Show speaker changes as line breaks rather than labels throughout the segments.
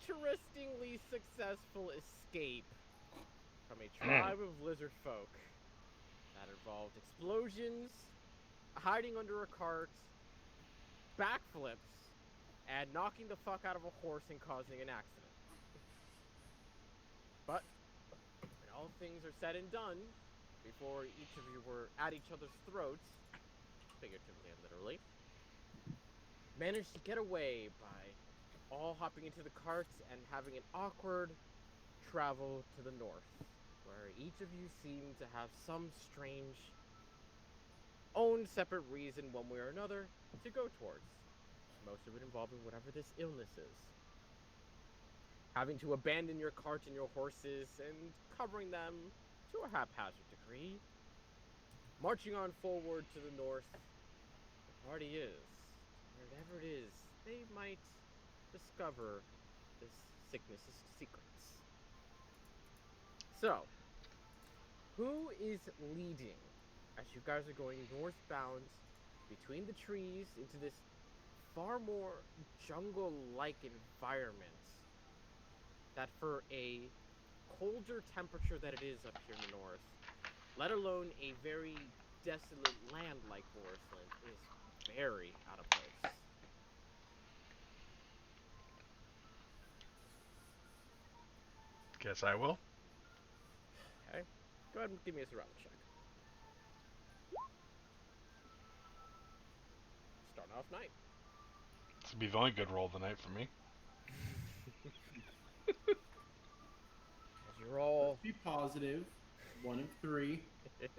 interestingly successful escape from a tribe of lizard folk that involved explosions, hiding under a cart, backflips, and knocking the fuck out of a horse and causing an accident. But when all things are said and done, before each of you were at each other's throats, figuratively and literally, managed to get away by all hopping into the carts and having an awkward travel to the north, where each of you seem to have some strange, own separate reason, one way or another, to go towards. Most of it involving whatever this illness is. Having to abandon your cart and your horses and covering them to a haphazard degree. Marching on forward to the north, the party is, wherever it is, they might discover this sickness's secrets. So, who is leading as you guys are going northbound between the trees into this far more jungle-like environment that for a colder temperature that it is up here in the north, let alone a very desolate land like Forestland, is very out of place.
Guess I will.
Okay, go ahead and give me a survival check. Starting off night.
This will be the only good roll of the night for me.
As you roll.
Be positive. 1 of 3.
As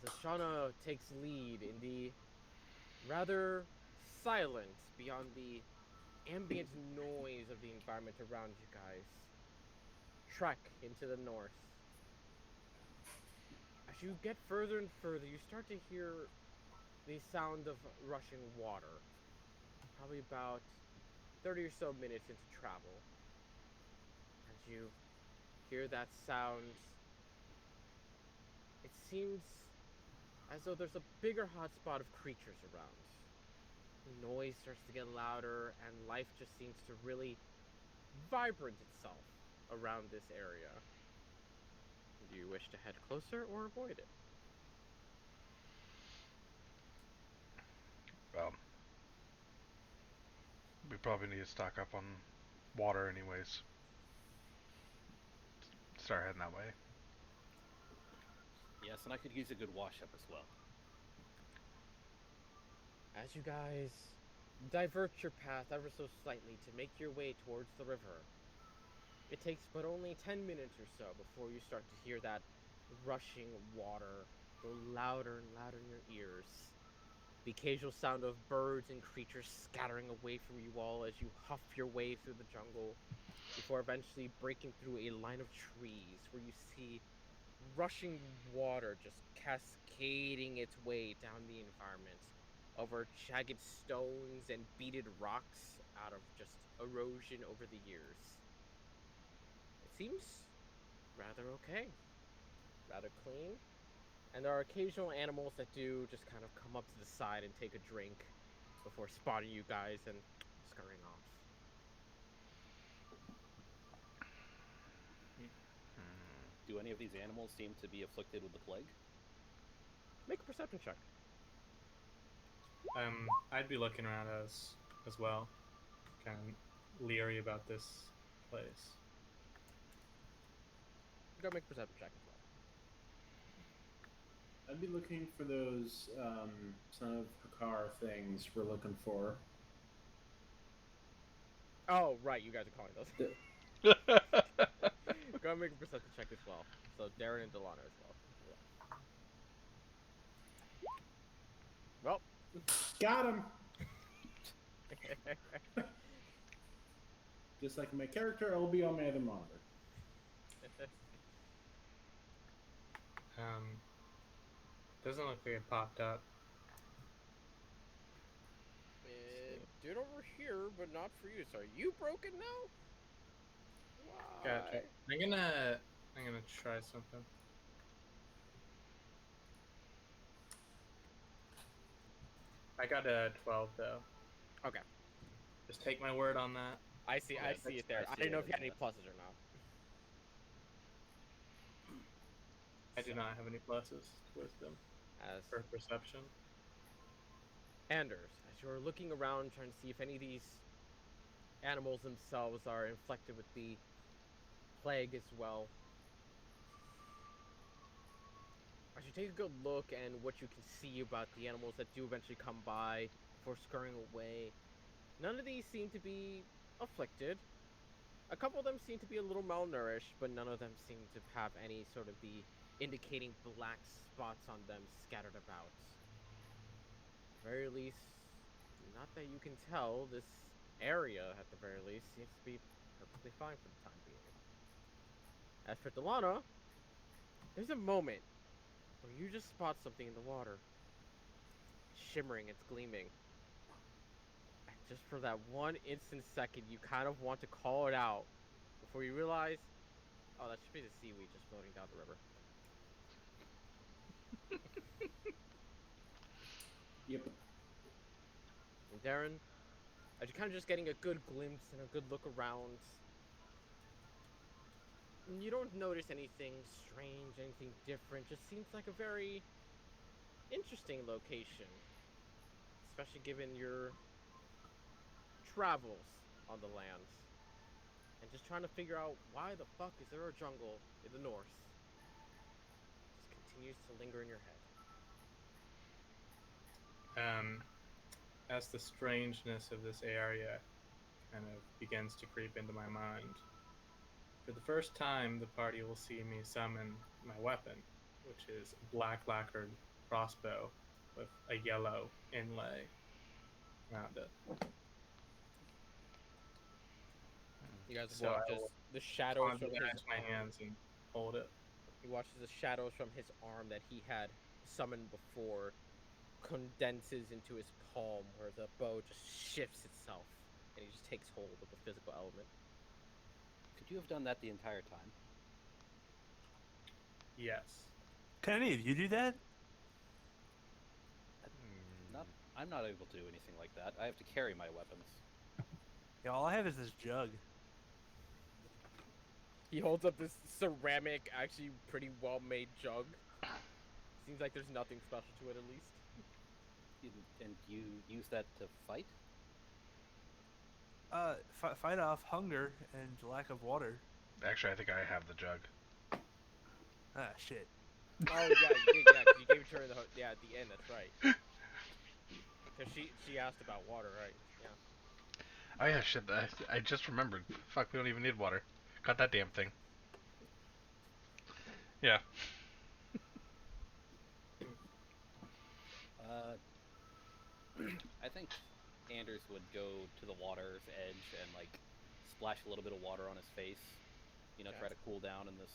Ashana takes lead in the rather silent, beyond the ambient noise of the environment around you guys, trek into the north. As you get further and further, you start to hear the sound of rushing water. Probably about 30 or so minutes into travel. As you hear that sound, it seems as though there's a bigger hotspot of creatures around. The noise starts to get louder, and life just seems to really vibrant itself around this area. Do you wish to head closer or avoid it?
Well, we probably need to stock up on water anyways. Start heading that way.
Yes, and I could use a good wash up as well.
As you guys divert your path ever so slightly to make your way towards the river, it takes but only 10 minutes or so before you start to hear that rushing water go louder and louder in your ears. The occasional sound of birds and creatures scattering away from you all as you huff your way through the jungle, before eventually breaking through a line of trees where you see rushing water just cascading its way down the environment over jagged stones and beaded rocks out of just erosion over the years. It seems rather okay, rather clean, and there are occasional animals that do just kind of come up to the side and take a drink before spotting you guys and scurrying off.
Do any of these animals seem to be afflicted with the plague?
Make a perception check.
I'd be looking around as well, kind of leery about this place.
Go make a perception check as well.
I'd be looking for those Son of Hakar things we're looking for.
Oh, right, you guys are calling those. Go and make a perception check as well. So Darren and Delano as well. Well.
Got him! Just like my character, I'll be on my other monitor.
Doesn't look like it popped up.
It did over here, but not for you. So are you broken now? Why?
Gotcha. I'm gonna try something. I got a 12 though.
Okay.
Just take my word on that.
I see
Yeah,
it there.
I
I
see
didn't know
it
if you had
as
any
a-
pluses or not.
I do not have any pluses to wisdom
As
or perception.
Anders, as you're looking around trying to see if any of these animals themselves are infected with the plague as well. As you take a good look and what you can see about the animals that do eventually come by before scurrying away, none of these seem to be afflicted. A couple of them seem to be a little malnourished, but none of them seem to have any sort of be indicating black spots on them scattered about. At the very least, not that you can tell, this area, at the very least, seems to be perfectly fine for the time being. As for Delana, there's a moment where you just spot something in the water. It's shimmering, it's gleaming. And just for that one instant second, you kind of want to call it out before you realize, oh, that should be the seaweed just floating down the river.
Yep.
And Darren, as you're kind of just getting a good glimpse and a good look around, you don't notice anything strange, anything different. Just seems like a very interesting location, especially given your travels on the land and just trying to figure out why the fuck is there a jungle in the north. Just continues to linger in your head.
As the strangeness of this area kind of begins to creep into my mind, for the first time, the party will see me summon my weapon, which is a black lacquered crossbow with a yellow inlay around it.
You guys
So
watch
I
as
will
the shadows
conjure
from
that
his
into my hands and hold it.
He watches the shadows from his arm that he had summoned before condenses into his palm, where the bow just shifts itself, and he just takes hold of the physical element.
Could you have done that the entire time?
Yes.
Can any of you do that?
Not. I'm not able to do anything like that. I have to carry my weapons.
Yeah, all I have is this jug.
He holds up this ceramic, actually pretty well-made jug. Seems like there's nothing special to it, at least.
And you use that to fight?
Fight off hunger and lack of water.
Actually, I think I have the jug.
Ah, shit.
Oh, yeah, you did, yeah, 'cause you gave it to her at the end, that's right. Because she asked about water, right? Yeah.
Oh yeah, shit. I just remembered. Fuck, we don't even need water. Got that damn thing. Yeah.
I think Anders would go to the water's edge and like splash a little bit of water on his face. You know,
Okay.
try to cool down in this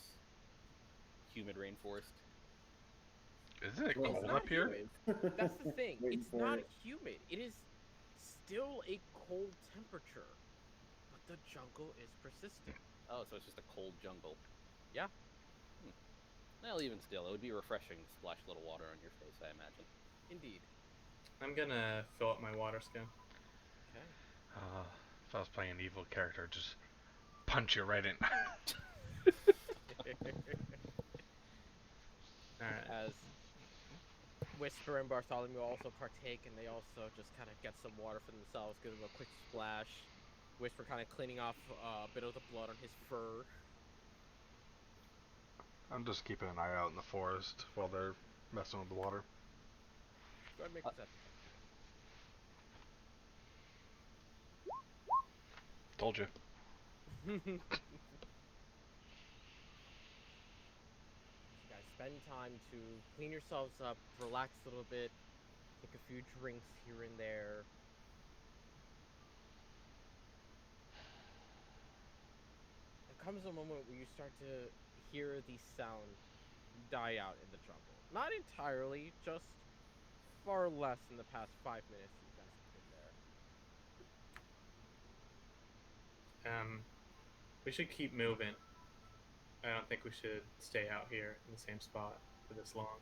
humid rainforest.
Isn't it
Well,
cold
not
up here?
humid. That's the thing.
Waiting
It's
for
not
it.
humid. It is still a cold temperature, but the jungle is persistent.
Oh, so it's just a cold jungle.
Yeah.
Well, even still, it would be refreshing to splash a little water on your face, I imagine.
Indeed.
I'm gonna fill up my water skin.
Okay.
If I was playing an evil character, just punch you right in.
Alright.
As Whisper and Bartholomew also partake, and they also just kind of get some water for themselves, give them a quick splash. Whisper kind of cleaning off a bit of the blood on his fur.
I'm just keeping an eye out in the forest while they're messing with the water.
Go ahead and make a perception check.
Told you.
You guys spend time to clean yourselves up, relax a little bit, take a few drinks here and there. There comes a moment where you start to hear the sound die out in the jungle. Not entirely, just far less in the past 5 minutes you guys have been there.
We should keep moving. I don't think we should stay out here in the same spot for this long.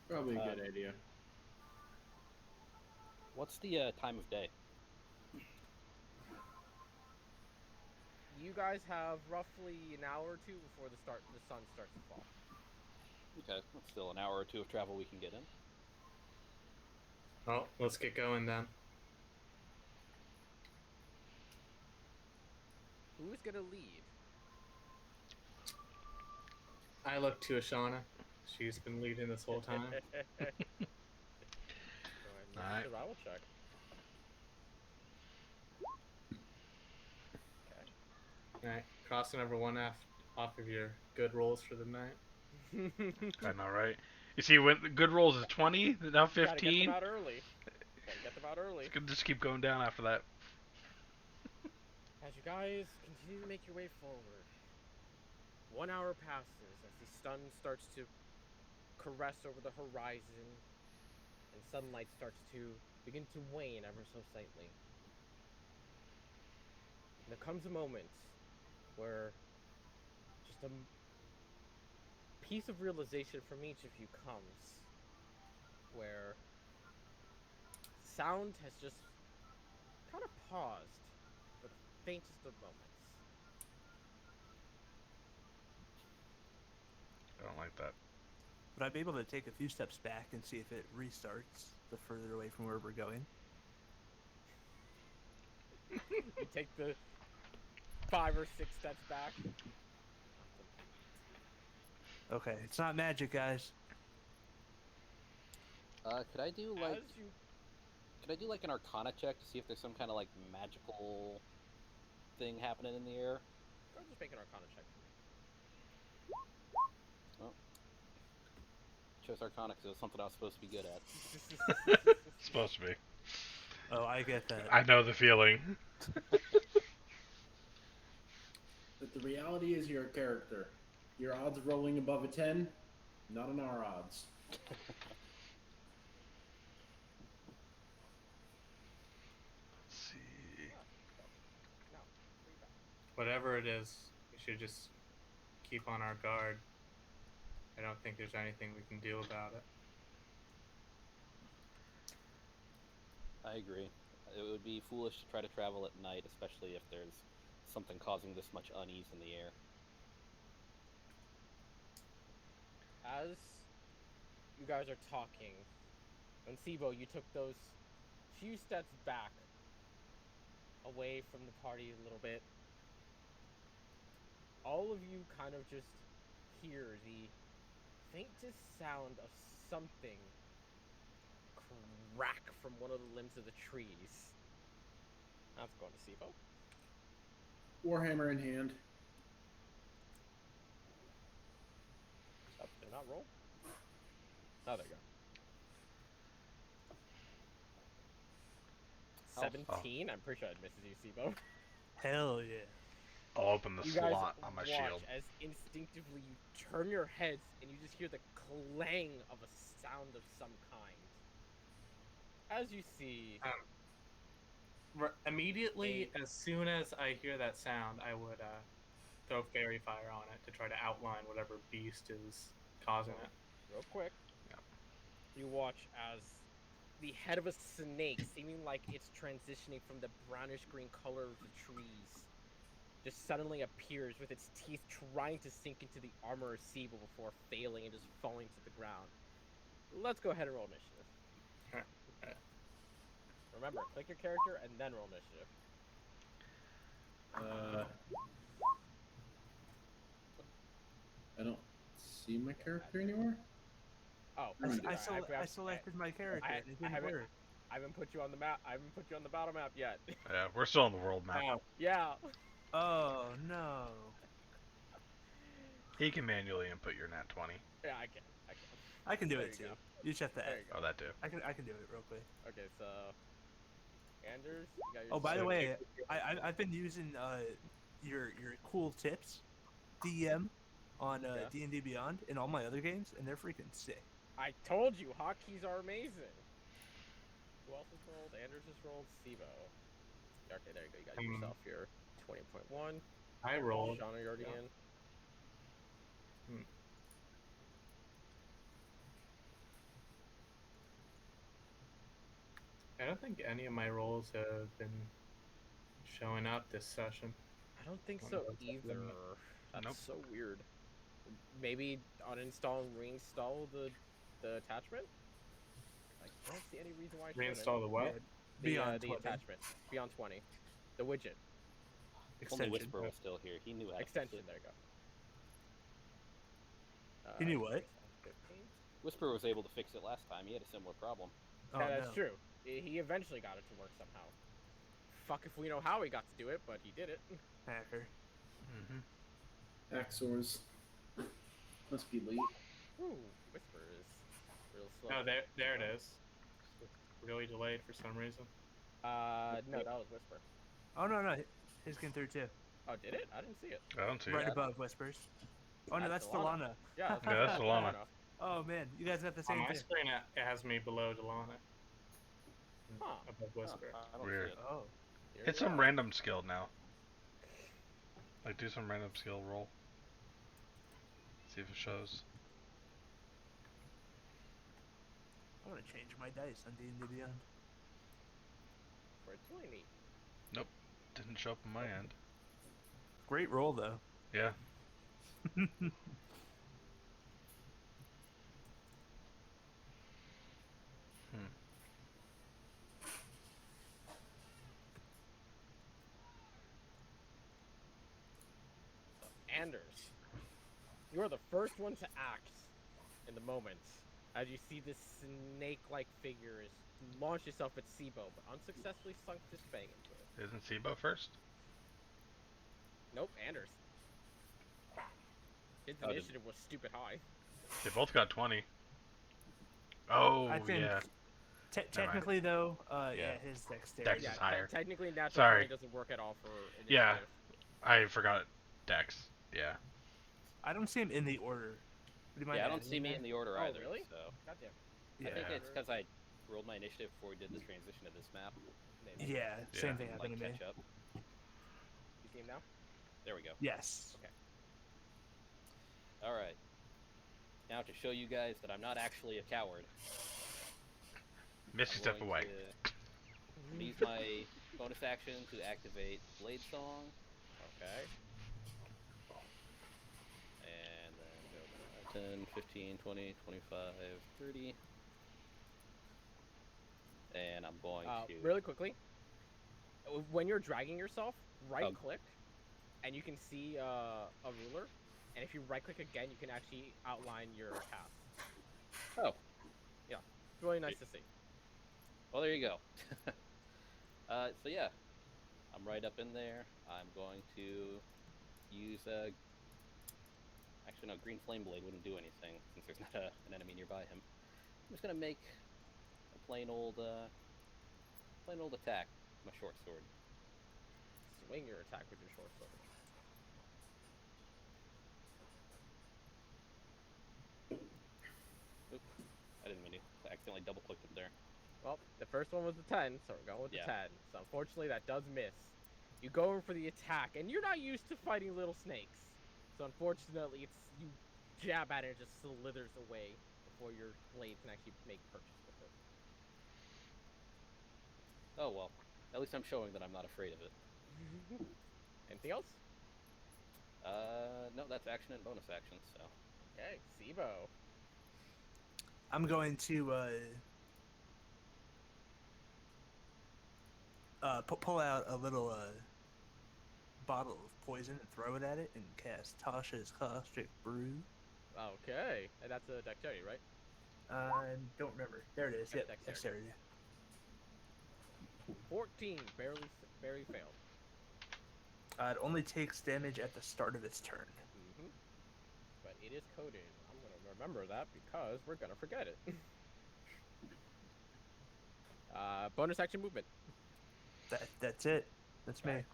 Probably a good idea.
What's the time of day?
You guys have roughly an hour or two before the sun starts to fall.
Okay, that's still an hour or two of travel we can get in.
Well, let's get going then.
Who's gonna lead?
I look to Ashana. She's been leading this whole time.
Go ahead and make
Alright.
a survival check. Okay.
Alright, crossing over one off of your good rolls for the night.
I know, right? You see, when the good rolls is 20, now
Gotta get
15.
them out early. Gotta get them out early.
It's gonna just keep going down after that.
As you guys continue to make your way forward, 1 hour passes as the sun starts to caress over the horizon and sunlight starts to begin to wane ever so slightly. And there comes a moment where just a piece of realization from each of you comes, where sound has just kind of paused for the faintest of moments.
I don't like that.
Would I be able to take a few steps back and see if it restarts the further away from where we're going?
You take the 5 or 6 steps back.
Okay, it's not magic, guys.
Could I do like
As you
an Arcana check to see if there's some kind of like magical thing happening in the air?
go just make an Arcana check for me.
Chose Arcana because it was something I was supposed to be good at.
It's supposed to be.
Oh, I get that.
I know the feeling.
But the reality is you're a character. Your odds of rolling above a 10, not on our odds.
Let's see.
No, pretty bad.
Whatever it is, we should just keep on our guard. I don't think there's anything we can do about it.
I agree. It would be foolish to try to travel at night, especially if there's something causing this much unease in the air.
As you guys are talking, and Sibo, you took those few steps back, away from the party a little bit. All of you kind of just hear the faintest sound of something crack from one of the limbs of the trees. That's going to Sibo.
Warhammer in hand.
Oh, did I not roll? Oh, there you go. 17? I'm pretty sure it misses you, Sibo.
Hell yeah.
I'll open the
You guys
slot on my
watch
shield.
as instinctively you turn your heads and you just hear the clang of a sound of some kind. As you see,
Immediately, as soon as I hear that sound, I would throw fairy fire on it to try to outline whatever beast is causing it.
real quick,
Yep.
you watch as the head of a snake, seeming like it's transitioning from the brownish-green color of the trees, just suddenly appears with its teeth trying to sink into the armor of Siebel before failing and just falling to the ground. Let's go ahead and roll initiative.
Alright.
Remember, click your character and then roll initiative.
I don't see my character anywhere.
Oh,
I selected my character.
I
and it didn't work.
I haven't put you on the map. I haven't put you on the battle map yet.
Yeah, we're still on the world map.
Wow.
Yeah.
Oh no.
He can manually input your nat 20.
Yeah, I can.
I can do
There
it
you
too.
go.
You just have to
There
add.
you go.
Oh, that too.
I can do it real quick.
Okay, so Anders, you got your
Oh, by the
So-
way, I've been using your cool tips, DM, on
Yeah.
D&D Beyond and all my other games, and they're freaking sick.
I told you, hotkeys are amazing. Who else has rolled? Anders has rolled. Sibo. Okay, there you go. You got yourself your 20.1.
I rolled.
Sean, are you already
Yeah.
in?
I don't think any of my rolls have been showing up this session.
I don't think
Don't
so
know what's up with
either.
that.
That's
Nope.
so weird. Maybe uninstall and reinstall the attachment? Like, I don't see any reason why I shouldn't.
Reinstall the what?
Beyond
The
20
attachment. Beyond 20. The widget.
If only
extension.
Whisper was still here. He knew how to fix
Extension,
it.
there you go.
You knew what?
15?
Whisper was able to fix it last time. He had a similar problem.
Oh,
Yeah, that's
no.
true. He eventually got it to work somehow. Fuck if we know how he got to do it, but he did it.
Hacker.
Mm-hmm.
Axors. Must be late.
Ooh, Whisper is real slow.
No, there it is. It's really delayed for some reason.
No, that was Whisper.
Oh, no. His came through, too.
Oh, did it? I didn't see it.
I don't see
Right
it.
above Whispers. Oh, no, that's
That's Delana.
Delana.
Yeah,
Yeah, that's Delana.
Oh, man. You guys got the
On
same
my
thing.
screen, it has me below Delana.
Huh.
Above Whisper.
I don't
Weird.
see it.
Oh.
Here
Hit
we
some
go.
random skill now. Like, do some random skill roll. See if it shows.
I want to change my dice on D&D Beyond.
For it's really neat.
Didn't show up on my end.
Great roll, though.
Yeah.
Anders, you are the first one to act in the moment as you see this snake-like figure is launch itself at Sibo, but unsuccessfully sunk his fang into it.
Isn't Sibo first?
Nope, Anders. His
Oh, did-
initiative was stupid high.
They both got 20. Oh,
I think
yeah.
technically, though,
Yeah.
yeah, his dexterity.
Dex
Yeah,
is higher.
technically natural
Sorry.
20 doesn't work at all for initiative.
Yeah. I forgot Dex. Yeah.
I don't see him in the order. Do you mind
Yeah, I don't
adding
see me
that?
in the order
Oh,
either.
really?
So
Goddamn.
Yeah.
I think
Yeah.
it's because I rolled my initiative before we did the transition to this map.
Maybe.
Yeah, same
Yeah.
thing
Like
happened to me.
catch up.
You see him now?
There we go.
Yes.
All right. Now to show you guys that I'm not actually a coward.
Miss
I'm
step
going
away.
to use my bonus action to activate Blade Song,
Okay.
and then go 10, 15, 20, 25, 30. And I'm going to...
Really quickly, when you're dragging yourself,
Oh.
right-click, and you can see a ruler. And if you right-click again, you can actually outline your path.
Oh.
Yeah, it's really nice to see.
Well, there you go. So yeah, I'm right up in there. I'm going to use a... Actually, no, Green Flame Blade wouldn't do anything since there's not an enemy nearby him. I'm just gonna make a plain old attack. My short sword.
Swing your attack with your short sword.
Oops, I didn't mean to. I accidentally double clicked him there.
Well, the first one was the 10, so we're going with
Yeah.
the 10. So unfortunately, that does miss. You go in for the attack, and you're not used to fighting little snakes. So unfortunately, you jab at it and it just slithers away before your blade can actually make purchase with it.
Oh well. At least I'm showing that I'm not afraid of it.
Anything else?
No, that's action and bonus action, so.
Okay, Sibo.
I'm going to pull out a little bottle of poison and throw it at it and cast Tasha's Caustic Brew.
Okay, and that's a dexterity, right?
I don't remember. There it is.
Yeah,
Yep,
dexterity.
dexterity.
14, barely failed.
It only takes damage at the start of its turn.
Mm-hmm. But it is coded. I'm gonna remember that because we're gonna forget it. Bonus action movement.
That's it. That's me.
Right.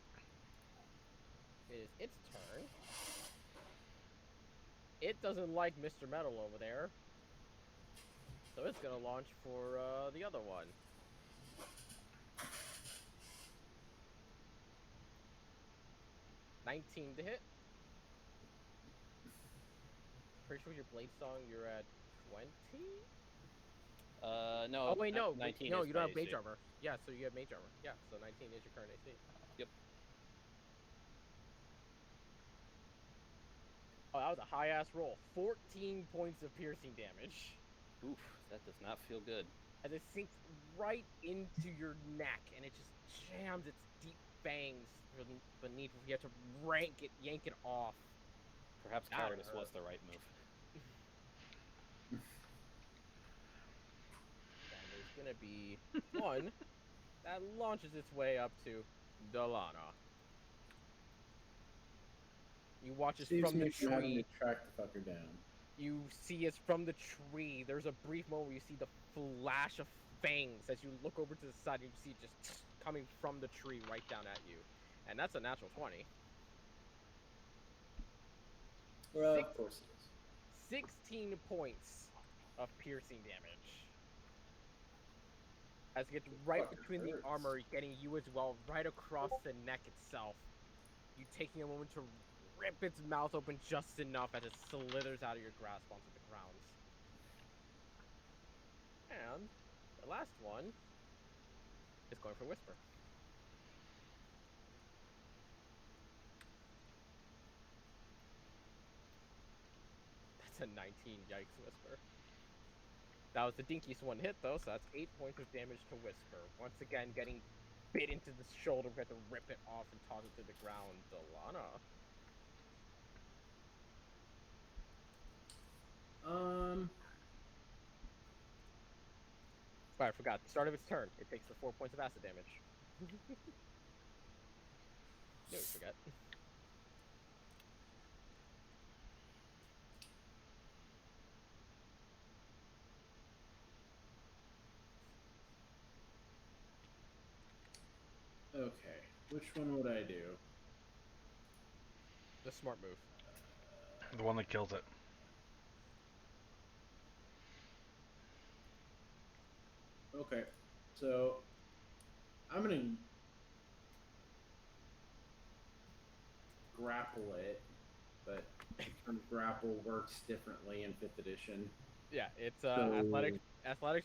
It is its turn. It doesn't like Mr. Metal over there, so it's gonna launch for the other one. $19 to hit. Pretty sure with your blade song you're at 20.
No.
Oh wait, no,
19
no,
is
you don't
my
have mage
AC.
armor. Yeah, so you have mage armor. Yeah, so 19 is your current AC. Oh, that was a high ass roll. 14 points of piercing damage.
Oof, that does not feel good.
As it sinks right into your neck, and it just jams its deep fangs beneath. You have to yank it off.
Perhaps
That
cowardice
hurt.
was the right move.
And there's gonna be one that launches its way up to Delana. You watch it
Saves
from the
me from having to
tree.
track the fucker down.
You see it's from the tree. There's a brief moment where you see the flash of fangs as you look over to the side and you see it just coming from the tree right down at you. And that's a natural 20.
Well,
Six,
of course it is.
16 points of piercing damage. As it gets right
Fucker
between the
hurts.
armor, getting you as well, right across the neck itself. You taking a moment to rip its mouth open just enough as it slithers out of your grasp onto the ground. And the last one is going for Whisper. That's a 19, yikes, Whisper. That was the dinkiest one hit, though, so that's 8 points of damage to Whisper. Once again, getting bit into the shoulder, we have to rip it off and toss it to the ground. Delana. Sorry, I forgot. The start of its turn, it takes the 4 points of acid damage. No, we forget.
Okay, which one would I do?
The smart move.
The one that kills it.
Okay, so I'm gonna grapple it, but the term grapple works differently in 5th edition.
Yeah, it's
So-
athletics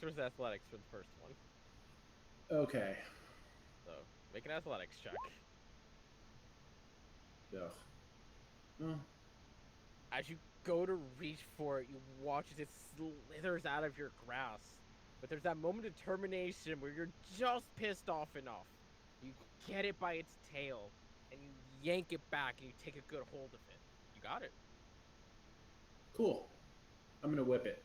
versus athletics for the first one.
Okay.
So make an athletics check.
Ugh. Oh,
As you go to reach for it, you watch as it slithers out of your grasp. But there's that moment of determination where you're just pissed off enough. You get it by its tail, and you yank it back, and you take a good hold of it. You got it.
cool. I'm gonna whip it.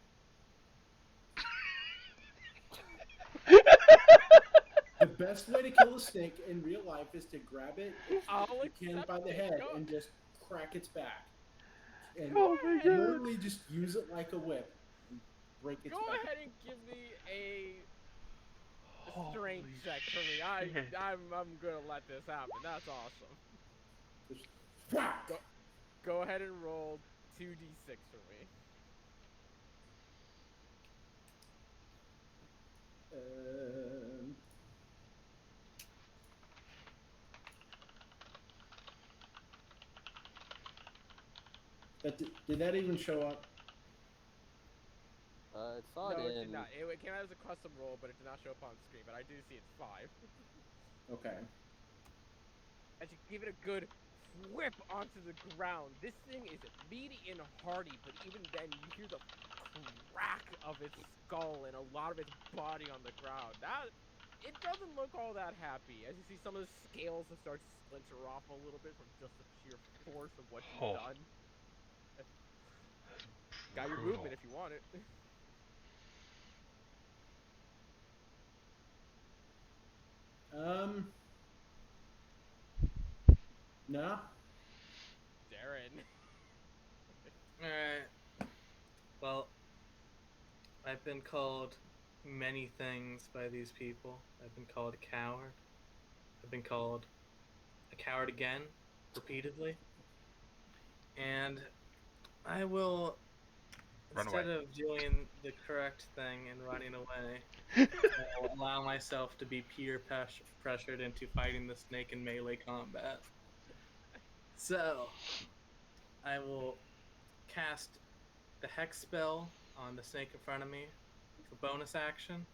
The best way to kill a snake in real life is to grab it if
I'll
you can
accept
by the
it.
head
Go-
and just crack its back. And
Oh my god.
literally just use it like a whip and break its
Go
back.
ahead and give me a strength
Holy
check for me.
shit.
I'm gonna let this happen. That's awesome.
Just whack!
Go ahead and roll 2d6 for me.
Did that even show up?
It saw
No,
it
it
in.
did not. It came out as a custom roll, but it did not show up on screen. But I do see it's 5.
Okay.
As you give it a good whip onto the ground, this thing is meaty and hearty, but even then you hear the crack of its skull and a lot of its body on the ground. It doesn't look all that happy as you see some of the scales that start to splinter off a little bit from just the sheer force of what you've
Oh.
done. Got your
Brutal.
movement if you want it.
No.
Darren.
Alright. Well, I've been called many things by these people. I've been called a coward. I've been called a coward again, repeatedly. And I will,
Run
instead
away.
of doing the correct thing and running away, I'll allow myself to be peer pressured into fighting the snake in melee combat. So, I will cast the Hex spell on the snake in front of me for bonus action,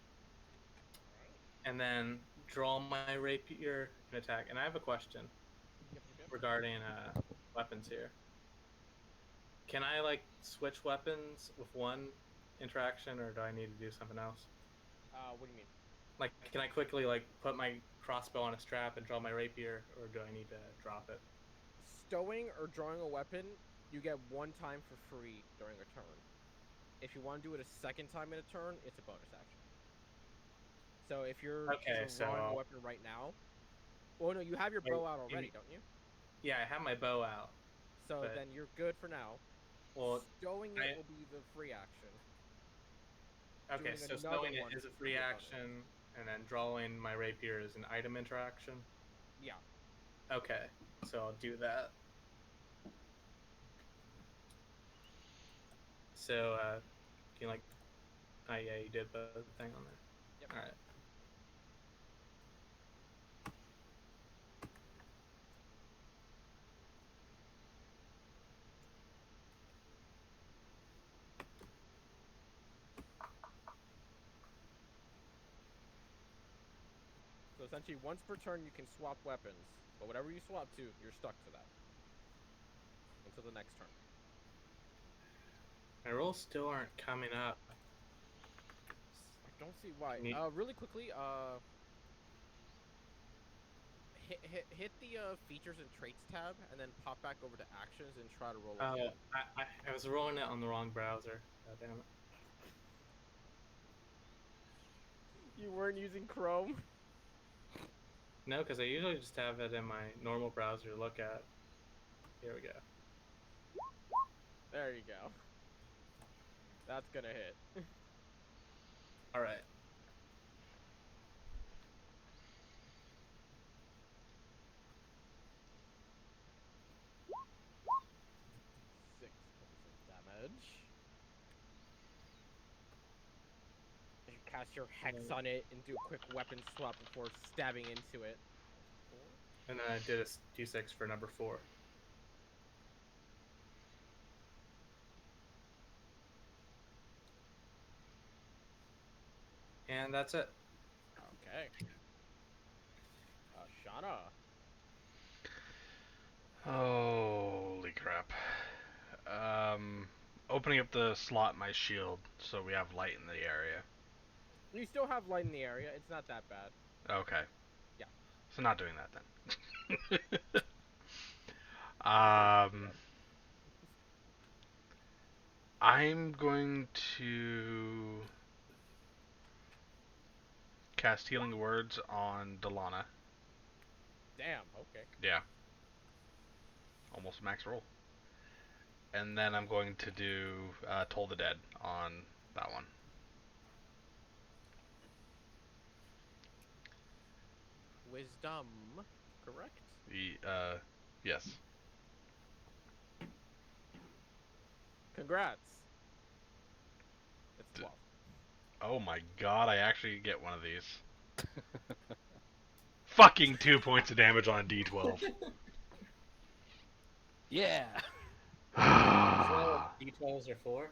and then draw my rapier and attack. And I have a question
Yep.
regarding weapons here. can I like switch weapons with one interaction, or do I need to do something else?
What do you mean?
Like, can I quickly like put my crossbow on a strap and draw my rapier, or do I need to drop it?
Stowing or drawing a weapon, you get one time for free during a turn. If you want to do it a second time in a turn, it's a bonus action. So if you're
Okay,
drawing a
so
weapon right now, well, no, you have your
Wait,
bow out
you
already,
mean-
don't you?
yeah, I have my bow out.
So
but-
then you're good for now.
Well,
Stowing it
I-
will be the free action.
okay,
doing
so
another
stowing it
one
is a
would
free
be a bonus.
action, and then drawing my rapier is an item interaction.
Yeah.
Okay, so I'll do that. So, can you like? Oh yeah, you did put the thing on there.
Yep.
All right.
So essentially, once per turn, you can swap weapons, but whatever you swap to, you're stuck to that until the next turn.
My rolls still aren't coming up.
I don't see why.
Can you-
Really quickly, hit the features and traits tab, and then pop back over to actions and try to roll.
Oh, I was rolling it on the wrong browser. God damn it.
You weren't using Chrome.
No, because I usually just have it in my normal browser to look at. Here we go.
There you go. That's gonna hit.
All right.
Six points of damage. You cast your hex on it and do a quick weapon swap before stabbing into it.
And then I did a d6 for number 4. And that's it.
Okay. Shauna.
Holy crap. Opening up the slot in my shield so we have light in the area.
You still have light in the area. It's not that bad.
Okay.
Yeah.
So not doing that then. I'm going to cast Healing Words on Delana.
Damn. Okay.
Yeah. Almost max roll. And then I'm going to do Toll the Dead on that one.
Wisdom. Correct.
Yes.
Congrats. It's 12.
Oh my god, I actually get one of these. Fucking 2 points of damage on a d12.
Yeah.
D12s are 4?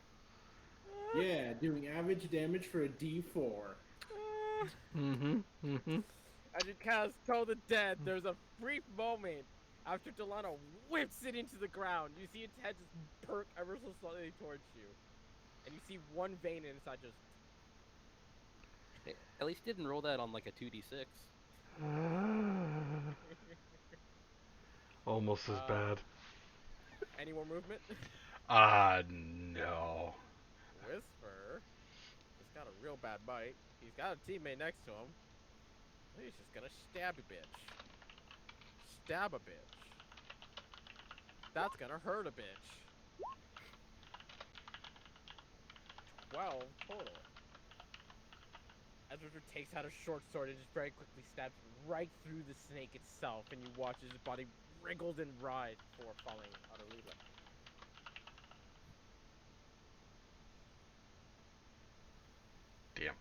Yeah, doing average damage for a D4.
As you cast Toll the Dead, there's a brief moment after Delano whips it into the ground. You see its head just perk ever so slightly towards you. And you see one vein inside just...
Hey, at least didn't roll that on like a 2d6.
Almost as bad.
Any more movement?
No.
Whisper. He's got a real bad bite. He's got a teammate next to him. He's just gonna stab a bitch. Stab a bitch. That's gonna hurt a bitch. 12 total. Edward takes out a short sword and just very quickly stabs right through the snake itself, and you watch as his body wriggles and writhes before falling utterly limp.
Damn.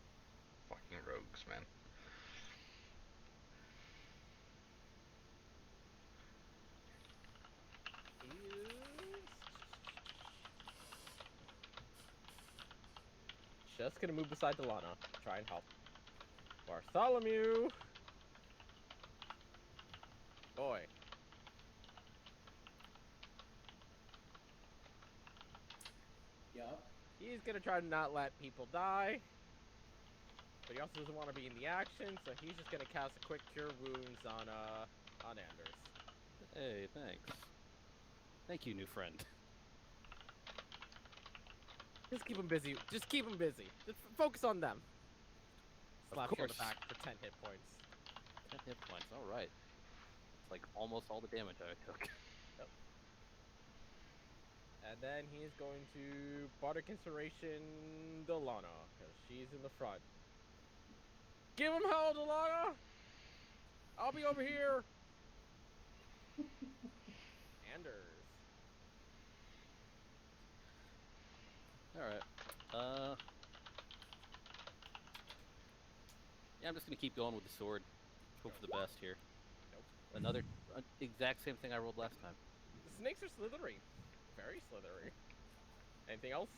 Fucking rogues, man.
Just gonna move beside Delana. Try and help. Bartholomew! Boy. He's gonna try to not let people die. But he also doesn't want to be in the action, so he's just gonna cast a quick cure wounds on Anders.
Hey, thanks. Thank you, new friend.
Just keep him busy. Just keep him busy. Just focus on them. Slash on the
course.
back for 10 hit points.
10 hit points. All right. It's like almost all the damage I took.
And then he's going to Bardic Inspiration Delana, because she's in the front. Give him hell, Delana! I'll be over here! Anders.
Alright. Yeah, I'm just gonna keep going with the sword. Hope for the best here.
Nope.
Another exact same thing I rolled last time.
The snakes are slithery. Very slithery. Anything else?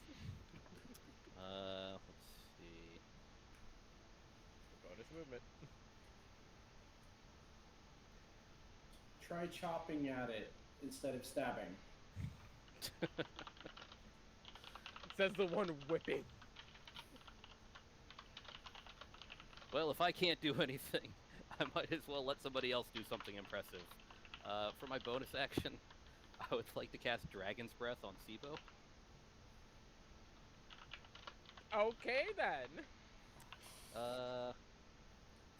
Let's see.
Bonus movement.
Try chopping at it instead of stabbing.
Says the one whipping.
Well, if I can't do anything, I might as well let somebody else do something impressive. For my bonus action, I would like to cast Dragon's Breath on Sibo.
Okay then.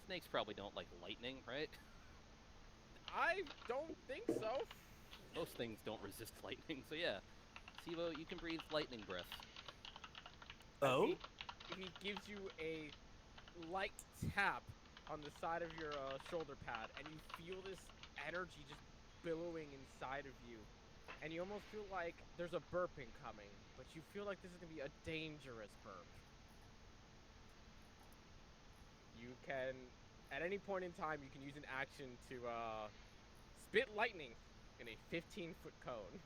Snakes probably don't like lightning, right?
I don't think so.
Most things don't resist lightning, so yeah. Sibo, you can breathe lightning breath.
Oh?
He gives you a light tap on the side of your shoulder pad, and you feel this energy just billowing inside of you. And you almost feel like there's a burp incoming, but you feel like this is going to be a dangerous burp. You can, at any point in time, you can use an action to spit lightning in a 15-foot cone.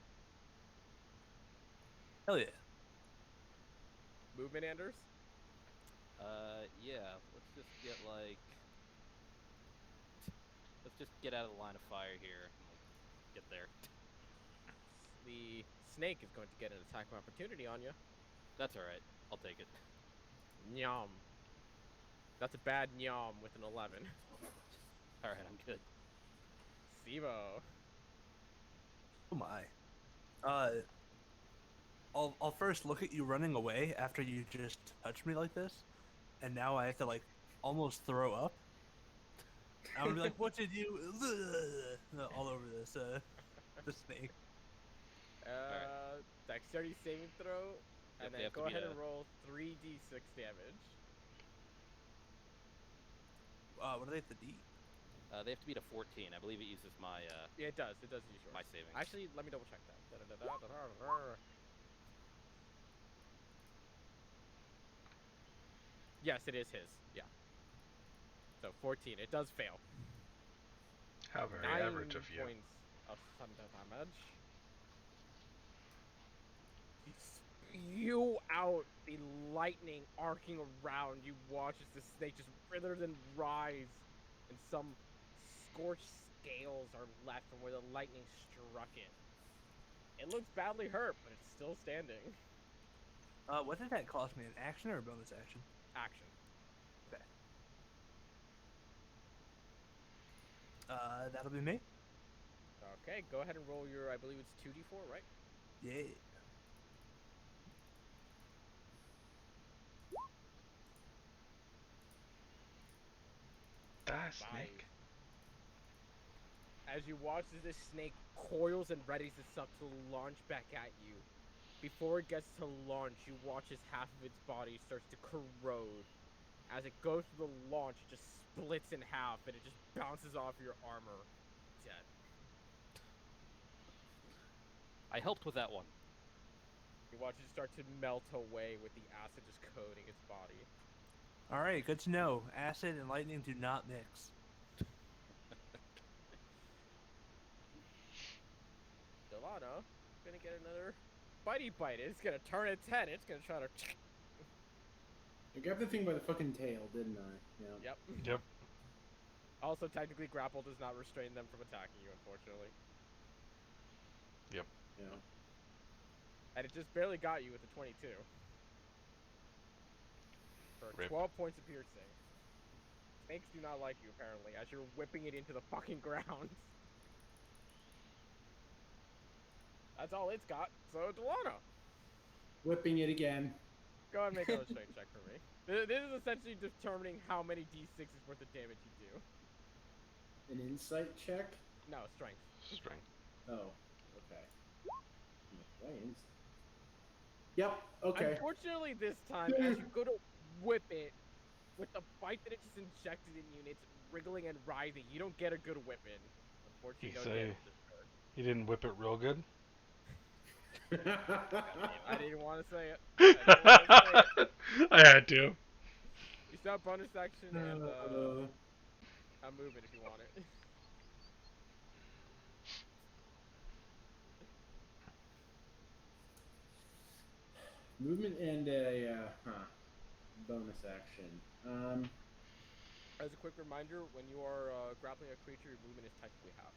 Hell yeah.
Movement, Anders?
Yeah, let's just get like... Let's just get out of the line of fire here and like, get there.
The snake is going to get an attack of opportunity on you.
That's alright, I'll take it.
Nyam. That's a bad nyam with an 11.
Alright, I'm good.
Sibo.
Oh my. I'll first look at you running away after you just touched me like this, and now I have to like almost throw up. I'm gonna be like, "What did you?" all over this the snake.
Dexterity saving throw, and
Yep, they
then
have to
go
be
ahead
a-
and roll 3d6 damage.
What do they have to do?
They have to beat a 14. I believe it uses my
Yeah, it does. It does use yours.
my savings.
Actually, let me double check that. Da-da-da-da-da-da-da. Yes, it is his. Yeah. So 14. It does fail.
How very
9
average of you.
points of thunder damage. You spew out the lightning arcing around. You watch as the snake just withers and rise, and some scorched scales are left from where the lightning struck it. It looks badly hurt, but it's still standing.
What did that cost me? An action or a bonus action?
Action.
Okay. That'll be me.
Okay, go ahead and roll your, I believe it's 2d4, right?
Yeah.
Die,
5.
snake.
As you watch as this snake coils and readies itself to launch back at you. Before it gets to launch, you watch as half of its body starts to corrode. As it goes to the launch, it just splits in half and it just bounces off your armor. Dead.
I helped with that one.
You watch it start to melt away with the acid just coating its body.
All right, good to know. Acid and lightning do not mix.
Delano gonna get another bitey bite. It's gonna turn its head. It's gonna try to.
I grabbed the thing by the fucking tail, didn't I? Yeah.
Yep.
Yep.
Also, technically, grapple does not restrain them from attacking you, unfortunately.
Yep.
Yeah.
And it just barely got you with the 22. for
Rip.
12 points of piercing. Snakes do not like you, apparently, as you're whipping it into the fucking ground. That's all it's got. So, Delano,
Whipping it again.
go ahead and make another strength check for me. This is essentially determining how many d6s worth of damage you do.
An insight check?
No, strength.
Strength.
Oh, okay. Why insight? Yep, okay.
Unfortunately, this time, as you go to whip it, with the bite that it just injected in you, and it's wriggling and writhing, you don't get a good whip in. Unfortunately,
You
no
say-
damage this turn.
He didn't whip it real good.
I didn't want to say it. I didn't want to say it.
I had to.
You still have bonus action and a movement if you want it.
Movement and a bonus action.
As a quick reminder, when you are grappling a creature, your movement is technically half.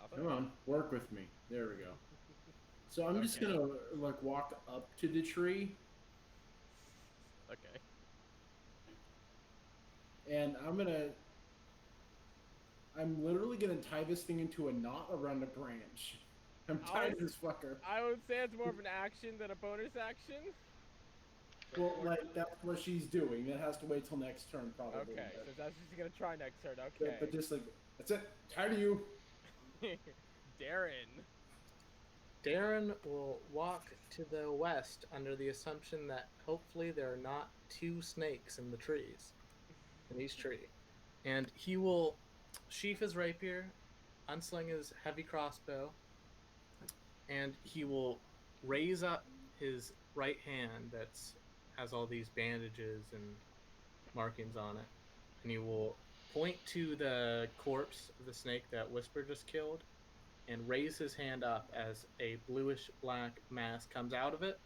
Nothing?
Come on, work with me. There we go. So I'm just
Okay.
gonna like walk up to the tree,
Okay.
and I'm literally gonna tie this thing into a knot around a branch. I'm tied to this fucker.
I would say it's more of an action than a bonus action.
Well, like that's what she's doing. That has to wait till next turn, probably.
Okay, so that's what she's gonna try next turn.
But,
Okay.
but just like that's it. Tied to you.
Darren.
Darren will walk to the west under the assumption that hopefully there are not two snakes in the trees, in each tree. And he will sheath his rapier, unsling his heavy crossbow, and he will raise up his right hand that's has all these bandages and markings on it. And he will point to the corpse of the snake that Whisper just killed and raise his hand up as a bluish black mass comes out of it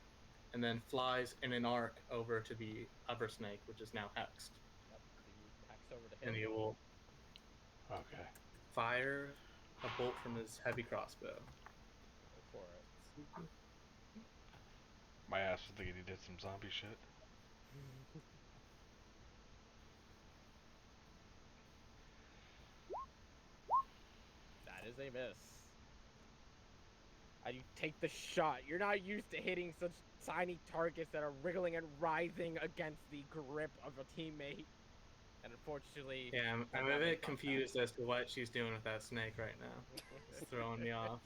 and then flies in an arc over to the other snake, which is now hexed.
Yep, you hex over to him.
And he will
Okay.
fire a bolt from his heavy crossbow.
Go for it.
My ass was thinking he did some zombie shit.
That is a miss. And you take the shot. You're not used to hitting such tiny targets that are wriggling and writhing against the grip of a teammate. And unfortunately,
Yeah, I'm
that
a
got
bit
me
confused as to what she's doing with that snake right now. It's throwing me off.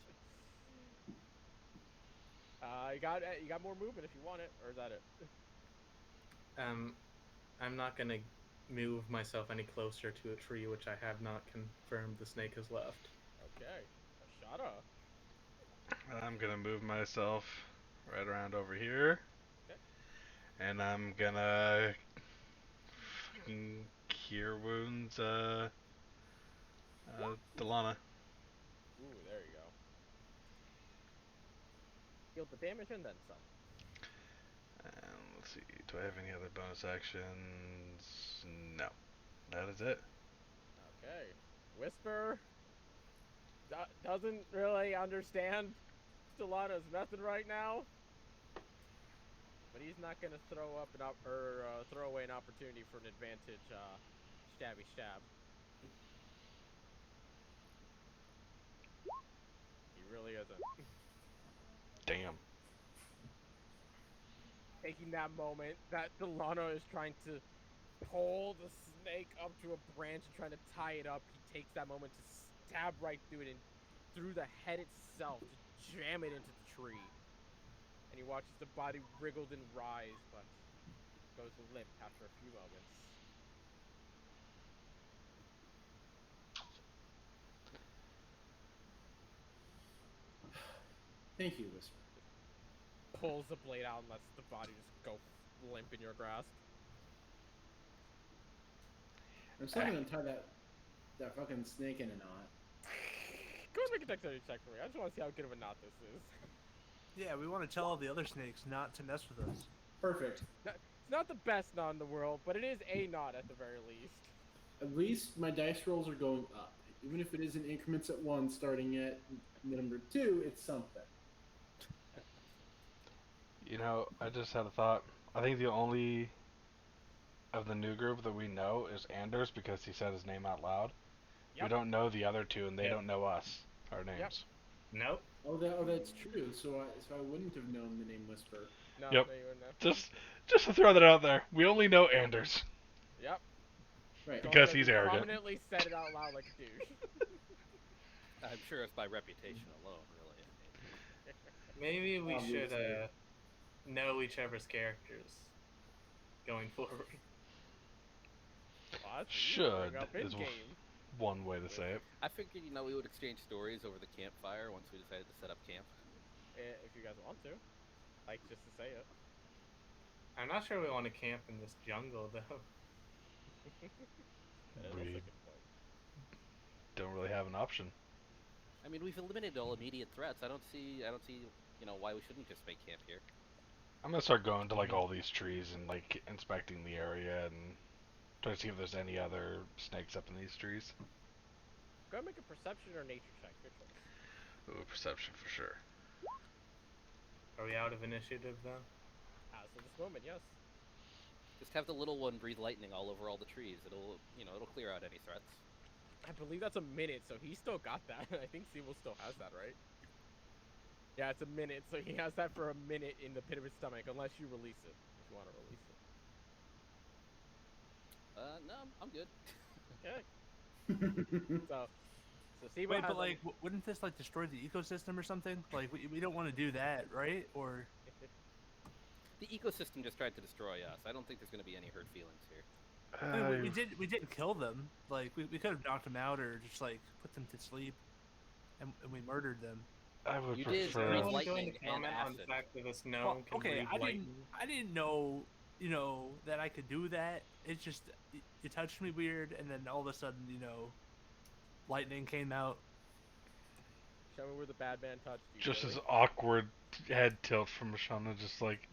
You got more movement if you want it, or is that it?
I'm not gonna move myself any closer to a tree, which I have not confirmed the snake has left.
Okay, Ashada.
I'm gonna move myself right around over here.
Okay.
And I'm gonna fucking cure wounds, Delana.
Ooh, there you go. Heal the damage and then some.
Let's see, do I have any other bonus actions? No. That is it.
Okay. Whisper doesn't really understand Delano's method right now, but he's not gonna throw away an opportunity for an advantage stabby stab. He really isn't.
Damn.
Taking that moment that Delano is trying to pull the snake up to a branch and trying to tie it up, he takes that moment to stab right through it and through the head itself to jam it into the tree. And he watches the body wriggled and rise, but goes limp after a few moments.
Thank you, Whisper.
Pulls the blade out and lets the body just go limp in your grasp.
I'm still gonna tie that fucking snake in a knot.
Go and make a dexterity check for me. I just want to see how good of a knot this is.
Yeah, we want to tell all the other snakes not to mess with us.
Perfect.
It's not the best knot in the world, but it is a knot at the very least.
At least my dice rolls are going up. Even if it is in increments at 1, starting at number 2, it's something.
You know, I just had a thought. I think the only of the new group that we know is Anders because he said his name out loud.
Yep.
We don't know the other two, and they
Yep.
don't know us, our names.
Nope.
Oh, that's true. So I wouldn't have known the name Whisper.
No,
Yep.
no, you wouldn't know.
Just to throw that out there, we only know Anders.
Yep.
Right.
Because
Don't
he's
you
arrogant.
Prominently said it out loud like a douche.
I'm sure it's by reputation alone, really. I mean,
Maybe we should
Obviously.
know each other's characters going forward.
Well, that's what you
Should
bring up
is
in-game.
one way to say it.
I figured, we would exchange stories over the campfire once we decided to set up camp.
If you guys want to. Like, just to say it.
I'm not sure we want to camp in this jungle, though.
That's a
We
good point.
don't really have an option.
I mean, we've eliminated all immediate threats. I don't see, why we shouldn't just make camp here.
I'm gonna start going to like all these trees and like inspecting the area and try to see if there's any other snakes up in these trees.
Go ahead and make a perception or nature check. Your choice.
Ooh, perception for sure.
Are we out of initiative, though?
As of this moment, yes.
Just have the little one breathe lightning all over all the trees. It'll clear out any threats.
I believe that's a minute, so he still got that. I think Sewell still has that, right? Yeah, it's a minute, so he has that for a minute in the pit of his stomach, unless you release it, if you want to release it.
No, I'm good.
Okay. So Sewell
Wait,
has
but like, wouldn't this like destroy the ecosystem or something? Like, we don't want to do that, right? Or
The ecosystem just tried to destroy us. I don't think there's going to be any hurt feelings here.
I mean, we didn't kill them. Like, we could have knocked them out or just like put them to sleep, and we murdered them.
I would
You did
prefer.
breathe
Anyone
lightning
going to
and
comment on the
acid.
fact that this gnome
Well,
can
okay,
breathe lightning?
I didn't know, that I could do that. It's just you touched me weird, and then all of a sudden, lightning came out.
show me where the bad man touched you.
Just
Billy.
as awkward head tilt from Shauna, just like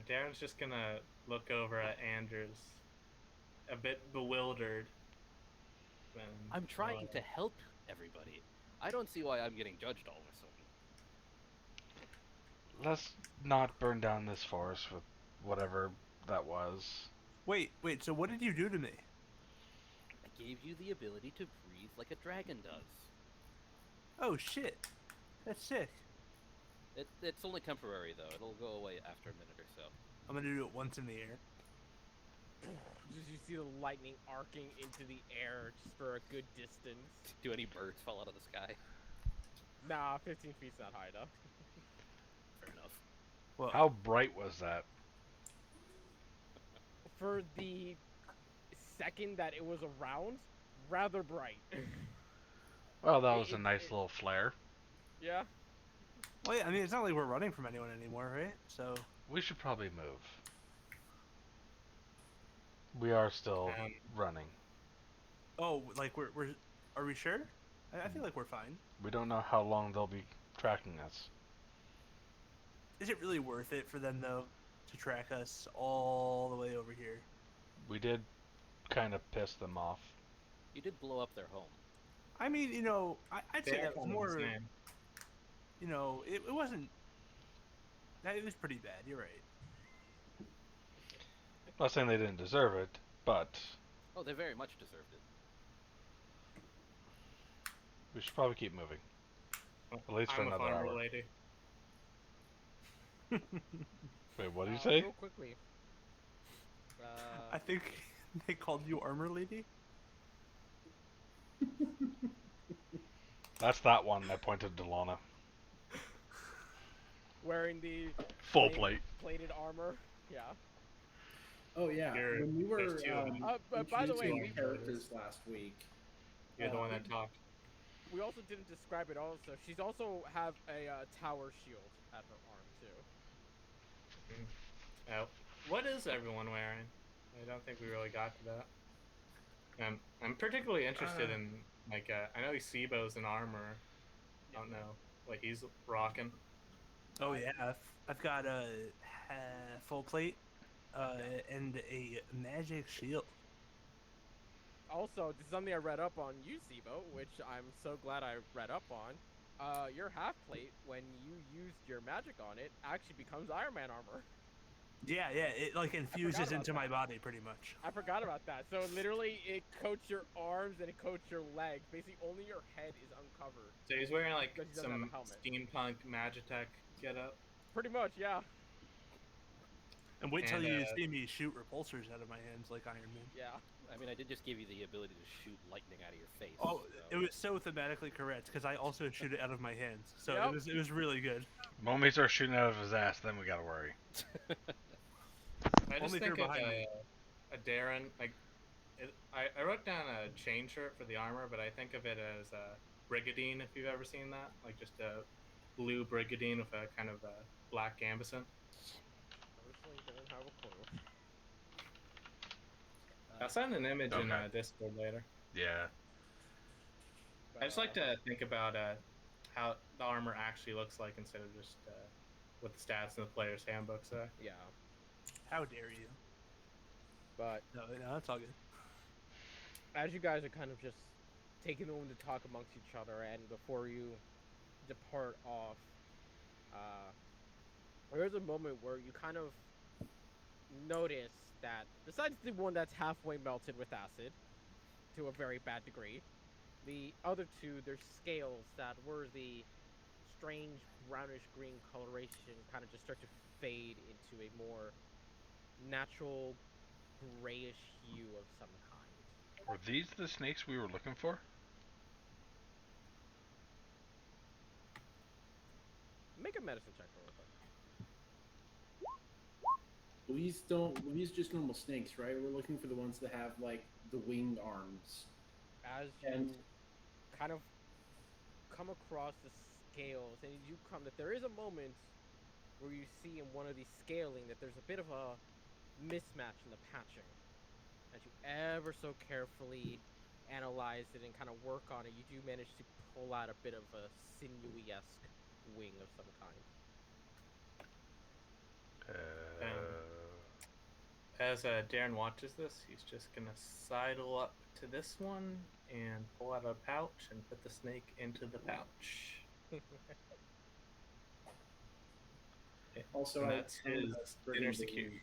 Darren's just gonna look over at Anders, a bit bewildered. When,
I'm trying to help everybody. I don't see why I'm getting judged all of a sudden.
let's not burn down this forest with whatever that was.
Wait. So what did you do to me?
I gave you the ability to breathe like a dragon does.
Oh shit, that's sick.
It's only temporary, though. It'll go away after a minute or so.
I'm gonna do it once in the air.
Just you see the lightning arcing into the air just for a good distance.
Do any birds fall out of the sky?
Nah, 15 feet's not high enough.
Fair enough.
Well,
How bright was that?
For the second that it was around, rather bright.
Well, that was
It-
a nice
it-
little flare.
Yeah?
well, yeah, I mean, it's not like we're running from anyone anymore, right? So
We should probably move. We are still running.
oh, like we're are we sure? I feel like we're fine.
We don't know how long they'll be tracking us.
Is it really worth it for them though to track us all the way over here?
We did kind of piss them off.
You did blow up their home.
I mean, I'd say
They
that was
call him his
more.
name.
It wasn't. It was pretty bad. You're right.
Not saying they didn't deserve it, but
Oh, they very much deserved it.
we should probably keep moving. At least for
I'm with
another
Armor
hour.
Lady.
Wait, what did you say?
Real quickly.
I think they called you Armor Lady.
That's that one. I pointed to Lana.
Wearing the
Full plate.
plated armor. Yeah.
Oh yeah,
You're-
when we were
there's two of them.
But by the way,
introducing
we
our characters last week.
You're the one that talked.
we also didn't describe it also. She's also have a tower shield at her arm too.
Oh, what is everyone wearing? I don't think we really got to that. I'm particularly interested in Like, I know Sibo's in armor. I don't know what he's rocking.
Oh yeah, I've got a full plate, and a magic shield.
Also, this is something I read up on you, Sibo, which I'm so glad I read up on. Your half plate, when you used your magic on it, actually becomes Iron Man armor.
Yeah, it like infuses
about
into my
that.
body pretty much.
I forgot about that. So literally, it coats your arms and it coats your legs. Basically, only your head is uncovered.
So he's wearing like
Because he doesn't have a
some
helmet.
steampunk Magitech getup.
Pretty much, yeah.
And wait till
And,
you see me shoot repulsors out of my hands like Iron Man.
Yeah.
I mean, I did just give you the ability to shoot lightning out of your face.
Oh,
so-
it was so thematically correct because I also shoot it out of my hands, so
Yep.
it was really good.
The moment he starts shooting out of his ass, then we gotta worry.
I just
Only if
think
you're
of
behind me.
a Darren, like, I wrote down a chain shirt for the armor, but I think of it as a Brigadine, if you've ever seen that. Like, just a blue Brigadine with a kind of a black gambeson.
Personally, don't have a clue.
I'll send an image in
Okay.
Discord later.
Yeah.
I just like to think about how the armor actually looks like instead of just what the stats in the player's handbook say.
Yeah.
How dare you?
But
No, that's all good.
as you guys are kind of just taking a moment to talk amongst each other, and before you depart off, there's a moment where you kind of notice that besides the one that's halfway melted with acid, to a very bad degree, the other two, their scales that were the strange brownish green coloration kind of just start to fade into a more natural grayish hue of some kind.
Were these the snakes we were looking for?
Make a medicine check real quick.
These just normal snakes, right? We're looking for the ones that have like the winged arms.
As you
And-
kind of come across the scales, and you come that there is a moment where you see in one of these scaling that there's a bit of a mismatch in the patching. As you ever so carefully analyze it and kind of work on it, you do manage to pull out a bit of a sinewy-esque wing of some kind.
As Darren watches this, he's just gonna sidle up to this one and pull out a pouch and put the snake into the pouch.
Also,
And
I
that's
found
his
a friggin'
inner
balloon.
security.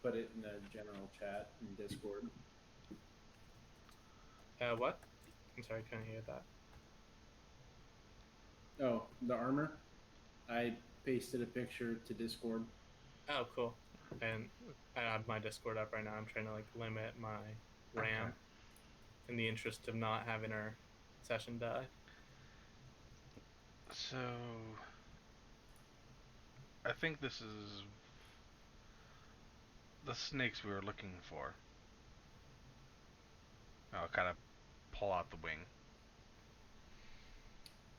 Put it in the general chat in Discord.
What? I'm sorry, I couldn't hear that.
Oh, the armor. I pasted a picture to Discord.
Oh, cool. And I have my Discord up right now. I'm trying to like limit my RAM
Okay.
in the interest of not having our session die.
So, I think this is the snakes we were looking for. I'll kind of pull out the wing.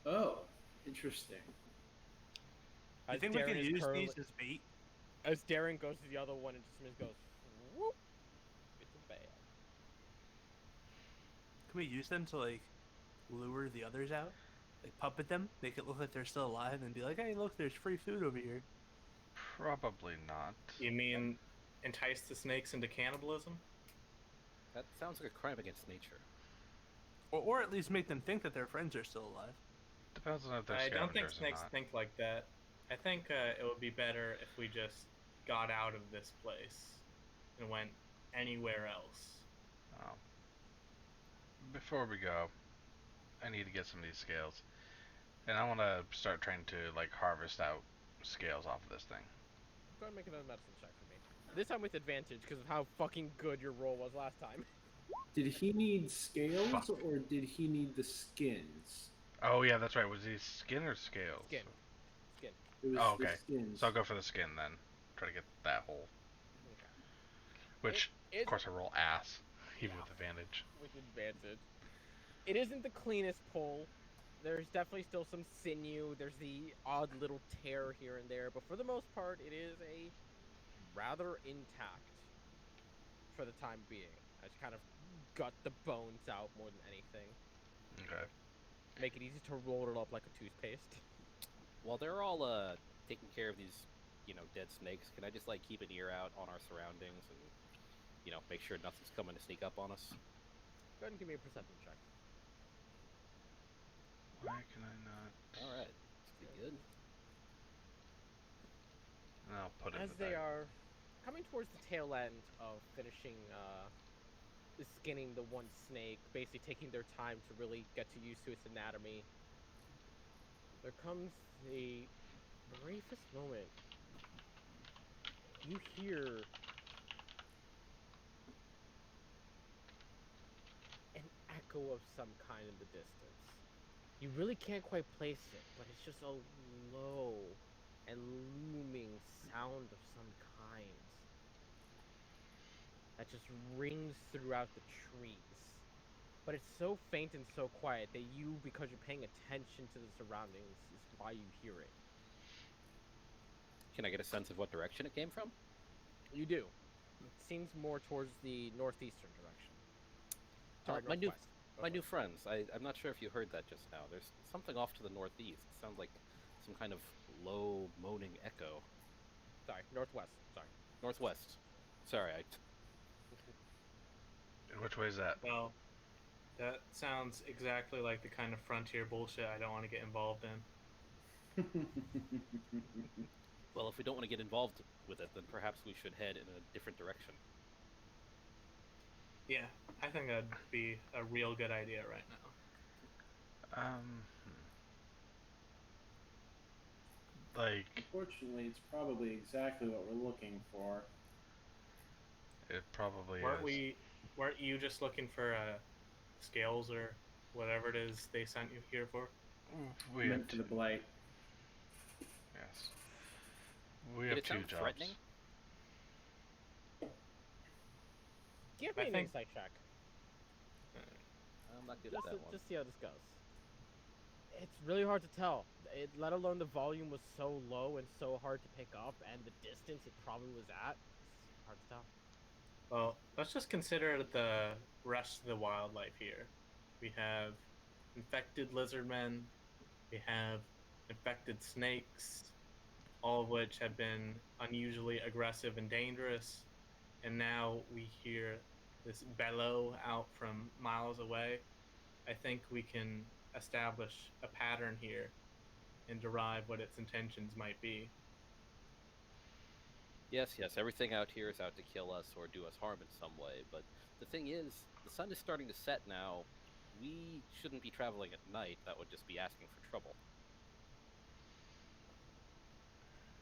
Oh, interesting.
I
As
think we
Darren
could
is
use
curling-
these as bait.
As Darren goes to the other one and just goes, whoop, it's a bad.
Can we use them to like lure the others out? Like puppet them, make it look like they're still alive, and be like, "Hey, look, there's free food over here."
Probably not.
You mean entice the snakes into cannibalism?
That sounds like a crime against nature.
Or at least make them think that their friends are still alive.
Depends on if they're
I don't think
scavengers or
snakes
not.
think like that. I think it would be better if we just got out of this place and went anywhere else.
Oh. Before we go, I need to get some of these scales. And I want to start trying to like harvest out scales off of this thing.
Go ahead and make another medicine check for me. This time with advantage because of how fucking good your roll was last time.
Did he need scales
Fuck.
or did he need the skins?
Oh yeah, that's right. Was these skin or scales?
Skin. Skin.
It was
Oh,
the
okay.
skins.
So I'll go for the skin then. Try to get that whole.
Okay.
Which,
It
of course, I roll ass, even
Yeah.
with advantage.
With advantage. It isn't the cleanest pull. There's definitely still some sinew. There's the odd little tear here and there, but for the most part, it is a rather intact for the time being. I just kind of gut the bones out more than anything.
Okay.
Make it easy to roll it up like a toothpaste.
While they're all taking care of these, dead snakes, can I just like keep an ear out on our surroundings and make sure nothing's coming to sneak up on us?
Go ahead and give me a perception check.
Why can I not?
All right, that's pretty good.
And I'll put it
As
in the
they
bag.
are coming towards the tail end of finishing skinning the one snake, basically taking their time to really get to used to its anatomy, there comes the briefest moment. You hear an echo of some kind in the distance. You really can't quite place it, but it's just a low and looming sound of some kind that just rings throughout the trees. But it's so faint and so quiet that you, because you're paying attention to the surroundings, is why you hear it.
Can I get a sense of what direction it came from?
You do. It seems more towards the northeastern direction. Sorry,
my new
northwest.
my new friends. I'm not sure if you heard that just now. There's something off to the northeast. It sounds like some kind of low moaning echo.
Sorry, northwest. Sorry.
Northwest. Sorry,
And which way is that?
Well, that sounds exactly like the kind of frontier bullshit I don't want to get involved in.
Well, if we don't want to get involved with it, then perhaps we should head in a different direction.
Yeah, I think that'd be a real good idea right now.
Like,
Unfortunately, it's probably exactly what we're looking for.
it probably is.
Weren't you just looking for scales or whatever it is they sent you here for?
We
Meant
have
for the
two.
blight.
Yes. We
Did
have
it
two
sound
jobs.
threatening?
Give
I
me an
think-
insight check.
I'm not good at that one.
Just see how this goes. It's really hard to tell. Let alone the volume was so low and so hard to pick up, and the distance it probably was at. It's hard to tell.
Well, let's just consider the rest of the wildlife here. We have infected lizardmen, we have infected snakes, all of which have been unusually aggressive and dangerous, and now we hear this bellow out from miles away. I think we can establish a pattern here and derive what its intentions might be.
Yes, everything out here is out to kill us or do us harm in some way, but the thing is, the sun is starting to set now. We shouldn't be traveling at night. That would just be asking for trouble.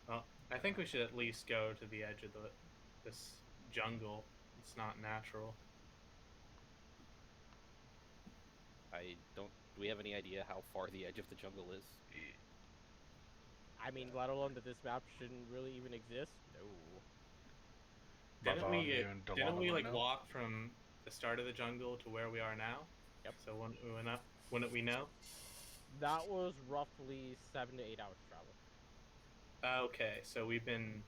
Well, I think we should at least go to the edge of this jungle. It's not natural.
Do we have any idea how far the edge of the jungle is?
I mean, let alone that this map shouldn't really even exist. No.
Didn't we like
Bavanu?
walk from the start of the jungle to where we are now?
Yep.
So wouldn't we know?
That was roughly 7 to 8 hours travel.
Okay, so we've been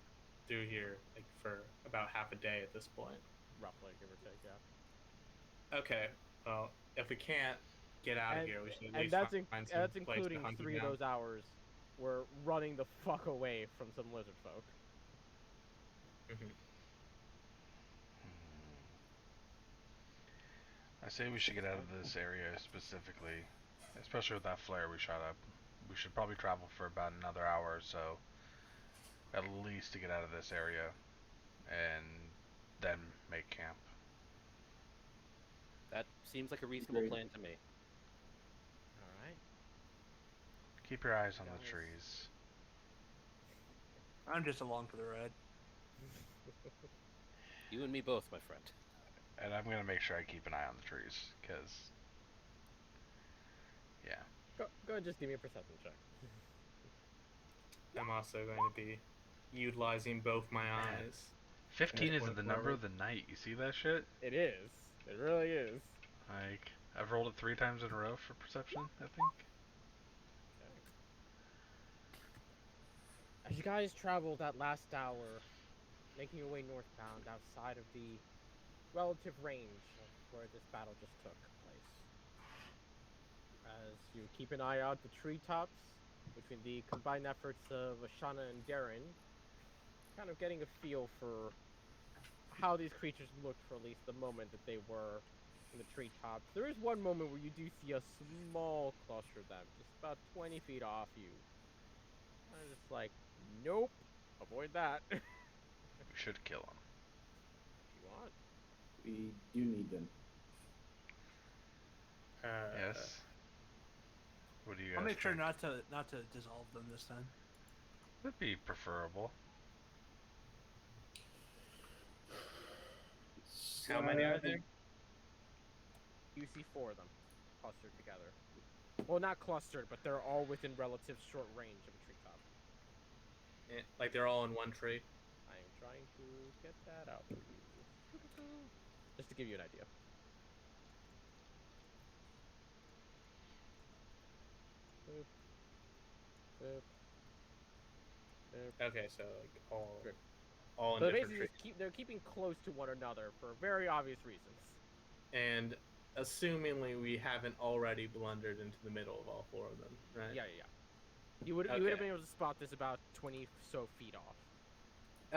through here like for about half a day at this point.
Roughly, give or take, yeah.
Okay, well, if we can't get out of here, we should at
And
least
that's,
find some
that's
place to
including
hunt
3
them
of
down.
those hours we're running the fuck away from some lizard folk.
Mhm.
I say we should get out of this area specifically, especially with that flare we shot up. We should probably travel for about another hour or so, at least to get out of this area, and then make camp.
That seems like a reasonable
Agreed.
plan to me.
Alright.
Keep your eyes on the
Guys.
trees.
I'm just along for the ride.
You and me both, my friend.
And I'm gonna make sure I keep an eye on the trees, because, yeah.
Go ahead, just give me a perception check.
I'm also going to be utilizing both my eyes.
15
That's
is
point
the number
forward.
of the night. You see that shit?
It is. It really is.
Like, I've rolled it 3 times in a row for perception, I think.
As you guys travel that last hour, making your way northbound outside of the relative range of where this battle just took place, As you keep an eye out the treetops, between the combined efforts of Ashana and Darren, kind of getting a feel for how these creatures looked for at least the moment that they were in the treetops. There is one moment where you do see a small cluster of them, just about 20 feet off you. I'm just like, nope, avoid that. If
We should kill him.
you want.
We do need them.
Yes. What do you guys
I'll make sure
think?
not to dissolve them this time.
That'd be preferable.
How many are there?
You see 4 of them clustered together. Well, not clustered, but they're all within relative short range of a treetop.
Like they're all in one tree.
I am trying to get that out for you. Just to give you an idea. Boop. Boop. Boop.
Okay, so like
Good.
all in
So
different
basically,
trees.
they're keeping close to one another for very obvious reasons.
And assumingly we haven't already blundered into the middle of all 4 of them, right?
Yeah. You would have
Okay.
been able to spot this about 20 so feet off.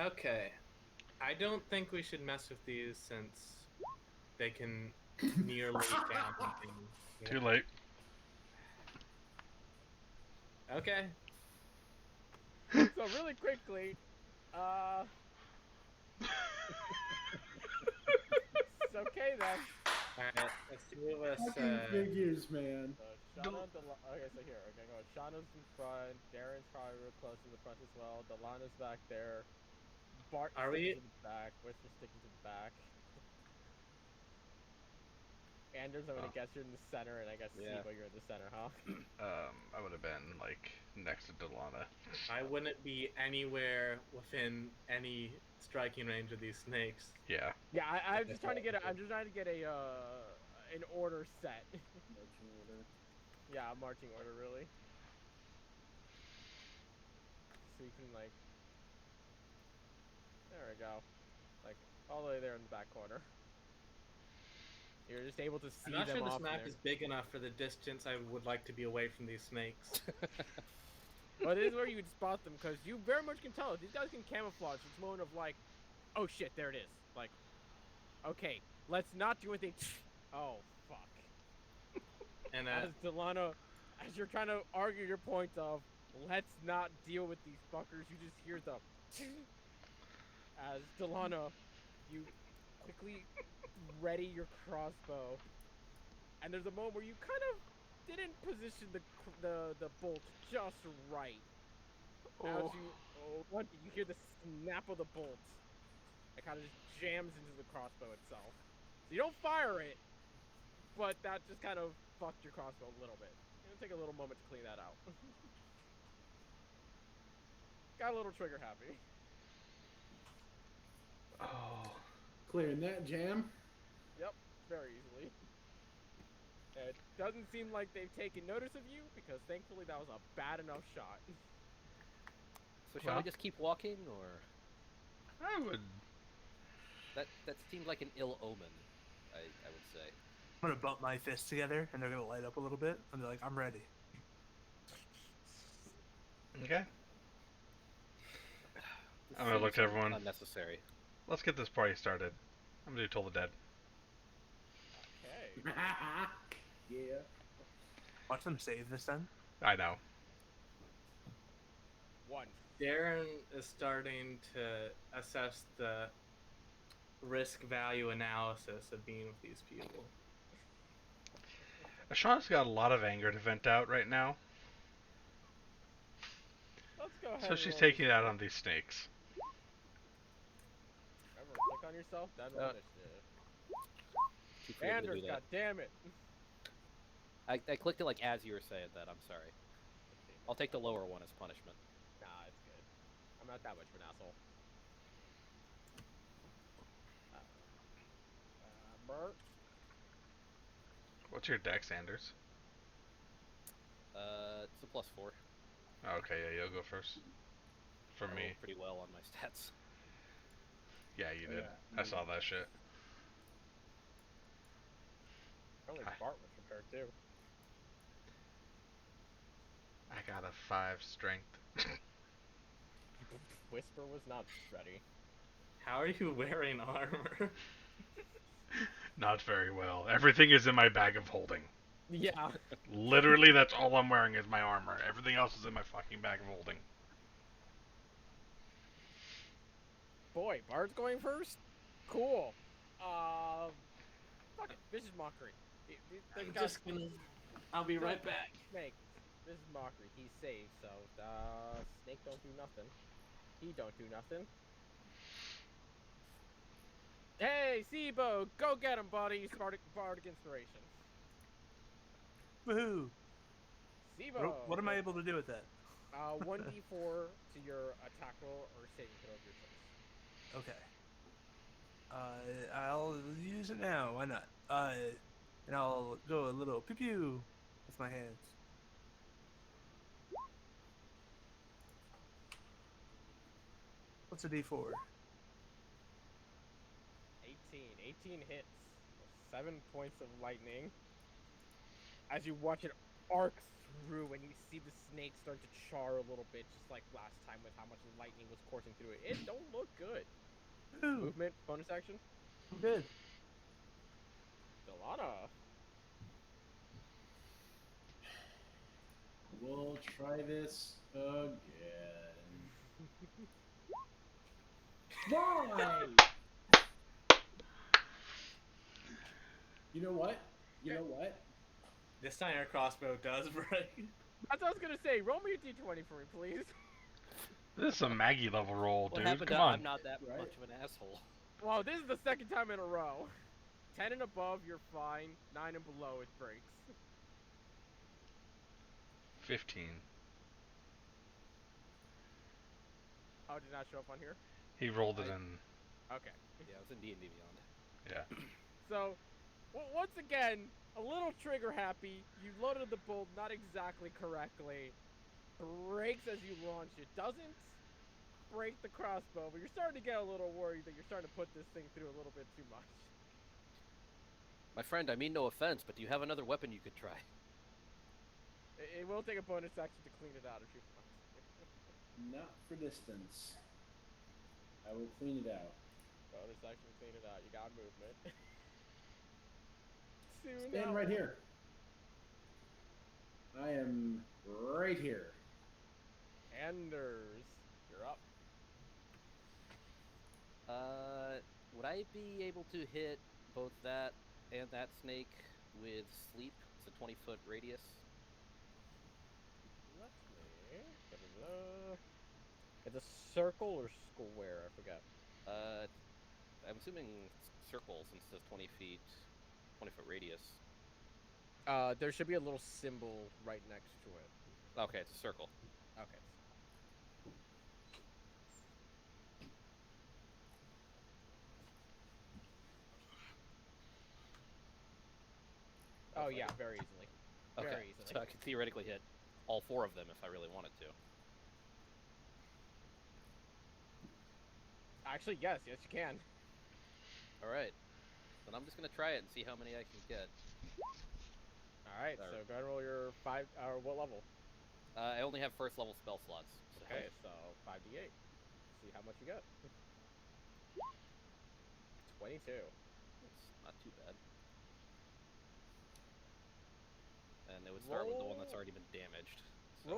Okay. I don't think we should mess with these since they can nearly down things. Yeah.
Too late.
Okay.
So really quickly, it's okay then.
Alright, let's two of us.
Fucking figures, man.
Shauna, okay, so here, okay, go. Shauna's in front. Darren's probably real close in the front as well. Delana's back there. Bart
Are
sticking
we-
to the back. Whisper's sticking to the back. Anders, I'm gonna
Oh.
guess you're in the center, and I guess
Yeah.
Sibo, you're in the center, huh?
I would have been like next to Delana.
I wouldn't be anywhere within any striking range of these snakes.
Yeah.
Yeah, I'm just trying to get I'm just trying to get an order set.
Marching order.
Yeah, a marching order, really. So you can like, there we go, like all the way there in the back corner. You're just able to see
I'm not
them
sure this
off
map
there.
is big enough for the distance I would like to be away from these snakes.
But this is where you would spot them, because you very much can tell. These guys can camouflage. It's a moment of like, oh shit, there it is. Like, okay, let's not do anything. Oh, fuck.
And
As Delano, as you're trying to argue your point of, let's not deal with these fuckers, you just hear the as Delano, you quickly ready your crossbow, and there's a moment where you kind of didn't position the bolt just right. As you hear the snap of the bolt, it kind of just jams into the crossbow itself. So you don't fire it, but that just kind of fucked your crossbow a little bit. It'll take a little moment to clean that out. Got a little trigger happy.
Oh.
Clearing that jam.
Yep, very easily. It doesn't seem like they've taken notice of you, because thankfully that was a bad enough shot.
So shall
Well.
we just keep walking, or
I would.
that seemed like an ill omen? I would say.
I'm gonna bump my fists together, and they're gonna light up a little bit, and they're like, "I'm ready."
Okay.
This
I'm gonna look
seems
to everyone.
Unnecessary.
Let's get this party started. I'm gonna do Toll the Dead.
Okay.
Yeah.
Watch them save this then.
I know.
1.
Darren is starting to assess the risk-value analysis of being with these people.
Ashana's got a lot of anger to vent out right now,
Let's go ahead.
so
and
she's
roll
taking it
this
out
thing.
on these snakes.
Remember, click on yourself, then roll
Uh,
initiative.
Too creative to
Anders,
do that.
god damn it.
I clicked it like as you were saying that. I'm sorry. I'll take the lower one as punishment.
Nah, it's good. I'm not that much of an asshole. Bert?
What's your dex, Anders?
It's a +4.
Okay, yeah, you'll go first. For
I rolled
me.
pretty well on my stats.
Yeah, you did.
Yeah.
I saw that shit.
Only
Hi.
Bart was prepared too.
I got a 5 strength.
Whisper was not ready.
How are you wearing armor?
Not very well. Everything is in my bag of holding.
Yeah.
Literally, that's all I'm wearing is my armor. Everything else is in my fucking bag of holding.
Boy, Bard's going first? Cool. Fuck it. Vicious Mockery.
I'm just gonna. I'll be right back.
Snake. Vicious Mockery. He's saved, so, Snake don't do nothing. He don't do nothing. Hey, Sibo! Go get him, buddy! Bardic Inspiration.
Woohoo!
Sibo!
What am I able to do with that?
1d4 to your attack roll or saving throw of your choice.
Okay. I'll use it now. Why not? And I'll go a little pew pew with my hands. What's a D4?
18. 18 hits. 7 points of lightning. As you watch it arc through and you see the snake start to char a little bit, just like last time with how much lightning was coursing through it. It don't look good.
Ooh,
Movement, bonus action.
I'm good.
Delana.
We'll try this again. Why? You know what? You know what?
This time your crossbow does break.
That's what I was gonna say. Roll me a d20 for me, please.
This is a Maggie level roll,
What
dude.
happened?
Come on.
I'm not that
Right.
much of an asshole.
Wow, this is the second time in a row. 10 and above, you're fine. 9 and below, it breaks.
15.
Oh, did not show up on here?
He rolled it in.
Okay.
Yeah, I was in D&D Beyond.
Yeah.
So, once again, a little trigger happy. You loaded the bolt not exactly correctly. Breaks as you launch it. Doesn't break the crossbow, but you're starting to get a little worried that you're starting to put this thing through a little bit too much.
My friend, I mean no offense, but do you have another weapon you could try?
It will take a bonus action to clean it out if you want.
Not for distance. I will clean it out.
Bonus action to clean it out. You got movement. Soon
Stand right here. I am right here.
Anders, you're up.
Would I be able to hit both that and that snake with sleep? It's a 20-foot radius.
Let me. Da-da-da. It's a circle or square? I forgot.
I'm assuming circle since it says 20 feet, 20-foot radius.
There should be a little symbol right next to it.
Okay, it's a circle.
Okay. Oh yeah, very easily.
Okay,
Very easily.
so I could theoretically hit all 4 of them if I really wanted to.
Actually, yes, you can.
All right, then I'm just gonna try it and see how many I can get.
All right, so go ahead and roll your 5. What level?
I only have first level spell slots. So
Okay, so 5d8. See how much you get. 22.
it's not too bad. And it would start with the one that's already been damaged. So.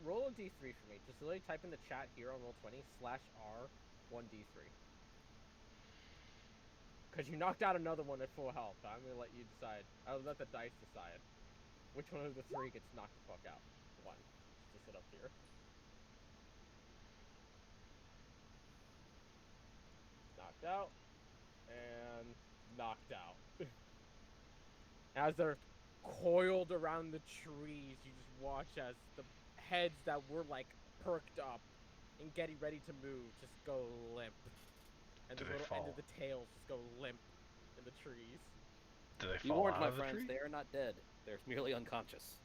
Roll a d3 for me. Just literally type in the chat here on Roll20 /R 1d3. Because you knocked out another one at full health. I'm gonna let you decide. I'll let the dice decide which one of the 3 gets knocked the fuck out. One. Just sit up here. Knocked out. And knocked out. As they're coiled around the trees, you just watch as the heads that were like perked up and getting ready to move just go limp. And the
Do they
little end
fall?
of the tails just go limp in the trees.
Do they
Be
fall
warned,
out
my
of the
friends,
tree?
they are not dead. They're merely unconscious.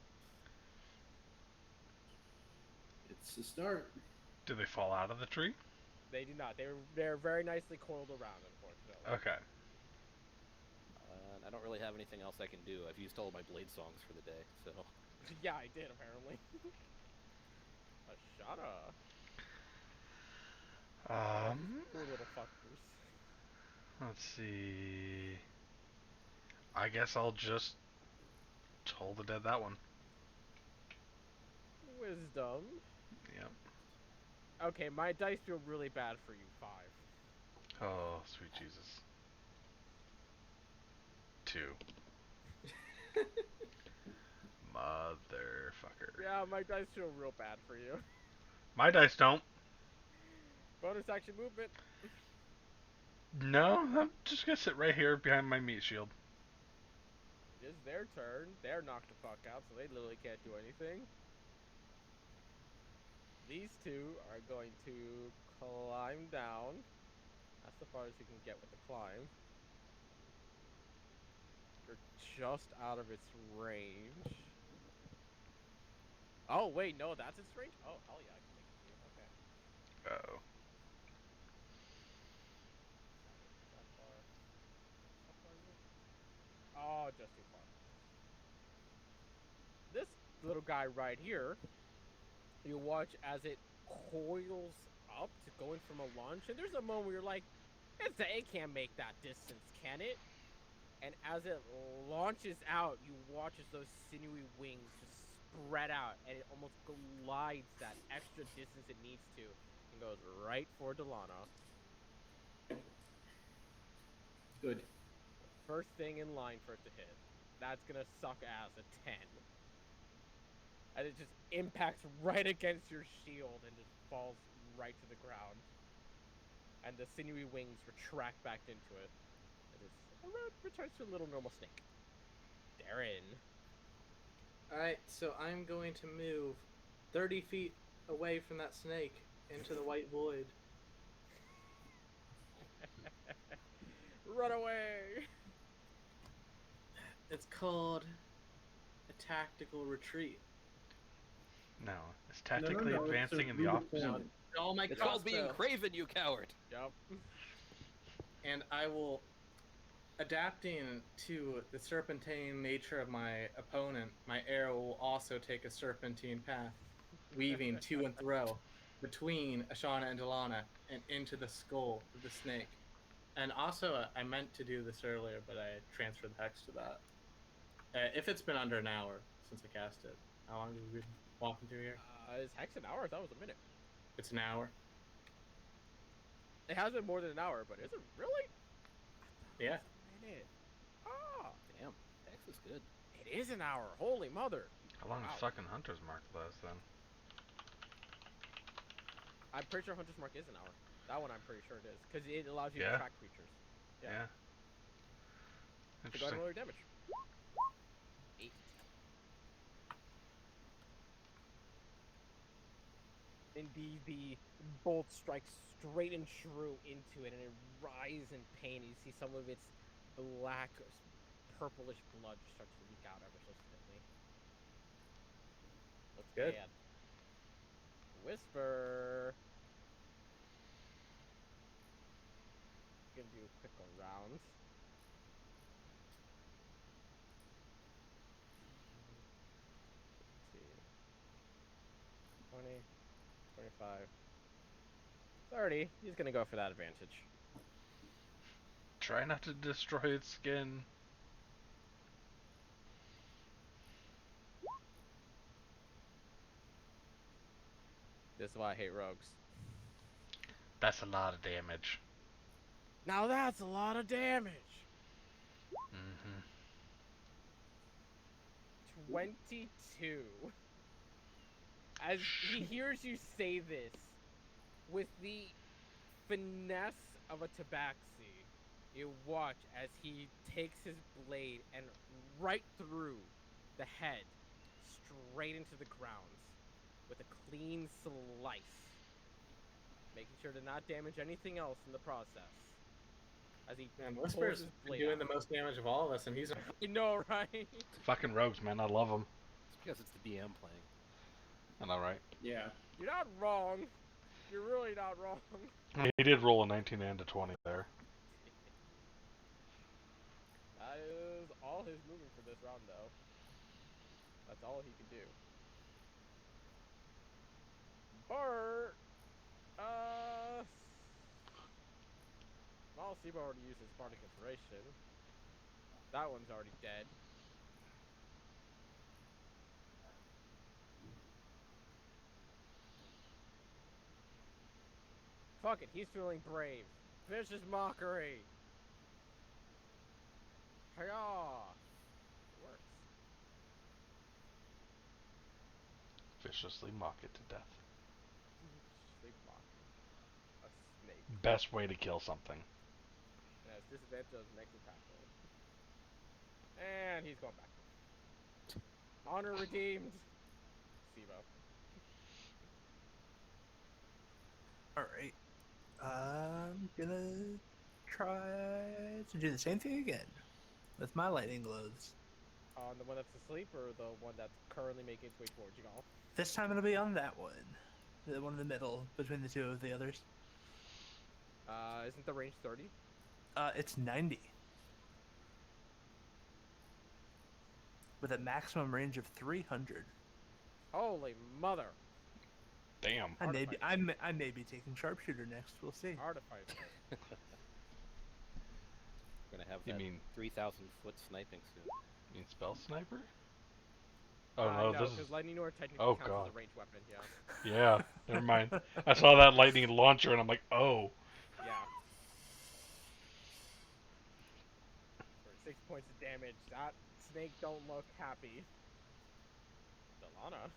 It's a start.
Do they fall out of the tree?
They do not. They're very nicely coiled around, unfortunately.
Okay.
And I don't really have anything else I can do. I've used all my blade songs for the day, so...
Yeah, I did apparently. Ashana.
Um,
Poor little fuckers.
let's see. I guess I'll just toll the dead that one.
Wisdom.
Yep.
Okay, my dice feel really bad for you. 5.
Oh, sweet Jesus. 2. Motherfucker.
Yeah, my dice feel real bad for you.
My dice don't.
Bonus action movement.
No, I'm just gonna sit right here behind my meat shield.
It is their turn. They're knocked the fuck out, so they literally can't do anything. These two are going to climb down. That's the farthest you can get with the climb. You're just out of its range. Oh, wait, no, that's its range? Oh, hell yeah, I can make it to you. Okay.
Uh-oh.
That far. How far is it? Oh, just too far. This little guy right here, you watch as it coils up to going from a launch, and there's a moment where you're like, it can't make that distance, can it? And as it launches out, you watch as those sinewy wings just spread out, and it almost glides that extra distance it needs to, and goes right for Delana.
Good.
First thing in line for it to hit. That's gonna suck ass a 10. And it just impacts right against your shield and just falls right to the ground. And the sinewy wings retract back into it. And it returns to a little normal snake. Darren.
Alright, so I'm going to move 30 feet away from that snake into the white void.
Run away!
It's called a tactical retreat.
No, it's tactically
no, it's a
advancing in the
rude
opposite.
opponent.
Oh my
It's called being
crossbow.
craven, you coward.
Yup.
And I will, adapting to the serpentine nature of my opponent, my arrow will also take a serpentine path, weaving to and fro between Ashana and Delana and into the skull of the snake. And also, I meant to do this earlier, but I transferred the hex to that. If it's been under an hour since I cast it, how long have we been walking through here?
Is Hex an hour? I thought it was a minute.
It's an hour.
It has been more than an hour, but is it really?
Yeah.
It's a minute. Ah,
Damn, Hex is good.
it is an hour. Holy mother.
How long
Wow.
does fucking Hunter's Mark last then?
I'm pretty sure Hunter's Mark is an hour. That one I'm pretty sure it is. Because it allows you
Yeah?
to track creatures. Yeah.
Yeah.
So go ahead and
Interesting.
roll your damage. 8. Indeed, the bolt strikes straight and true into it, and it writhes in pain. You see some of its black, purplish blood start to leak out ever so slightly. Looks
Good.
bad. Whisper. Gonna do a quick round. Let's see. 20, 25, 30. He's gonna go for that advantage.
Try not to destroy its skin.
This is why I hate rogues.
That's a lot of damage.
Now that's a lot of damage.
Mm-hmm.
22. As he hears you say this, with the finesse of a tabaxi, you watch as he takes his blade and right through the head, straight into the ground, with a clean slice, making sure to not damage anything else in the process. As he
Man,
pulls
Whisper's
his
been
blade
doing
out.
the most damage of all of us, and he's
I know, right?
Fucking rogues, man. I love them.
It's because it's the DM playing.
I know, right?
Yeah.
You're not wrong. You're really not wrong.
He did roll a 19 and a 20 there.
That is all his moving for this round, though. That's all he can do. Or, well, Sibo already used his bardic inspiration. That one's already dead. Fuck it, he's feeling brave. Vicious mockery. Hiya! It works.
Viciously mock it to death.
Viciously mocking a snake.
Best way to kill something.
And has disadvantage on his next attack roll. And he's going back. Honor redeemed. Sibo.
Alright. I'm gonna try to do the same thing again with my lightning gloves.
On the one that's asleep or the one that's currently making its way towards y'all?
This time it'll be on that one. The one in the middle between the two of the others.
Isn't the range 30?
It's 90. With a maximum range of 300.
Holy mother.
Damn.
I may be,
Artificer.
I may be taking sharpshooter next. We'll see.
Artificer.
We're gonna have
You
that
mean
3,000-foot sniping soon.
you mean spell sniper? Oh
No,
no, this
because
is
lightning orb technically
Oh,
counts
God.
as a ranged weapon, yeah.
yeah. Never mind. I saw that lightning launcher and I'm like, oh.
Yeah. For 6 points of damage, that snake don't look happy. Delana.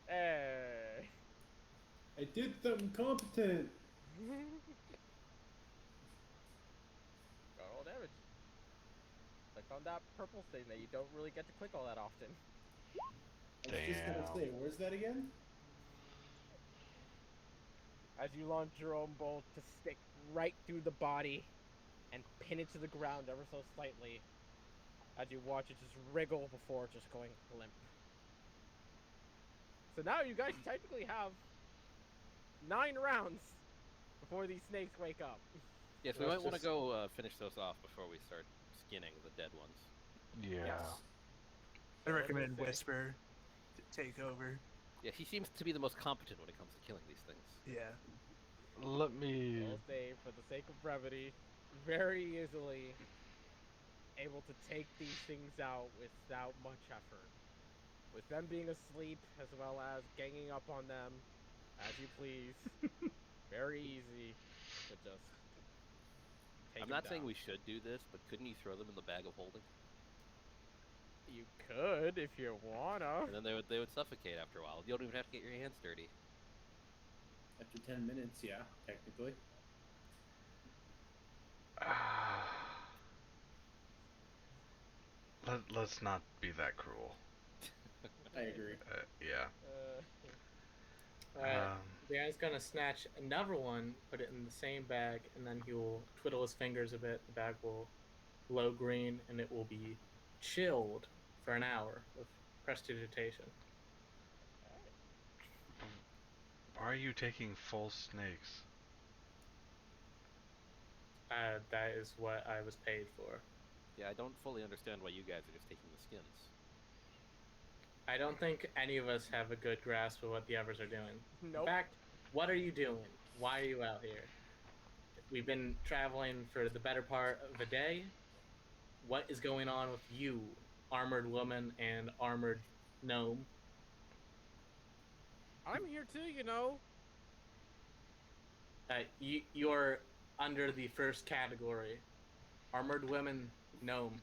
Hey.
I did something competent.
Got all damage. Click on that purple thing that you don't really get to click all that often.
I was just gonna
Damn.
say, where's that again?
As you launch your own bolt to stick right through the body and pin it to the ground ever so slightly, as you watch it just wriggle before just going limp. So now you guys technically have 9 rounds before these snakes wake up.
Yes, we
Let's
might want to
just-
go finish those off before we start skinning the dead ones.
Yeah.
Yes.
I recommend
say?
Whisper to take over.
Yeah, he seems to be the most competent when it comes to killing these things.
Yeah.
Let me
We'll say, for the sake of brevity, very easily able to take these things out without much effort. With them being asleep, as well as ganging up on them, as you please. Very easy to just take
I'm
them
not saying
down.
we should do this, but couldn't you throw them in the bag of holding?
You could, if you wanna.
And then they would suffocate after a while. You don't even have to get your hands dirty.
After 10 minutes, yeah, technically.
let's not be that cruel.
I agree.
Yeah.
Alright, Darren's gonna snatch another one, put it in the same bag, and then he will twiddle his fingers a bit. The bag will glow green, and it will be chilled for an hour with prestidigitation.
Why are you taking full snakes?
That is what I was paid for.
Yeah, I don't fully understand why you guys are just taking the skins.
I don't think any of us have a good grasp of what the others are doing.
Nope.
In fact, what are you doing? Why are you out here? We've been traveling for the better part of the day. What is going on with you, armored woman and armored gnome?
I'm here too, you know.
You're under the first category. Armored women, gnome.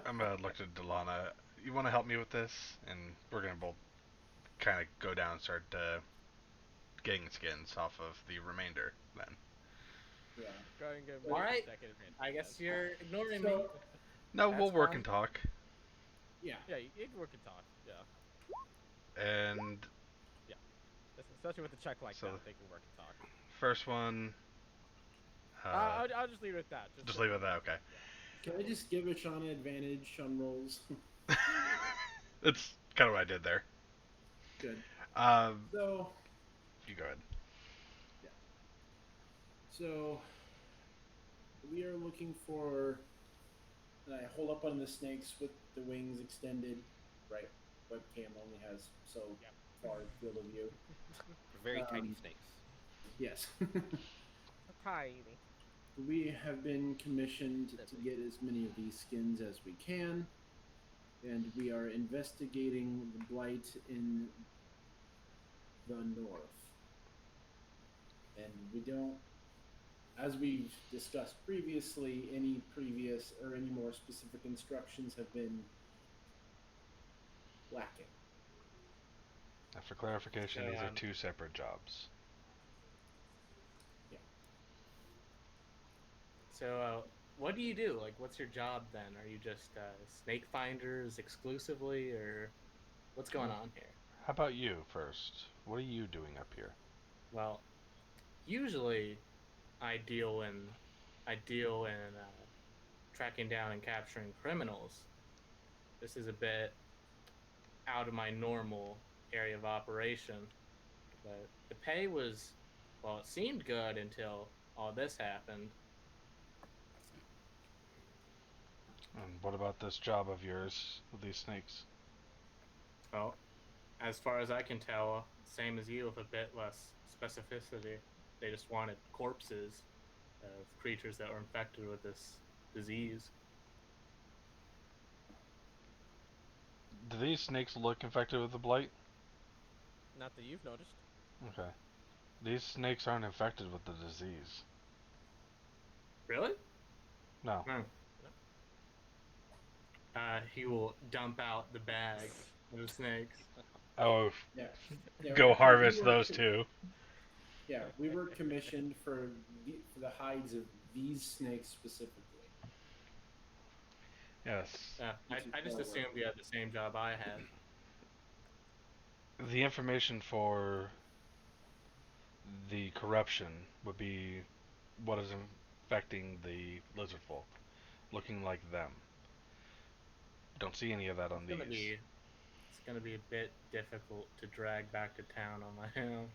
I'm gonna look to Delana. You want to help me with this? And we're gonna both kind of go down and start getting skins off of the remainder then.
Yeah.
Go ahead and give
All
me
right.
a second advantage.
I guess
then.
you're ignoring me.
So,
No,
That's
we'll work
fine.
and talk.
yeah.
Yeah, you can work and talk. Yeah.
And
Especially with a check like
So-
that, they can work and talk.
first one.
I'll just leave it at that.
Just
so
leave it
you
at that,
know.
okay.
Can I just give Ashana advantage on rolls?
That's kind of what I did there.
Good. So,
You go ahead.
So, we are looking for and I hold up one of the snakes with the wings extended. Right, webcam only has so
Yep.
far field of view.
Very tiny
Um,
snakes.
Yes.
Tiny.
We have been commissioned to
Deadly.
get as many of these skins as we can, and we are investigating the blight in the north. And we don't, as we've discussed previously, any previous or any more specific instructions have been lacking.
And for clarification,
So,
these are two separate jobs.
Yeah.
So, what do you do? Like, what's your job then? Are you just snake finders exclusively, or what's going on here?
How about you first? What are you doing up here?
Well, usually I deal in tracking down and capturing criminals. This is a bit out of my normal area of operation, but the pay was, well, it seemed good until all this happened.
And what about this job of yours with these snakes?
Well, as far as I can tell, same as you with a bit less specificity. They just wanted corpses of creatures that were infected with this disease.
Do these snakes look infected with the blight?
Not that you've noticed.
Okay. These snakes aren't infected with the disease.
Really?
No.
Hmm. He will dump out the bag of the snakes.
Oh,
Yeah. Yeah,
go
we
harvest
were
those
com-
two.
Yeah, we were commissioned for the hides of these snakes specifically.
Yes.
I just assumed you had the same job I had.
The information for the corruption would be what is infecting the lizard folk, looking like them. Don't see any of that on
It's
these.
gonna be it's gonna be a bit difficult to drag back to town on my own.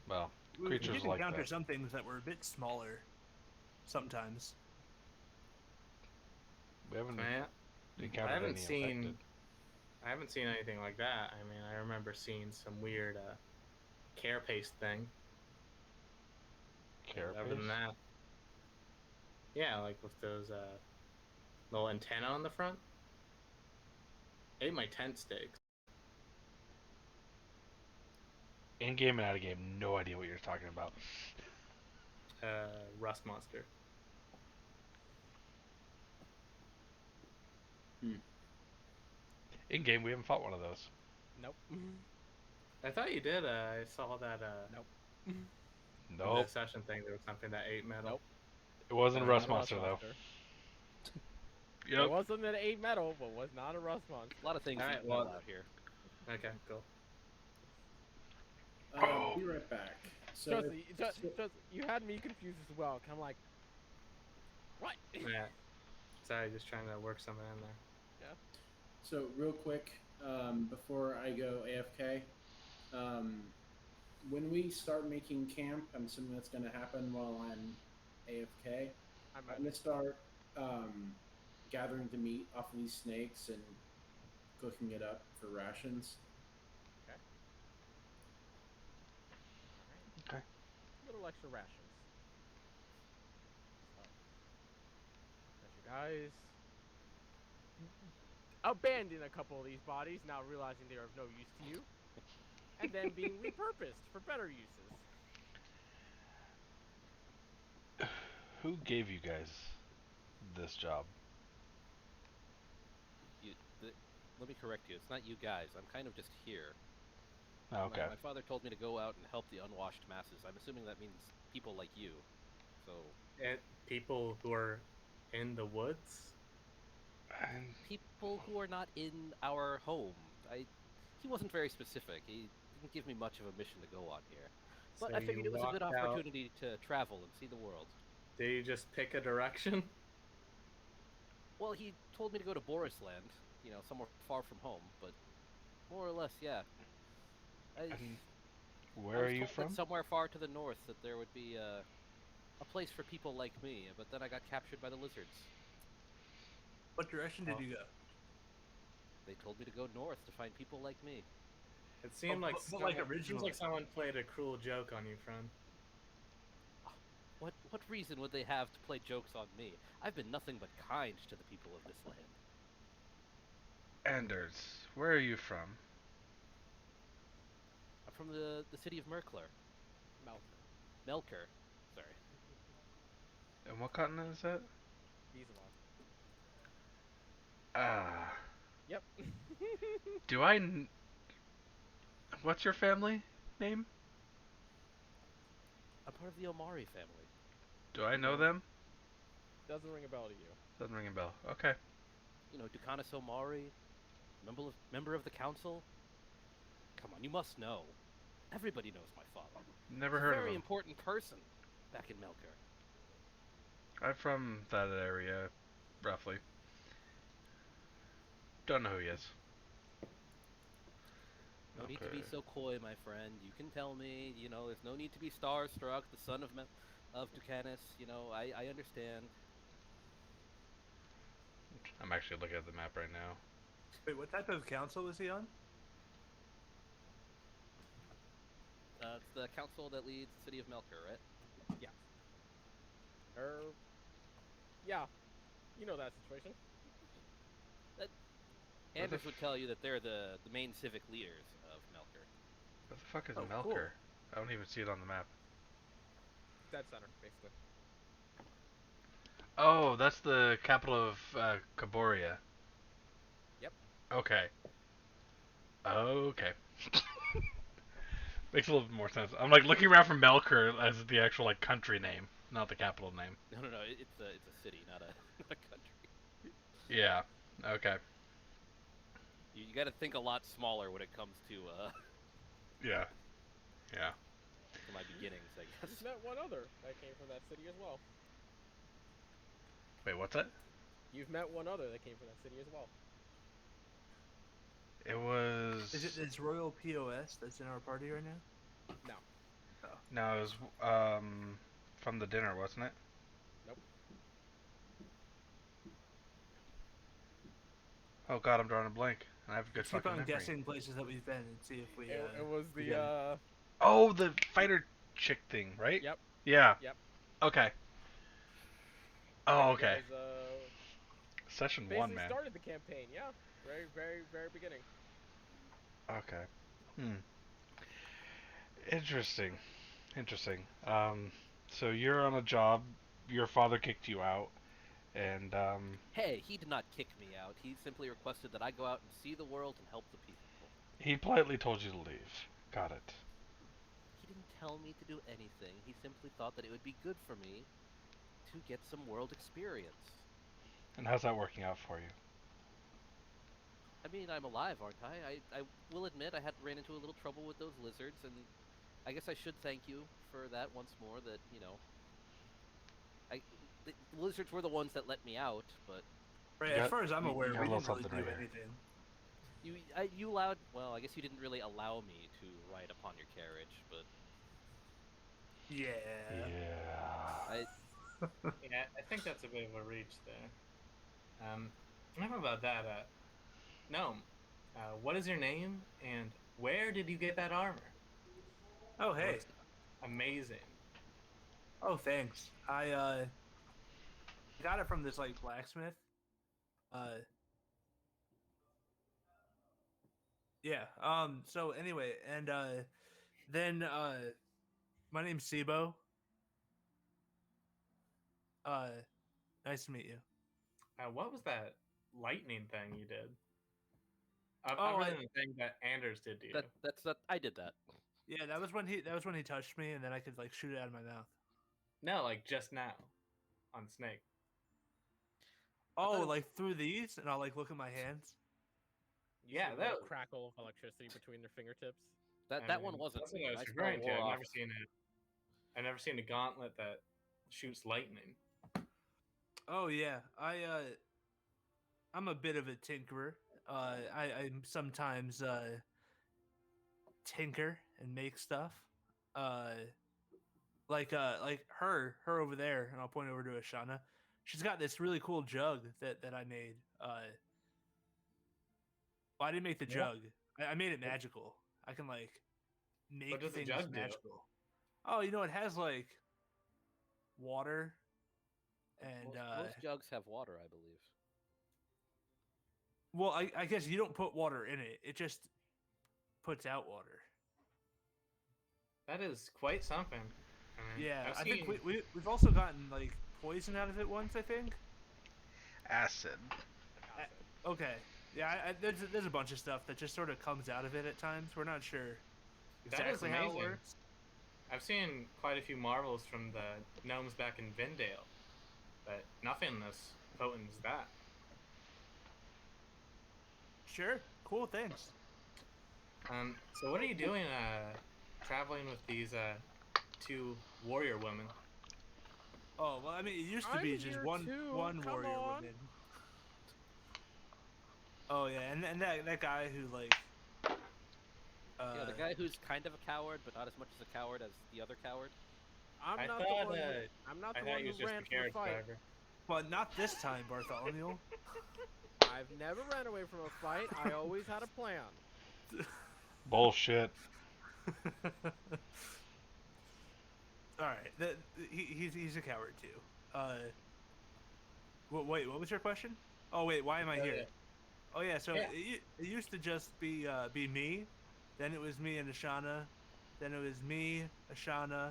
Well,
We
creatures
did
like
encounter
that.
some things that were a bit smaller sometimes.
We haven't
Man, I
encountered
haven't
any
seen
infected.
I haven't seen anything like that. I mean, I remember seeing some weird carapace thing. But other than
Carapace?
that, yeah, like with those little antenna on the front. Ate my tent stakes.
In game and out of game, no idea what you're talking about.
Rust monster.
In game, we haven't fought one of those.
Nope.
I thought you did. I saw that
Nope.
in
Nope.
the session thing. There was something that ate metal.
Nope.
It wasn't a
Not
rust
Not a rust
monster, though.
monster. It
Yep.
wasn't an 8 metal, but was not a rust monster.
A lot of things
Alright,
eat metal
well-
out here.
Okay, cool.
Be right back. So,
Trust me, you had me confused as well. 'Cause I'm like, what?
Yeah. Sorry, just trying to work something in there.
so real quick, before I go AFK, when we start making camp, I'm assuming that's going to happen while I'm AFK.
I'm
I'm going to start gathering the meat off of these snakes and cooking it up for rations.
Okay.
Little extra rations. So, as you guys abandon a couple of these bodies, now realizing they are of no use to you, and then being repurposed for better uses.
Who gave you guys this job?
Let me correct you. It's not you guys. I'm kind of just here.
Oh, okay.
My father told me to go out and help the unwashed masses. I'm assuming that means people like you. So
And people who are in the woods.
And
people who are not in our home. He wasn't very specific. He didn't give me much of a mission to go on here. But
So
I figured
you
it was a good
walked out-
opportunity to travel and see the world.
Did you just pick a direction?
Well, he told me to go to Borisland, somewhere far from home, but more or less, yeah.
and
I
where are
was
you
told that
from?
somewhere far to the north that there would be a place for people like me, but then I got captured by the lizards.
What direction did
Oh.
you go?
They told me to go north to find people like me.
It seemed like
but like
it seems
originally.
like someone played a cruel joke on you, friend.
What reason would they have to play jokes on me? I've been nothing but kind to the people of this land.
Anders, where are you from?
I'm from the city of Merkler.
Malcolm.
Melker. Sorry.
And what continent is that?
Beelzebub.
Ah.
Yep.
Do I. What's your family name?
I'm part of the Omari family.
Do I know
No.
them?
Doesn't ring a bell to you.
Doesn't ring a bell. Okay.
You know, Dukanis Omari, member of the council. Come on, you must know. Everybody knows my father.
Never
He's
heard
a
of
very
him.
important person back in Melker.
I'm from that area, roughly. Don't know who he is.
No need to be so coy, my friend. You can tell me. You know, there's no need to be starstruck. The son of Dukanis. You know, I understand.
I'm actually looking at the map right now.
Wait, what type of council was he on?
It's the council that leads the city of Melker, right?
Yeah. Yeah. You know that situation.
Anders would tell you that they're the main civic leaders of Melker.
What the fuck is
Oh,
Melker?
cool.
I don't even see it on the map.
Dead center, basically.
Oh, that's the capital of Caboria.
Yep.
Okay. Okay. Makes a little bit more sense. I'm like looking around for Melker as the actual like country name, not the capital name.
No, it's a city, not a not a country.
Yeah. Okay.
You got to think a lot smaller when it comes to
Yeah. Yeah.
to my beginnings, I guess.
You've met one other that came from that city as well.
Wait, what's that?
You've met one other that came from that city as well.
It was.
Is Royal POS that's in our party right now?
No.
No, it was from the dinner, wasn't it?
Nope.
Oh god, I'm drawing a blank. And I have a good
Let's keep
fucking
on
memory.
guessing places that we've been and see if we.
It was
we
the
get it.
Oh, the fighter chick thing, right?
Yep.
Yeah.
Yep.
Okay. Oh,
You
okay.
guys,
Session 1,
basically
man.
started the campaign. Yeah. Very, very, very beginning.
Okay. Interesting. Interesting. So you're on a job. Your father kicked you out, and
Hey, he did not kick me out. He simply requested that I go out and see the world and help the people.
he politely told you to leave. Got it.
He didn't tell me to do anything. He simply thought that it would be good for me to get some world experience.
And how's that working out for you?
I mean, I'm alive, aren't I? I will admit I had ran into a little trouble with those lizards, and I guess I should thank you for that once more. That the lizards were the ones that let me out, but
Right,
You
as
got-
far as I'm
you
aware,
got a
we
little
didn't really
something
do
right here.
anything.
you allowed. Well, I guess you didn't really allow me to ride upon your carriage, but
Yeah.
Yeah.
Yeah, I think that's a bit of a reach there. Enough about that. Gnome, what is your name and where did you get that armor?
Oh,
It
hey.
looks amazing.
Oh, thanks. I got it from this like blacksmith. Yeah. So anyway, and then my name's Sibo. Nice to meet you.
What was that lightning thing you did?
Oh,
Other than the thing that Anders did to you.
that's I did that.
Yeah, that was when he touched me, and then I could like shoot it out of my mouth.
No, like just now on Snake.
Oh, like through these, and I'll like look at my hands.
You
Yeah,
see a
that
little crackle of electricity between their fingertips.
That one wasn't
That's what
me.
I was
My spell
referring to.
wore off.
I've never seen a gauntlet that shoots lightning.
Oh yeah, I'm a bit of a tinkerer. I sometimes tinker and make stuff. like her over there, and I'll point over to Ashana. She's got this really cool jug that I made. Well, I didn't make the
Yeah.
jug. I made it magical. I can like make
does the
things
jug do?
magical. Oh, it has like water and
Most jugs have water, I believe.
well, I guess you don't put water in it. It just puts out water.
That is quite something. I mean,
Yeah,
I've
I
seen,
think we've also gotten like poison out of it once. I think.
Acid.
Acid.
Okay. Yeah, there's a bunch of stuff that just sort of comes out of it at times. We're not sure
that is
exactly how it
amazing.
works.
I've seen quite a few marvels from the gnomes back in Vindale, but nothing as potent as that.
Sure. Cool. Thanks.
So what are you doing, traveling with these two warrior women?
Oh well, I mean, it used to
I'm
be just
here
one
too, come
warrior
on.
woman. Oh yeah, and that guy who like.
Yeah, the guy who's kind of a coward, but not as much as a coward as the other coward.
I'm
I
not
thought,
the one.
uh,
I'm not
I
the
thought
one
he was
who
just
ran
a
from the
carriage
fight.
driver.
But not this time, Bartholomew.
I've never ran away from a fight. I always had a plan.
Bullshit.
All right, he's a coward too. Wait, what was your question? Oh wait, why am I here? Oh yeah, so
Yeah.
it used to just be me, then it was me and Ashana, then it was me, Ashana,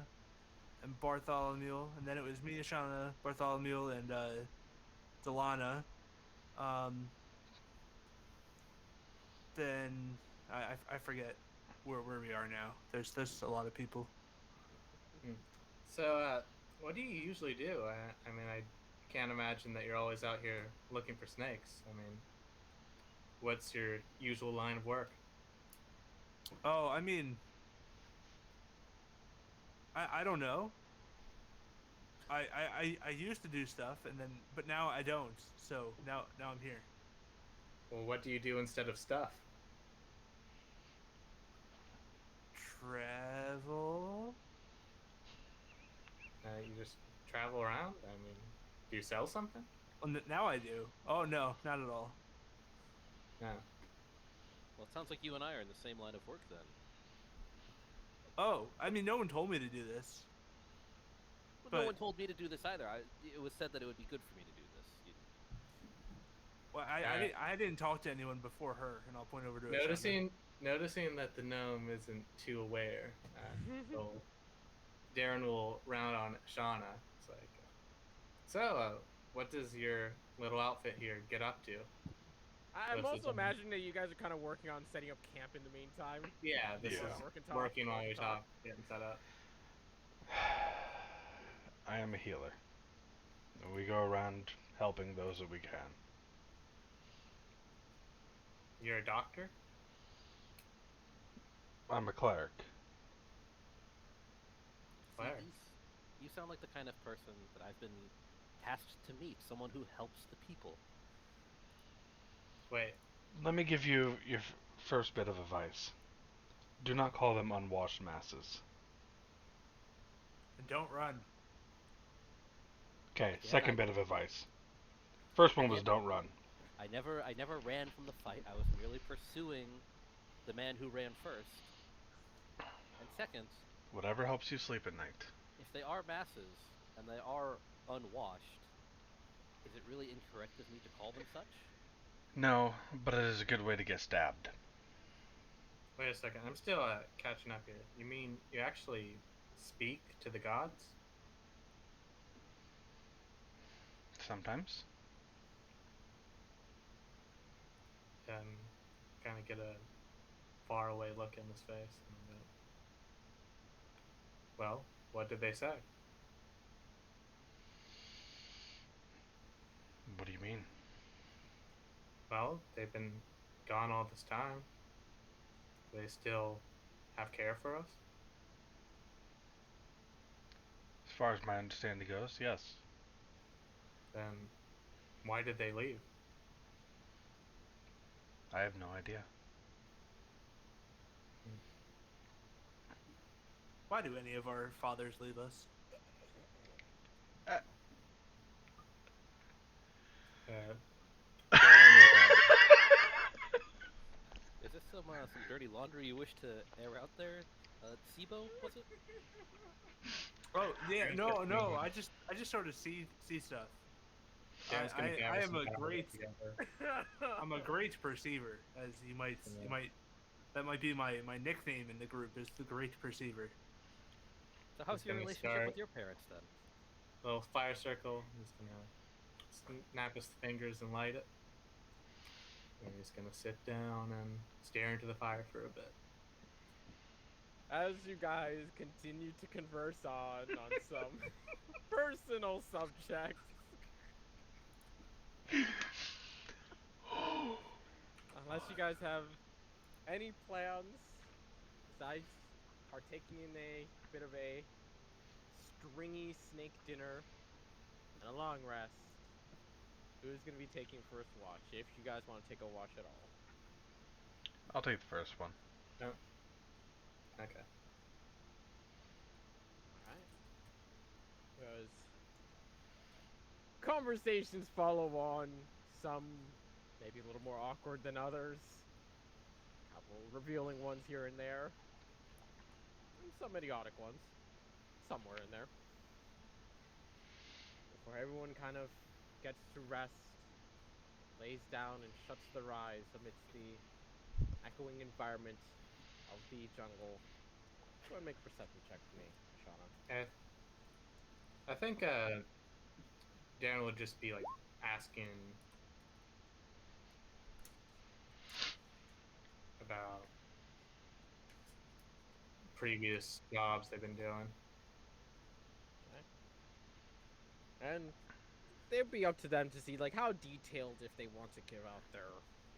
and Bartholomew, and then it was me, Ashana, Bartholomew, and Delana. Then I forget where we are now. There's a lot of people.
So, what do you usually do? I mean, I can't imagine that you're always out here looking for snakes. I mean, what's your usual line of work?
Oh, I mean, I don't know. I used to do stuff and then but now I don't. So now I'm here.
Well, what do you do instead of stuff?
Travel.
You just travel around? I mean, do you sell something?
Oh, now I do. Oh no, not at all.
No.
Well, it sounds like you and I are in the same line of work then.
Oh, I mean, no one told me to do this.
Well,
But
no one told me to do this either. It was said that it would be good for me to do this.
well, I didn't talk to anyone before her, and I'll point over to
Noticing that the gnome isn't too aware, so Darren will round on Shauna. It's like, so, what does your little outfit here get up to?
I'm
Most of
also
the time.
imagining that you guys are kind of working on setting up camp in the meantime.
Yeah, this
Yeah.
is
Work and talk,
working while
work
you're
and talk.
getting set up.
I am a healer. We go around helping those that we can.
You're a doctor?
I'm a cleric.
Claire.
You sound like the kind of person that I've been tasked to meet, someone who helps the people.
Wait,
Let me give you your first bit of advice. Do not call them unwashed masses.
and don't run.
Okay,
Again,
second bit of advice. First one was
Again?
don't run.
I never ran from the fight. I was merely pursuing the man who ran first. And second,
Whatever helps you sleep at night.
if they are masses and they are unwashed, is it really incorrect of me to call them such?
No, but it is a good way to get stabbed.
wait a second. I'm still catching up here. You mean you actually speak to the gods?
Sometimes.
Kind of get a faraway look in his face. And, well, what did they say?
What do you mean?
Well, they've been gone all this time. Do they still have care for us?
As far as my understanding goes, yes.
Then why did they leave?
I have no idea.
Why do any of our fathers leave us?
Darren will,
Is this some dirty laundry you wish to air out there? SIBO, was it?
Oh yeah,
Darren's
no,
got
no.
some-
I just sort of see stuff.
Darren's gonna
I
gather
am
some
a
powder
great
together.
I'm a great perceiver, as you might that might be my nickname in the group is the Great Perceiver.
So how's
He's
your
gonna
relationship
start-
with your parents then?
Little fire circle. He's gonna snap his fingers and light it. And he's gonna sit down and stare into the fire for a bit.
As you guys continue to converse on some personal subjects, unless you guys have any plans besides partaking in a bit of a stringy snake dinner and a long rest, who's going to be taking first watch, if you guys want to take a watch at all?
I'll take the first one.
No. Okay.
Alright. Because conversations follow on, some maybe a little more awkward than others, a couple revealing ones here and there, and some idiotic ones, somewhere in there. Before everyone kind of gets to rest, lays down and shuts their eyes amidst the echoing environment of the jungle. Go ahead and make a perception check for me, Shauna.
I think Darren would just be like asking about previous jobs they've been doing.
And it'd be up to them to see like how detailed if they want to give out their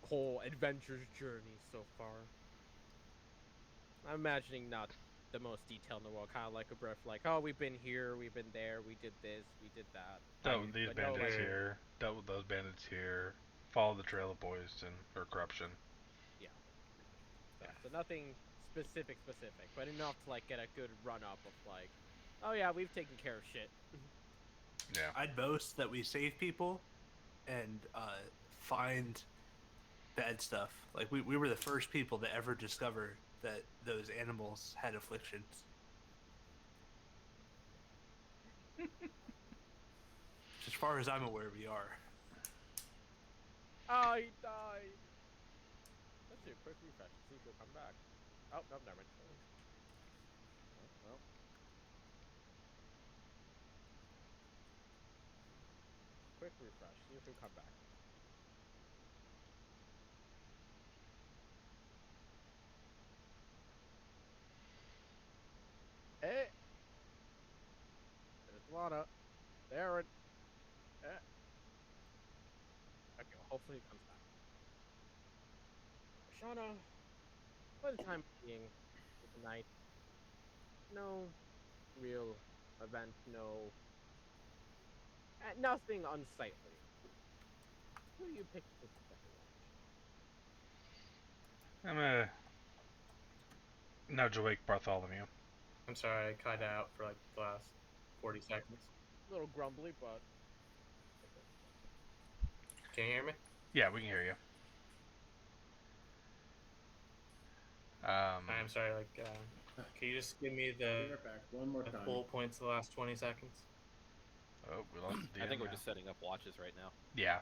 whole adventure's journey so far. I'm imagining not the most detailed in the world, kind of like a brief, like, oh, we've been here, we've been there, we did this, we did that.
Dealt with these
But no,
bandits
like,
here. Dealt with those bandits here. Followed the trail of poison or corruption.
so nothing specific, but enough to like get a good run up of like, oh yeah, we've taken care of shit.
Yeah.
I'd boast that we save people and find bad stuff. Like we were the first people to ever discover that those animals had afflictions. As far as I'm aware, we are.
I died. Let's do a quick refresh to see if he'll come back. Oh, no, never mind.
Well,
Quick refresh, see if he'll come back. Hey! There's Lana. Darren. Eh. Okay, well, hopefully he comes back. Shauna, for the time being, tonight, no real event, nothing unsightly. Who do you pick to take the second watch?
I'm gonna nudge awake Bartholomew.
I'm sorry, I cut out for like the last 40 seconds.
A little grumbly, but
Can you hear me?
Yeah, we can hear you.
I'm sorry, like, can you just give me
Be
the
right back. One more time.
bullet points of the last 20 seconds?
Oh, we lost the
I think
DM
we're
now.
just setting up watches right now.
Yeah.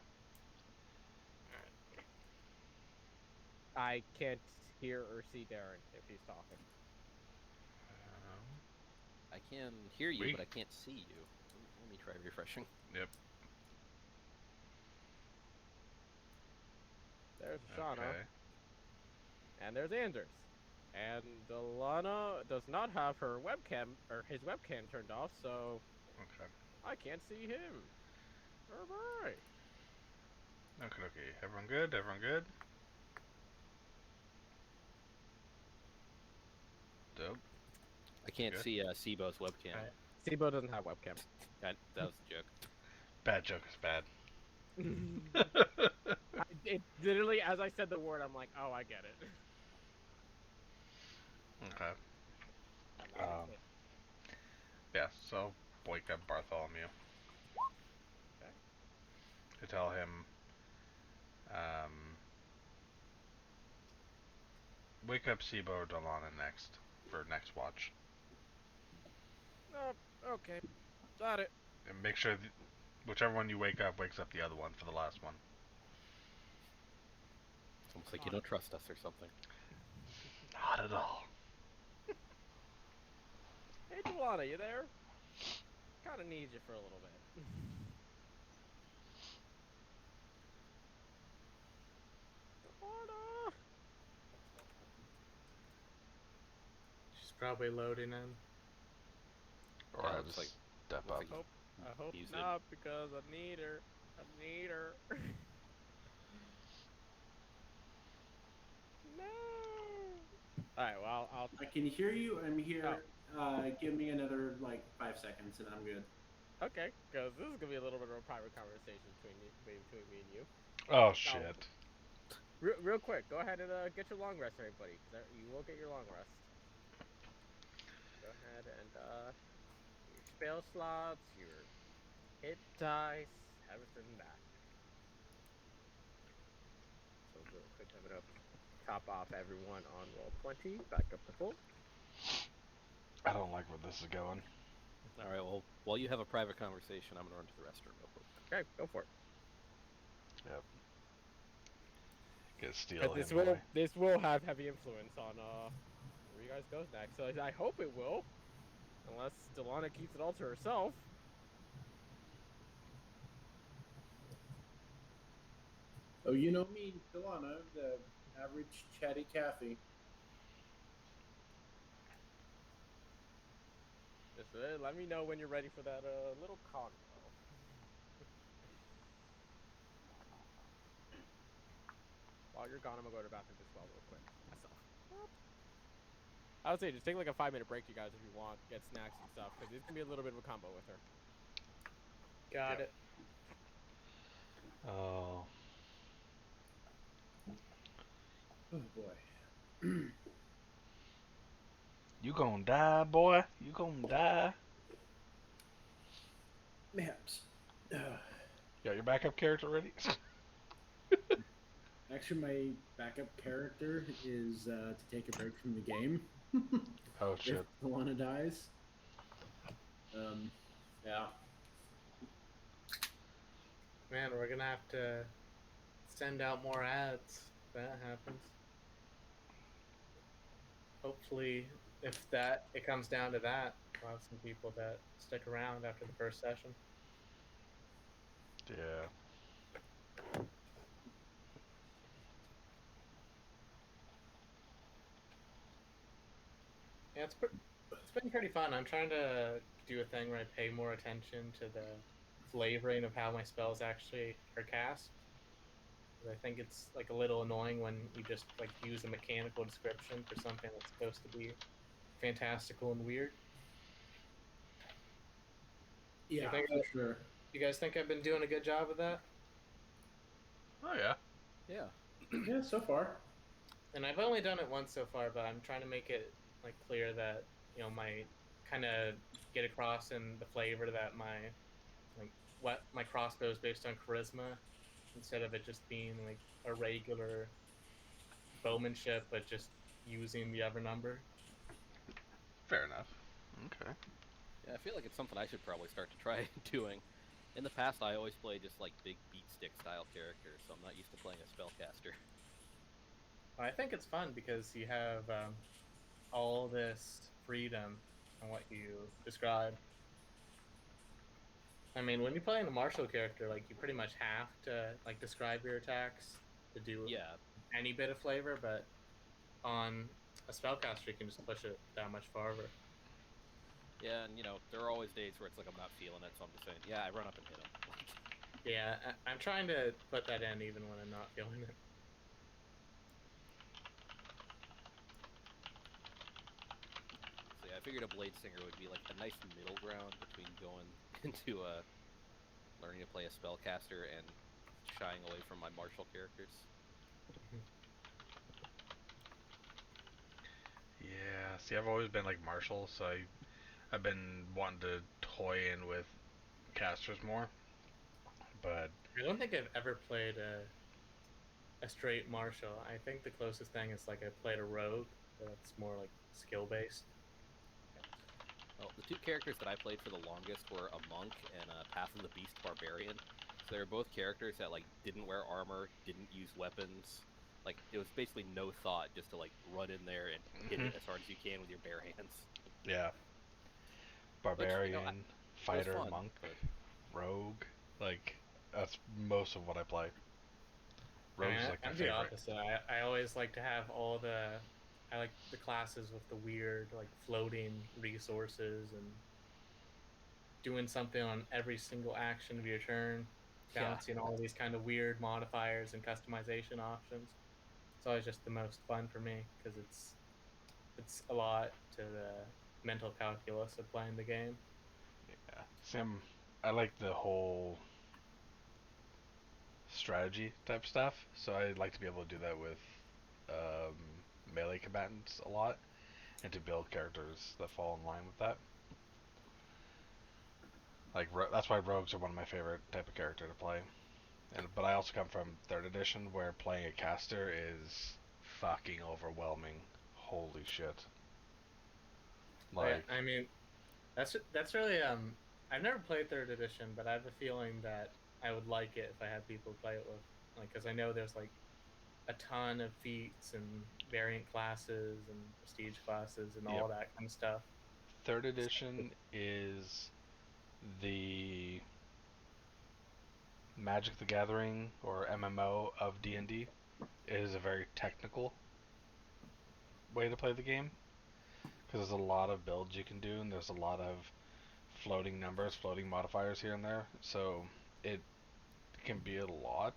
I can't hear or see Darren if he's talking.
I can hear you,
We-
but I can't see you. Let me try refreshing.
Yep.
There's Shauna,
Okay.
and there's Anders. And Lana does not have her webcam, or his webcam turned off, so
Okay.
I can't see him. Alright.
Okay. Okay. Everyone good? Everyone good? Dope.
I can't
Good.
see SIBO's webcam.
Alright.
Sibo doesn't have webcam.
That was a joke.
Bad joke is bad.
It literally, as I said the word, I'm like, oh, I get it.
Okay.
I'm not gonna say it.
Yeah, so wake up Bartholomew.
Okay.
To tell him, um, wake up Sibo or Delana next, for next watch.
Okay. Got it.
And make sure whichever one you wake up wakes up the other one for the last one.
It's almost like you don't trust us or something.
Not at all.
Hey, Delana, you there? Kind of need you for a little bit. Delana!
She's probably loading in.
Or
Yeah,
I
looks
just
like-
step
looks
up.
like
I hope
He's
not, because I need her. I need her. No. All right. Well, I'll.
I can hear you. I'm here.
Oh.
Give me another like 5 seconds, and I'm good.
Okay, because this is gonna be a little bit of a private conversation between me and you.
Oh shit.
Real quick, go ahead and get your long rest, everybody. Because you will get your long rest. Go ahead and your spell slots, your hit dice, everything back. So real quick, I'm gonna top off everyone on roll 20, back up to full.
I don't like where this is going.
All right. Well, while you have a private conversation, I'm gonna run to the restroom real quick.
Okay, go for it.
Yep. Get steal
'Cause
him.
this will have heavy influence on where you guys go next. So I hope it will, unless Delana keeps it all to herself.
Oh, you know me, Delana, the average chatty Cathy.
Just let me know when you're ready for that little convo. While you're gone, I'm gonna go to the bathroom as well, real quick. Myself. I would say just take like a 5-minute break, you guys, if you want. Get snacks and stuff, because it's gonna be a little bit of a combo with her.
Got it.
Oh.
Oh boy.
You gonna die, boy. You gonna die.
Maps.
You got your backup character ready?
Actually, my backup character is to take a break from the game.
Oh
If
shit.
Delana dies. Yeah.
Man, we're gonna have to send out more ads if that happens. Hopefully, if it comes down to that, we'll have some people that stick around after the first session.
Yeah.
Yeah, it's been pretty fun. I'm trying to do a thing where I pay more attention to the flavoring of how my spells actually are cast. 'Cause I think it's like a little annoying when you just like use a mechanical description for something that's supposed to be fantastical and weird.
Yeah,
think
for sure.
You guys think I've been doing a good job of that?
Oh yeah.
Yeah.
Yeah, so far.
And I've only done it once so far, but I'm trying to make it like clear that my kind of get across in the flavor that my crossbow is based on charisma instead of it just being like a regular bowmanship, but just using the other number.
Fair enough. Okay.
Yeah, I feel like it's something I should probably start to try doing. In the past, I always play just like big beat stick style characters, so I'm not used to playing a spellcaster.
I think it's fun because you have all this freedom on what you describe. I mean, when you're playing a martial character, like you pretty much have to like describe your attacks to do
Yeah,
any bit of flavor, but on a spellcaster, you can just push it that much farther.
yeah, and there are always days where it's like I'm not feeling it, so I'm just saying, yeah, I run up and hit him.
Yeah, I'm trying to put that in even when I'm not feeling it.
So yeah, I figured a blade singer would be like a nice middle ground between going into learning to play a spellcaster and shying away from my martial characters.
Yeah. See, I've always been like martial, so I've been wanting to toy in with casters more, but
I don't think I've ever played a straight martial. I think the closest thing is like I played a rogue, but that's more like skill based.
Well, the two characters that I played for the longest were a monk and a Path of the Beast barbarian. So they were both characters that like didn't wear armor, didn't use weapons. Like it was basically no thought, just to like run in there and hit
Mhm.
it as hard as you can with your bare hands.
yeah,
Which
barbarian,
it was
fighter,
fun,
monk,
but
rogue. Like that's most of what I play.
I mean,
Rogue's like my
I'm the
favorite.
opposite. I always like to have all the. I like the classes with the weird, like floating resources and doing something on every single action of your turn,
yeah.
balancing all these kind of weird modifiers and customization options. It's always just the most fun for me because it's a lot to the mental calculus of playing the game.
Yeah, Sam. I like the whole strategy type stuff, so I like to be able to do that with um, melee combatants a lot, and to build characters that fall in line with that. Like that's why rogues are one of my favorite type of character to play. And but I also come from third edition where playing a caster is fucking overwhelming. Holy shit!
But yeah,
Like,
I mean, that's really I've never played third edition, but I have a feeling that I would like it if I had people to play it with, like because I know there's like a ton of feats and variant classes and prestige classes and
yep,
all that kind of stuff.
third edition is the Magic the Gathering or MMO of D&D. It is a very technical way to play the game because there's a lot of builds you can do and there's a lot of floating numbers, floating modifiers here and there. So it can be a lot.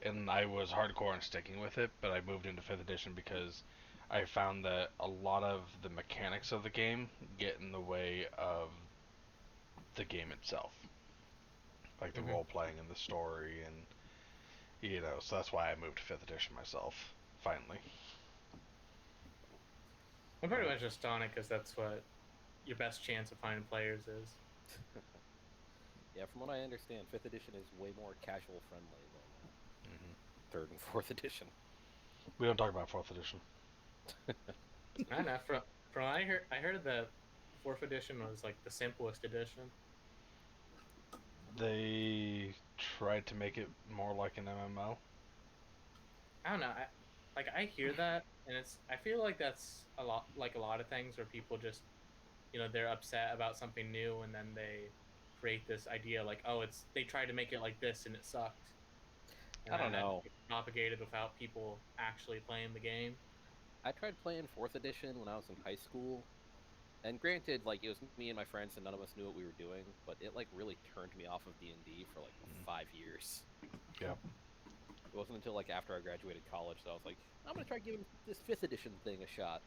And I was hardcore on sticking with it, but I moved into 5th edition because I found that a lot of the mechanics of the game get in the way of the game itself. Like the
Mm-hmm.
role playing and the story and so that's why I moved to 5th edition myself, finally.
I'm pretty
But
much just on it because that's what your best chance of finding players is.
Yeah, from what I understand, fifth edition is way more casual friendly than
mhm.
third and fourth edition.
We don't talk about 4th edition.
I don't know. From what I heard that fourth edition was like the simplest edition.
They tried to make it more like an MMO.
I don't know. I hear that, and I feel like that's a lot like a lot of things where people just they're upset about something new, and then they create this idea like, oh, they tried to make it like this and it sucked, and
I
then
don't
that
know.
gets propagated without people actually playing the game.
I tried playing fourth edition when I was in high school, and granted, like it was me and my friends, and none of us knew what we were doing. But it like really turned me off of D&D for like 5 years.
Yeah.
It wasn't until like after I graduated college that I was like, I'm gonna try giving this fifth edition thing a shot,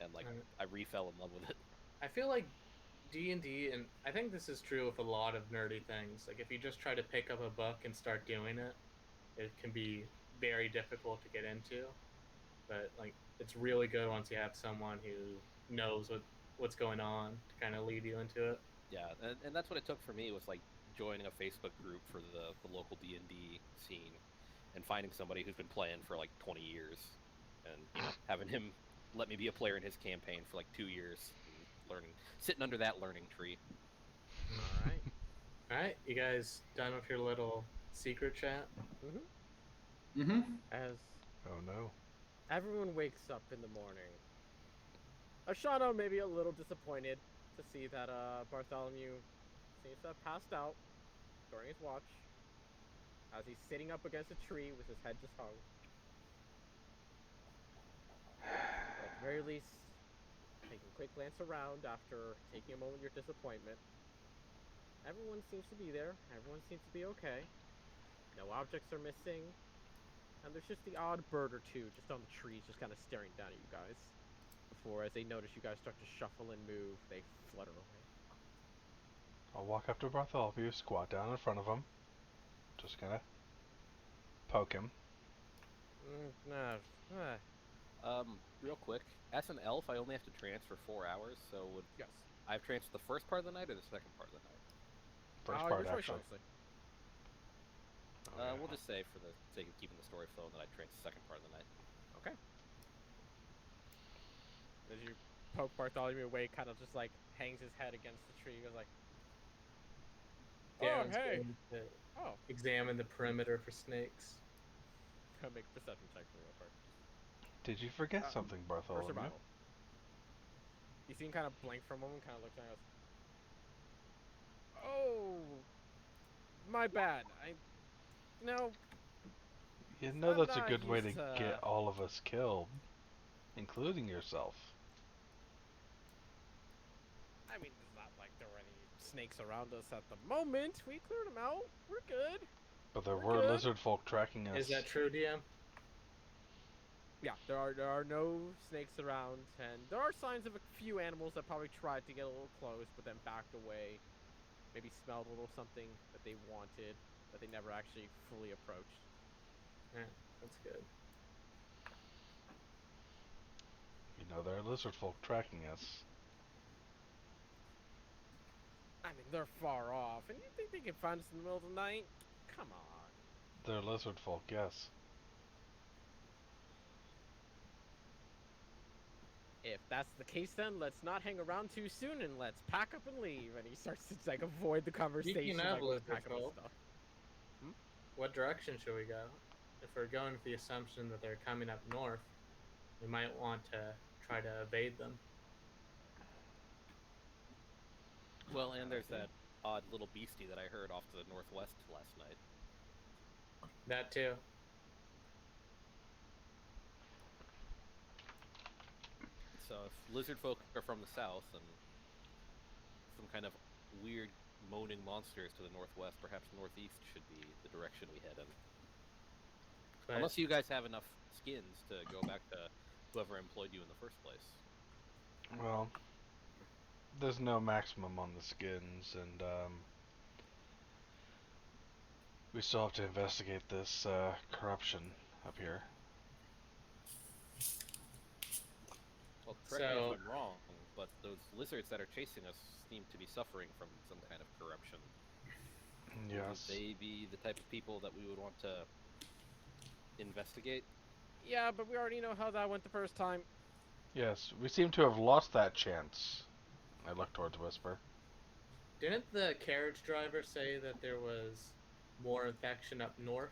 and like
And
I refell in love with it.
I feel like D&D, and I think this is true with a lot of nerdy things. Like if you just try to pick up a book and start doing it, it can be very difficult to get into. But like it's really good once you have someone who knows what's going on to kind of lead you into it.
Yeah, and that's what it took for me was like joining a Facebook group for the local D&D scene, and finding somebody who's been playing for like 20 years, and having him let me be a player in his campaign for like 2 years, and learning, sitting under that learning tree.
All right.
All right, you guys done with your little secret chat?
Mm-hmm.
As
Oh no.
everyone wakes up in the morning, Ashano may be a little disappointed to see that Bartholomew seems to have passed out during his watch, as he's sitting up against a tree with his head just hung. But at the very least, taking a quick glance around after taking a moment of your disappointment, everyone seems to be there. Everyone seems to be okay. No objects are missing. And there's just the odd bird or two just on the trees just kind of staring down at you guys. Before, as they notice you guys start to shuffle and move, they flutter away.
I'll walk up to Bartholomew, squat down in front of him, just kind of poke him.
Real quick, as an elf, I only have to trance for 4 hours. So would
Yes.
I've tranced the first part of the night or the second part of the night?
First
Your
part,
choice,
actually.
honestly.
Oh, yeah.
We'll just say, for the sake of keeping the story flowing, that I tranced the second part of the night.
Okay. As you poke Bartholomew away, kind of just like hangs his head against the tree. He goes like, "Oh,
Darren's
hey.
going to
Oh."
examine the perimeter for snakes.
Go make a perception check for me real quick.
Did you forget something,
For
Bartholomew?
survival. You see him kind of blink for a moment, kind of looks at us. Oh, my bad. No,
You know
I'm
that's a
not
good way to
used to.
get all of us killed, including yourself.
I mean, it's not like there were any snakes around us at the moment. We cleared them out. We're good.
But there
We're
were
good.
lizard folk tracking us.
Is that true, DM?
Yeah, there are no snakes around, and there are signs of a few animals that probably tried to get a little close, but then backed away. Maybe smelled a little something that they wanted, but they never actually fully approached.
Yeah, that's good.
You know, there are lizard folk tracking us.
I mean, they're far off, and you think they can find us in the middle of the night? Come on.
They're lizard folk, yes.
If that's the case, then let's not hang around too soon, and let's pack up and leave. And he starts to like avoid the conversation.
of
Like,
lizard
pack up his
folk.
stuff.
What direction should we go? If we're going with the assumption that they're coming up north, we might want to try to evade them.
Well, and there's that odd little beastie that I heard off to the northwest last night.
That too.
So if lizard folk are from the south and some kind of weird moaning monsters to the northwest, perhaps northeast should be the direction we head in.
But
Unless you guys have enough skins to go back to whoever employed you in the first place.
Well, there's no maximum on the skins, and we still have to investigate this corruption up here.
Well, correct me
So-
if I'm wrong, but those lizards that are chasing us seem to be suffering from some kind of corruption.
Yes.
Would they be the type of people that we would want to investigate?
Yeah, but we already know how that went the first time.
Yes, we seem to have lost that chance. I look towards Whisper.
didn't the carriage driver say that there was more infection up north?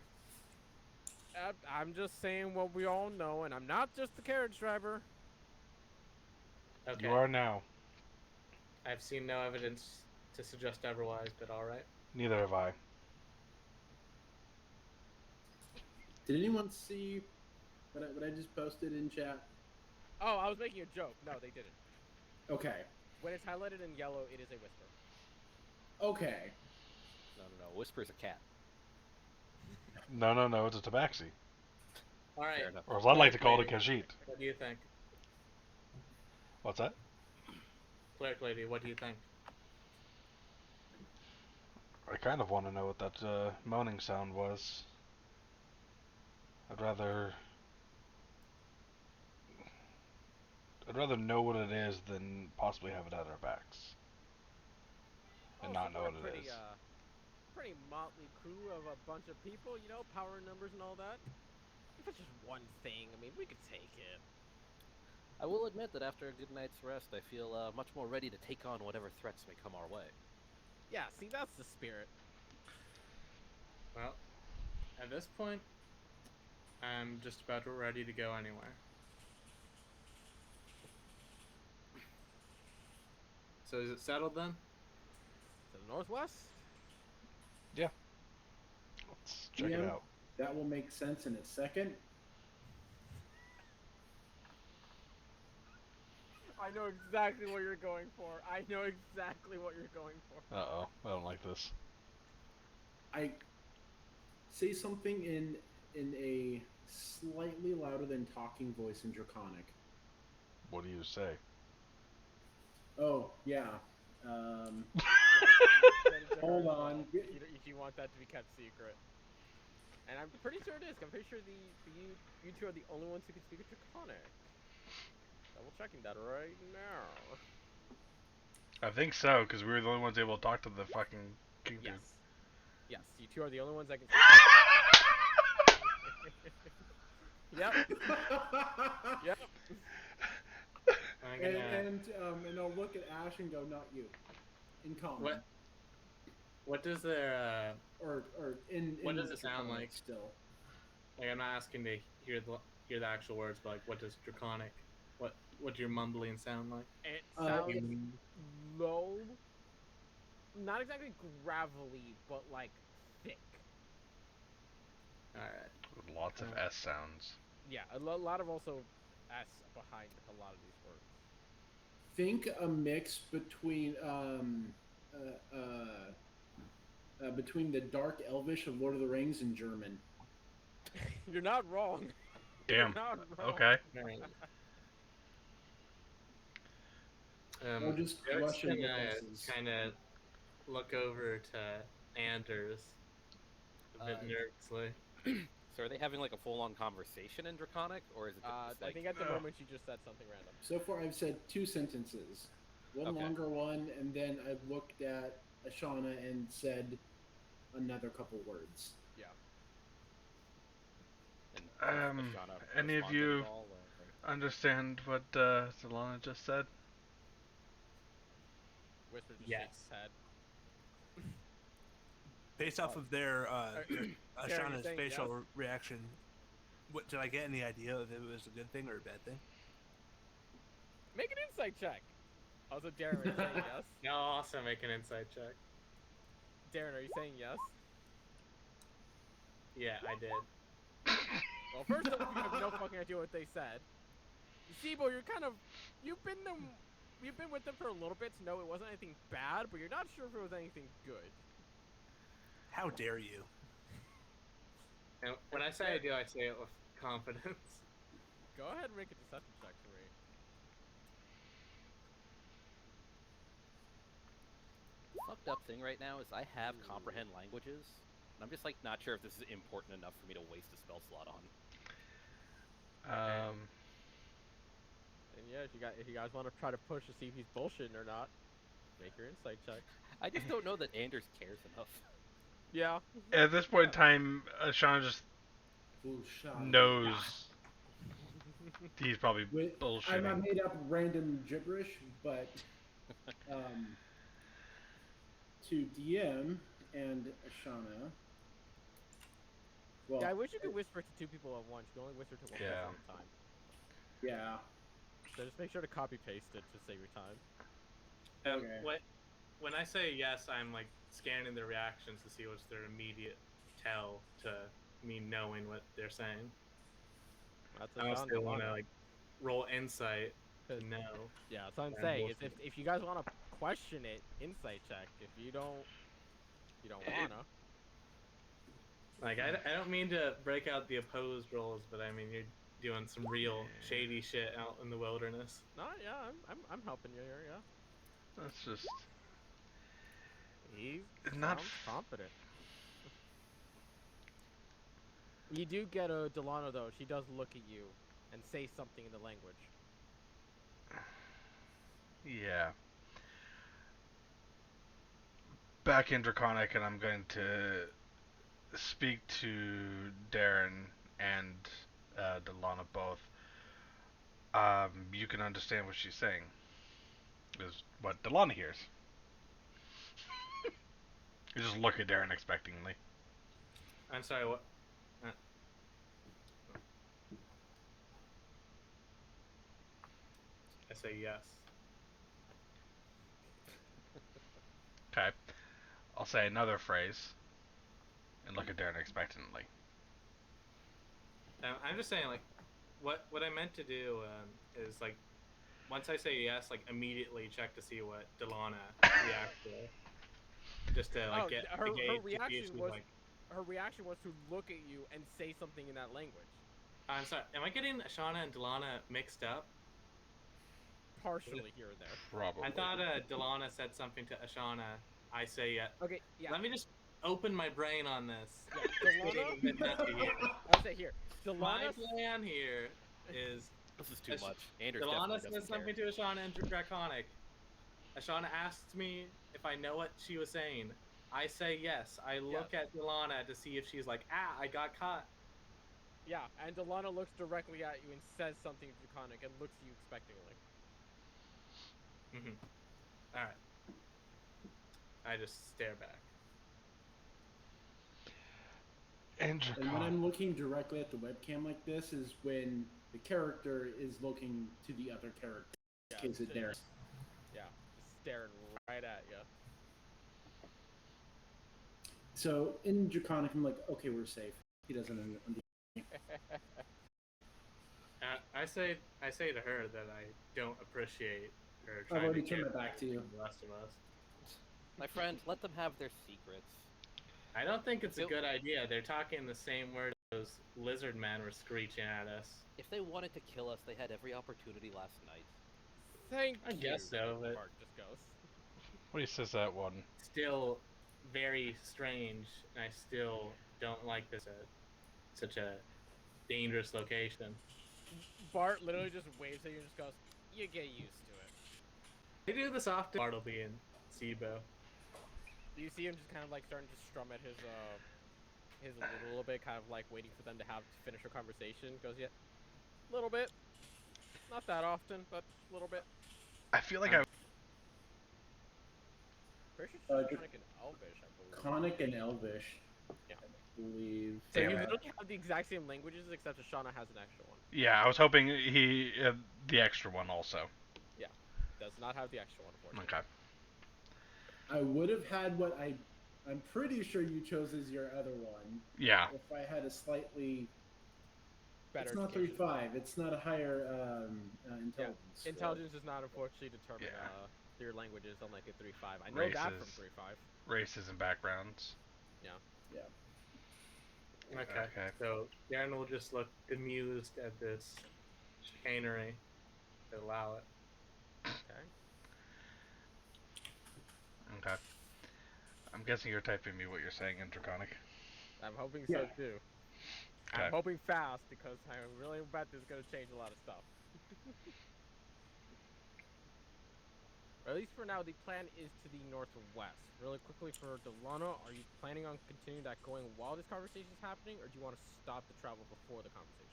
I'm just saying what we all know, and I'm not just the carriage driver.
Okay.
You are now.
I've seen no evidence to suggest otherwise, but all right.
Neither have I.
Did anyone see what I just posted in chat?
Oh, I was making a joke. No, they didn't.
Okay.
When it's highlighted in yellow, it is a whisper.
Okay.
No. Whisper's a cat.
No, it's a tabaxi.
All right.
Fair enough.
Or as I like to call it, a Khajiit.
What do you think?
What's that?
Cleric lady, what do you think?
I kind of want to know what that moaning sound was. I'd rather know what it is than possibly have it at our backs. And not know what it is.
Pretty motley crew of a bunch of people, you know, power numbers and all that. If it's just one thing, I mean, we could take it.
I will admit that after a good night's rest, I feel much more ready to take on whatever threats may come our way.
Yeah, see, that's the spirit.
Well, at this point, I'm just about ready to go anywhere. So is it settled then?
To the northwest?
Let's check it
DM,
out.
That will make sense in a second.
I know exactly what you're going for. I know exactly what you're going for.
Uh-oh, I don't like this.
I say something in a slightly louder than talking voice in Draconic.
What do you say?
Oh, yeah. Hold on.
If you want that to be kept secret. And I'm pretty sure it is. I'm pretty sure you two are the only ones who can speak Draconic. Double checking that right now.
I think so, because we were the only ones able to talk to the fucking king dude.
Yes. Yes, you two are the only ones that can speak. Yep. Yep.
I'm gonna...
And I'll look at Ash and go, not you. In common.
What does their
Or in
what does it sound
Draconic
like?
still?
like? I'm not asking to hear the actual words, but like, what does Draconic? What do your mumbling sound like?
It
Uh,
sounds low, not exactly gravelly, but like thick.
All right.
With lots of S sounds.
Yeah, a lot of also S behind a lot of these words.
Think a mix between the dark Elvish of Lord of the Rings and German.
You're not wrong.
Damn.
You're not wrong.
Okay.
All right.
Or just
Eric's
Russian
gonna
references.
kind of look over to Anders a bit nervously.
So are they having like a full-on conversation in Draconic, or is it just
I
like?
think at the moment you just said something random.
So far, I've said 2 sentences. One
Okay.
longer one, and then I've looked at Ashana and said another couple words.
Yeah.
And does Ashana
Any of
respond
you
at all, or-
understand what Zalana just said?
Whisper just
Yes.
shakes his head.
Based off of their
you're
Ashana's
saying
facial reaction, what did I get any idea if it was a good thing or a bad thing?
Make an insight check. Also, Darren, are you saying yes?
Now also make an insight check.
Darren, are you saying yes?
Yeah, I did.
Well, first of all, you have no fucking idea what they said. Sibo, you've been with them for a little bit to know it wasn't anything bad, but you're not sure if it was anything good.
How dare you?
And when I say I do, I say it with confidence.
Go ahead and make a deception check for me.
Fucked up thing right now is I have comprehend languages, and I'm just like not sure if this is important enough for me to waste a spell slot on.
And yeah, if you guys want to try to push to see if he's bullshitting or not, make your insight check.
I just don't know that Anders cares enough.
Yeah.
At this point in time, Ashana just
Bullshit.
knows he's probably
I
bullshitting.
made up random gibberish, but to DM and Ashana. Well,
Yeah, I wish you could whisper to 2 people at once. You can only whisper to one person
Yeah.
at a time.
yeah.
So just make sure to copy paste it to save your time.
Okay.
When I say yes, I'm like scanning their reactions to see what's their immediate tell to me knowing what they're saying.
That's
I also want to like roll insight to know.
Yeah, that's what I'm
Yeah,
saying. Is
bullshit.
if you guys want to question it, insight check. If you don't wanna.
Like I don't mean to break out the opposed rolls, but I mean you're doing some real shady shit out in the wilderness.
No, yeah, I'm helping you here. Yeah.
That's just
He
not.
sounds confident. You do get a Delano though. She does look at you and say something in the language.
Yeah. Back in Draconic, and I'm going to speak to Darren and Delana both. You can understand what she's saying. Is what Delana hears. You just look at Darren expectingly.
I'm sorry, what? I say yes.
Okay. I'll say another phrase and look at Darren expectantly.
I'm just saying, like, what I meant to do is like, once I say yes, like immediately check to see what Delana reacts to, just to like get
her
to gauge if
reaction
she's,
was
like,
her reaction was to look at you and say something in that language.
I'm sorry, am I getting Ashana and Delana mixed up?
Partially here and there.
Probably.
I thought Delana said something to Ashana. I say yes.
Okay, yeah.
Let me just open my brain on this.
Yeah,
It's getting a bit messy here.
I'll say here.
My
Delana.
plan here is
This is too
Ash-
much. Anders
Delana
definitely
says
doesn't care.
something to Ashana and Draconic. Ashana asks me if I know what she was saying. I say yes. I look at Delana to see if she's like, I got caught.
Yeah, and Delana looks directly at you and says something draconic and looks at you expectingly.
All right. I just stare back.
And when I'm looking directly at the webcam like this is when the character is looking to the other character.
Yeah,
Is it there?
Yeah, just staring right at you.
So in Draconic, I'm like, okay, we're safe. He doesn't understand.
I say to her that I don't appreciate her
I've
trying
already
to
turned
get
my back to you.
the rest of us.
My friend, let them have their secrets.
I don't think it's a good idea. They're talking the same word those lizard men were screeching at us.
If they wanted to kill us, they had every opportunity last night.
Thank you.
I guess so, but
Mark just goes.
What he says that one.
still very strange, and I still don't like this at such a dangerous location.
Bart literally just waves at you and just goes, "You get used to it."
They do this often. Bartleby and Sibo.
You see him just kind of like starting to strum at his a little bit, kind of like waiting for them to finish a conversation. Goes, yeah, a little bit, not that often, but a little bit.
I feel like I.
Pretty sure it's Draconic and Elvish, I believe.
Draconic and Elvish.
Yeah.
I believe.
So
Damn
you
it.
literally have the exact same languages, except Ashana has an extra one.
Yeah, I was hoping he the extra one also.
Yeah, does not have the extra one, unfortunately.
Okay.
I would have had what I'm pretty sure you chose as your other one.
Yeah.
If I had a slightly
Better
it's not
education.
3.5. It's not a higher intelligence.
Yeah. Intelligence does not unfortunately determine your languages, unlike a 3.5. I know that from 3.5.
Races and backgrounds.
Yeah.
Yeah.
Okay. So Darren will just look amused at this chicanery to allow it.
Okay.
Okay. I'm guessing you're typing me what you're saying in Draconic.
I'm hoping
Yeah.
so too.
Okay.
I'm hoping fast because I really bet this is going to change a lot of stuff. Or at least for now, the plan is to the northwest. Really quickly for Delana, are you planning on continuing that going while this conversation is happening, or do you want to stop the travel before the conversation?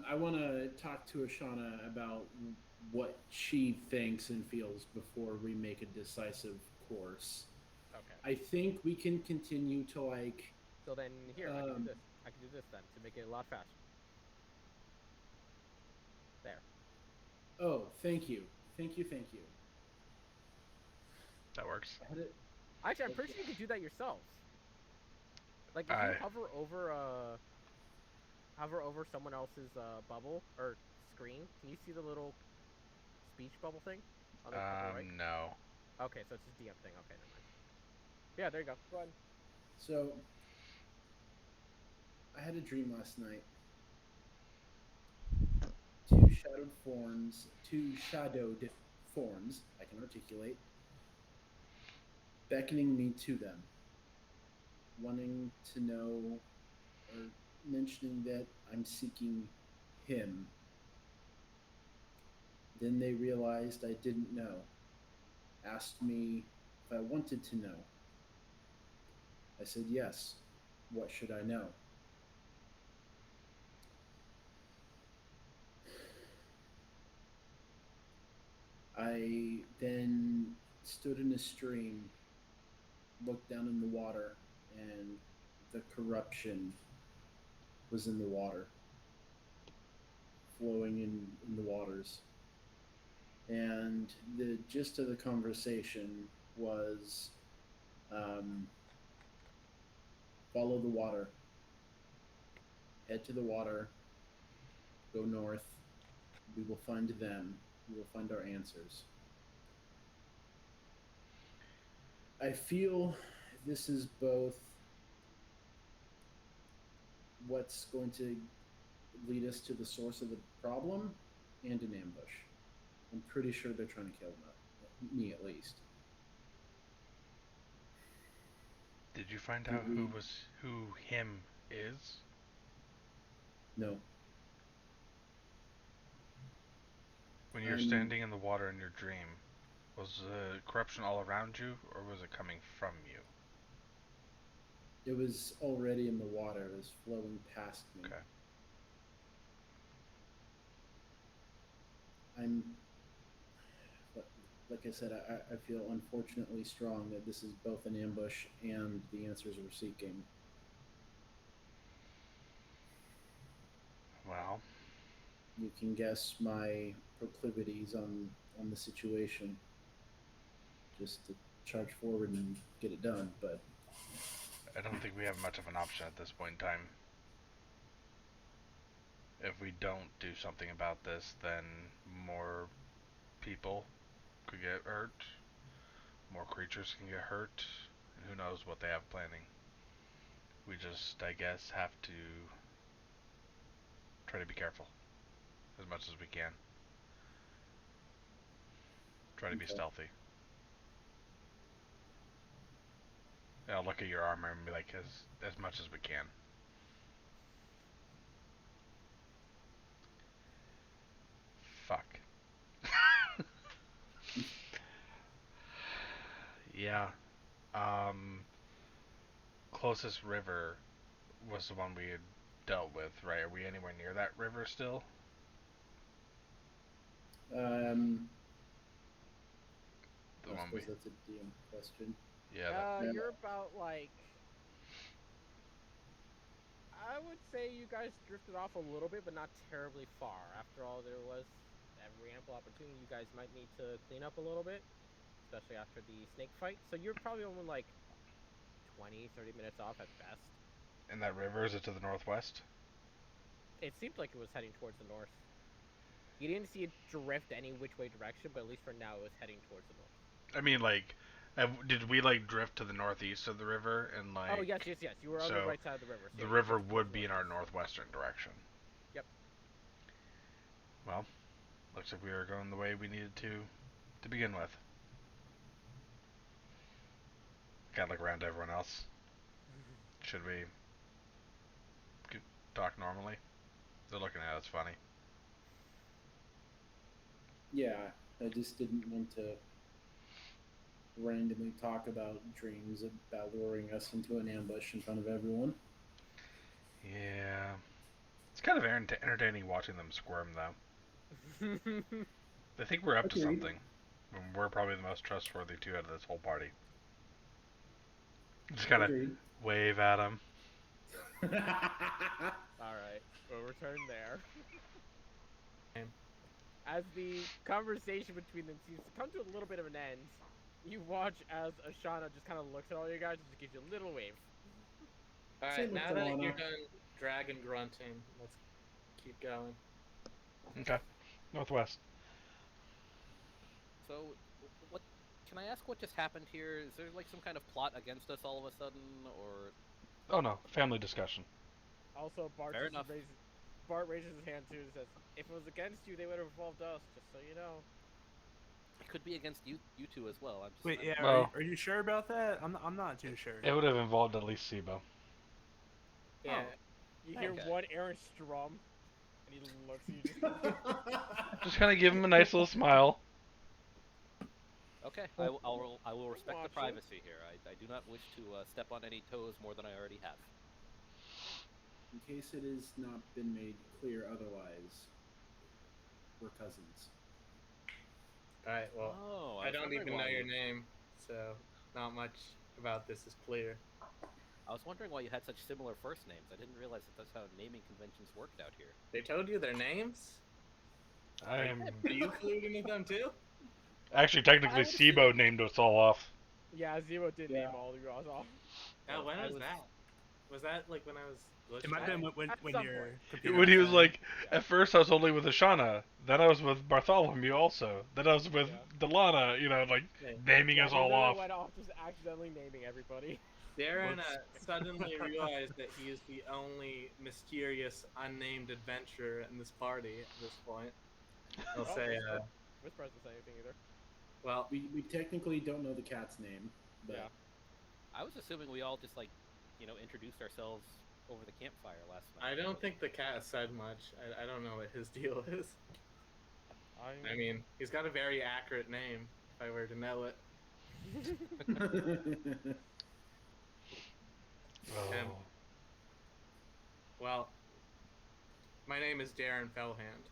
I want to talk to Ashana about what she thinks and feels before we make a decisive course.
Okay.
I think we can continue to like.
So then here, I can do this. I can do this then to make it a lot faster. There.
Oh, thank you. Thank you.
That works.
Actually, I'm pretty sure you can do that yourselves. Like if you hover over someone else's bubble or screen, can you see the little speech bubble thing on the upper right?
No.
Okay, so it's just DM thing. Okay, never mind. Yeah, there you go. Go ahead.
So, I had a dream last night. Two shadowed forms, I can articulate, beckoning me to them, wanting to know or mentioning that I'm seeking him. Then they realized I didn't know, asked me if I wanted to know. I said yes. What should I know? I then stood in a stream, looked down in the water, and the corruption was in the water, flowing in the waters. And the gist of the conversation was follow the water, head to the water, go north. We will find them. We will find our answers. I feel this is both what's going to lead us to the source of the problem and an ambush. I'm pretty sure they're trying to kill me at least.
Did you find
Did
out
we-
who him is?
No.
When you're
I'm-
standing in the water in your dream, was the corruption all around you, or was it coming from you?
It was already in the water. It was flowing past me.
Okay.
I'm, like I said, I feel unfortunately strong that this is both an ambush and the answers we're seeking.
Well,
You can guess my proclivities on the situation. Just to charge forward and get it done, but
I don't think we have much of an option at this point in time. If we don't do something about this, then more people could get hurt, more creatures can get hurt, and who knows what they have planning. We just, I guess, have to try to be careful as much as we can. Try to be
Okay.
stealthy. And I'll look at your armor and be like, as much as we can. Fuck. Yeah. Closest river was the one we had dealt with, right? Are we anywhere near that river still? The
I
one we,
suppose that's a DM question.
yeah, that,
Yeah.
You're about like, I would say you guys drifted off a little bit, but not terribly far. After all, there was every ample opportunity. You guys might need to clean up a little bit, especially after the snake fight. So you're probably only like 20, 30 minutes off at best.
and that river, is it to the northwest?
It seemed like it was heading towards the north. You didn't see it drift any which way direction, but at least for now, it was heading towards the north.
I mean, like, did we like drift to the northeast of the river and like?
Oh yes. You were on the
so
right side of the river. So
the
yeah, you
river
drifted
would
towards
be in
the
our
northeast.
northwestern direction.
Yep.
Well, looks like we are going the way we needed to begin with. Gotta look around to everyone else. Should we talk normally? They're looking at us funny.
Yeah, I just didn't want to randomly talk about dreams about luring us into an ambush in front of everyone.
Yeah. It's kind of entertaining watching them squirm, though. They think we're up to
Agreed.
something. When we're probably the most trustworthy two out of this whole party. Just kind of
Agreed.
wave at them.
All right, we'll return there. As the conversation between them seems to come to a little bit of an end, you watch as Ashana just kind of looks at all you guys and just gives you a little wave.
All right,
Same with
now that
Delana.
you're done dragon grunting, let's keep going.
Okay. Northwest.
So, what? Can I ask what just happened here? Is there like some kind of plot against us all of a sudden, or?
Oh no, family discussion.
Also,
Fair enough.
Bart raises his hand too and says, "If it was against you, they would have involved us. Just so you know."
It could be against you two as well.
Wait, yeah,
Well-
are you sure about that? I'm not too sure.
It would have involved at least Sibo.
Yeah.
Oh,
You hear
okay.
one Aaron strum, and he looks at you.
Just kind of give him a nice little smile.
Okay, I will respect the
Watching.
privacy here. I do not wish to step on any toes more than I already have.
In case it has not been made clear otherwise, we're cousins.
All right, well,
Oh,
I
was
don't
wondering
even know
why
your
you-
name, so not much about this is clear.
I was wondering why you had such similar first names. I didn't realize that that's how naming conventions worked out here.
They told you their names?
I am
Are you clued into them too?
actually technically
I would say-
Sibo named us all off.
Yeah, Zero did
Yeah.
name all of you guys off.
Oh, when
I
was that? Was that like when I was glitched
It might have been
out?
when
At
when
some
your
point.
computer
When he was
died.
like,
Yeah.
at first I was only with Ashana, then I was with Bartholomew also, then I was with
Yeah.
Delana, you know, like
Yeah.
naming
Yeah,
us
he
all
literally
off.
went off just accidentally naming everybody.
Darren
Whoops.
suddenly realized that he is the only mysterious, unnamed adventurer in this party at this point. I'll
Oh,
say,
Whisper hasn't said anything either.
well,
We technically don't know the cat's name, but
Yeah.
I was assuming we all just like, introduced ourselves over the campfire last night.
I don't think the cat said much. I don't know what his deal is. I mean, he's got a very accurate name, if I were to know it. Um,
Oh.
well, my name is Darren Fellhand.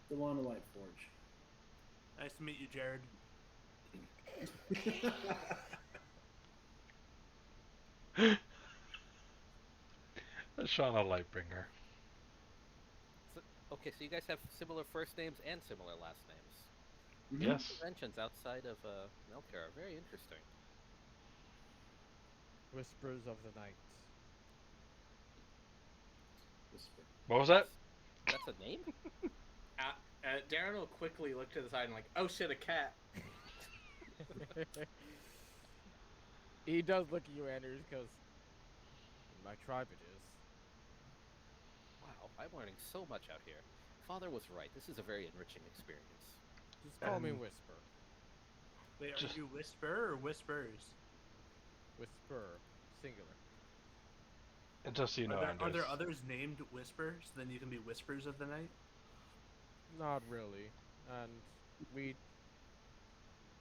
Still on a light forge.
Nice to meet you, Jared.
Shauna Lightbringer.
So, okay, so you guys have similar first names and similar last names.
Mhm.
Yes.
Conventions outside of Melkor are very interesting.
Whispers of the night.
Whisper.
What was that?
That's a name?
Darren will quickly look to the side and like, oh shit, a cat.
He does look at you, Anders, because in my tribe it is.
Wow, I'm learning so much out here. Father was right. This is a very enriching experience.
Just call me
Um,
Whisper.
Wait, are
Just-
you Whisper or Whispers?
Whisper, singular.
And just so you know,
Are there
Anders,
others named Whisper, so then you can be Whispers of the Night?
Not really. And we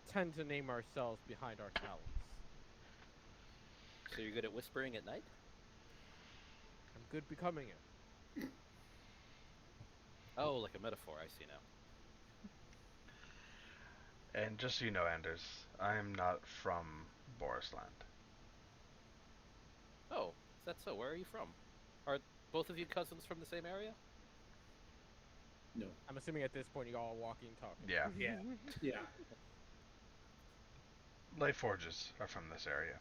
tend to name ourselves behind our talents.
So you're good at whispering at night?
I'm good becoming it.
Oh, like a metaphor. I see now.
and just so you know, Anders, I am not from Borisland.
Oh, is that so? Where are you from? Are both of you cousins from the same area?
No.
I'm assuming at this point you all are walking, talking.
Yeah.
Yeah.
Yeah.
Light Forges are from this area,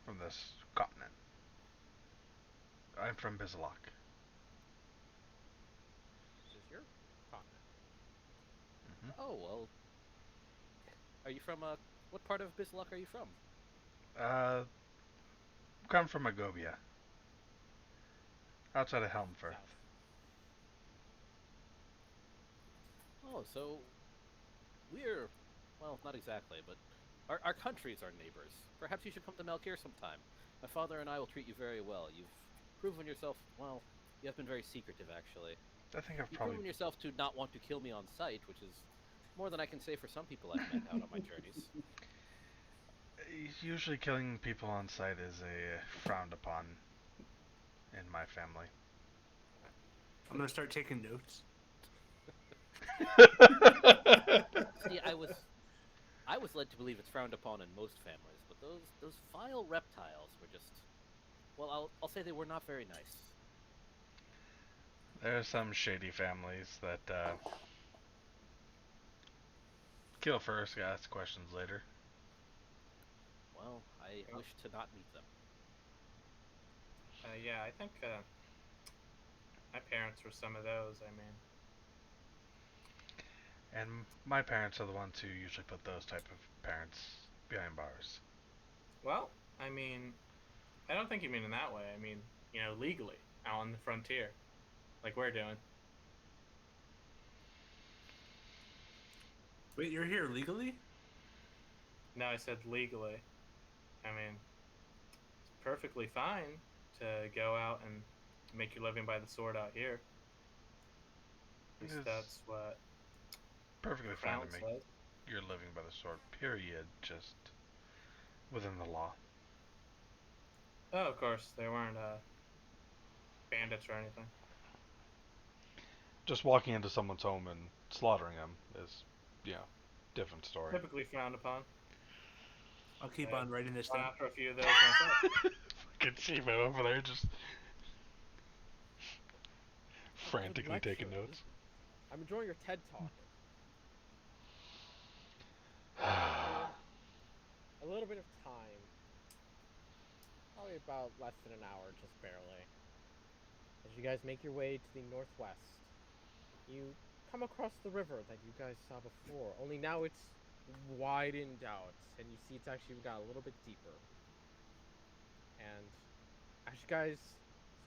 from this continent. I'm from Bizalok.
This is your continent.
Oh well. Are you from what part of Bislock are you from?
Come from Agovia, outside of Helmfirth.
South.
Oh, so we're well, not exactly, but our countries are neighbors. Perhaps you should come to Malkir sometime. My father and I will treat you very well. You've proven yourself well. You have been very secretive, actually.
I think I've
You've
probably
proven yourself to not want to kill me on sight, which is more than I can say for some people I've met out on my journeys.
usually killing people on sight is a frowned upon in my family.
I'm gonna start taking notes.
See, I was led to believe it's frowned upon in most families, but those vile reptiles were just well, I'll say they were not very nice.
There are some shady families that kill first, ask questions later.
Well, I wish to not meet them.
Yeah, I think my parents were some of those. I mean,
And my parents are the ones who usually put those type of parents behind bars.
well, I mean, I don't think you mean in that way. I mean, legally out on the frontier, like we're doing.
Wait, you're here legally?
No, I said legally. I mean, it's perfectly fine to go out and make your living by the sword out here. At least
It's
that's what
perfectly
the
fine
crown
to make
says.
your living by the sword, period, just within the law.
Oh, of course, they weren't bandits or anything.
Just walking into someone's home and slaughtering them is, different story.
Typically frowned upon.
I'll keep
Yeah.
on writing this
Gone
down.
after a few of those myself.
Fucking Shiva over there just frantically
lecture.
taking notes.
I'm enjoying your TED talk. A little bit of time. Probably about less than an hour, just barely. As you guys make your way to the northwest, you come across the river that you guys saw before, only now it's widened out, and you see it's actually got a little bit deeper. And as you guys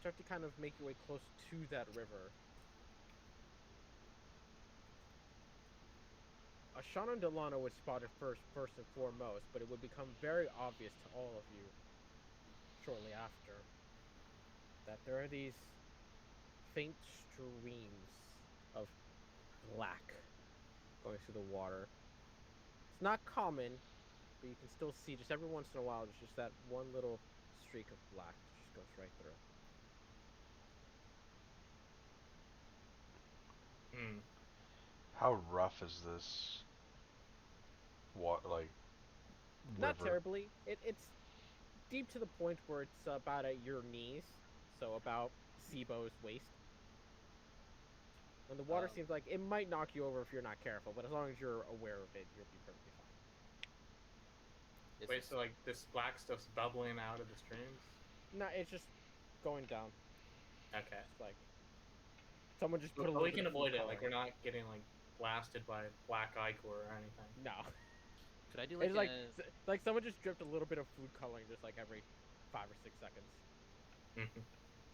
start to kind of make your way close to that river, Ashana and Delano would spot it first and foremost, but it would become very obvious to all of you shortly after that there are these faint streams of black going through the water. It's not common, but you can still see just every once in a while, there's just that one little streak of black that just goes right through.
Hmm.
How rough is this? What like
Not
river?
terribly. It's deep to the point where it's about at your knees, so about Sibo's waist. And the water
Um,
seems like it might knock you over if you're not careful, but as long as you're aware of it, you'll be perfectly fine.
Is
Wait,
this,
so like this black stuff's bubbling out of the streams?
No, it's just going down.
Okay.
It's like someone just put a
But
little
we
bit
can
of food
avoid it. Like
coloring.
we're not getting like blasted by black ichor or anything.
No,
could I do like
it's
a
like someone just dripped a little bit of food coloring just like every 5 or 6 seconds.
Mhm.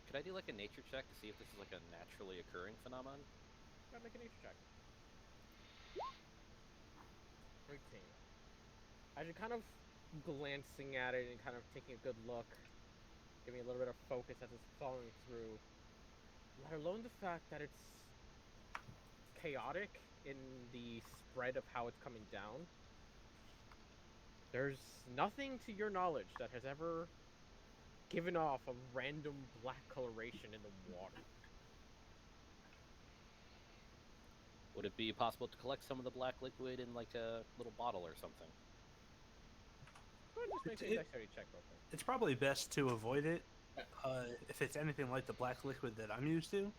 could I do like a nature check to see if this is like a naturally occurring phenomenon?
Gotta make a nature check. 13. As you're kind of glancing at it and kind of taking a good look, giving a little bit of focus as it's following through, let alone the fact that it's chaotic in the spread of how it's coming down. There's nothing to your knowledge that has ever given off a random black coloration in the water.
Would it be possible to collect some of the black liquid in like a little bottle or something?
Go ahead and just make me a dexterity check real quick.
It's probably best to avoid it if it's anything like the black liquid that I'm used to.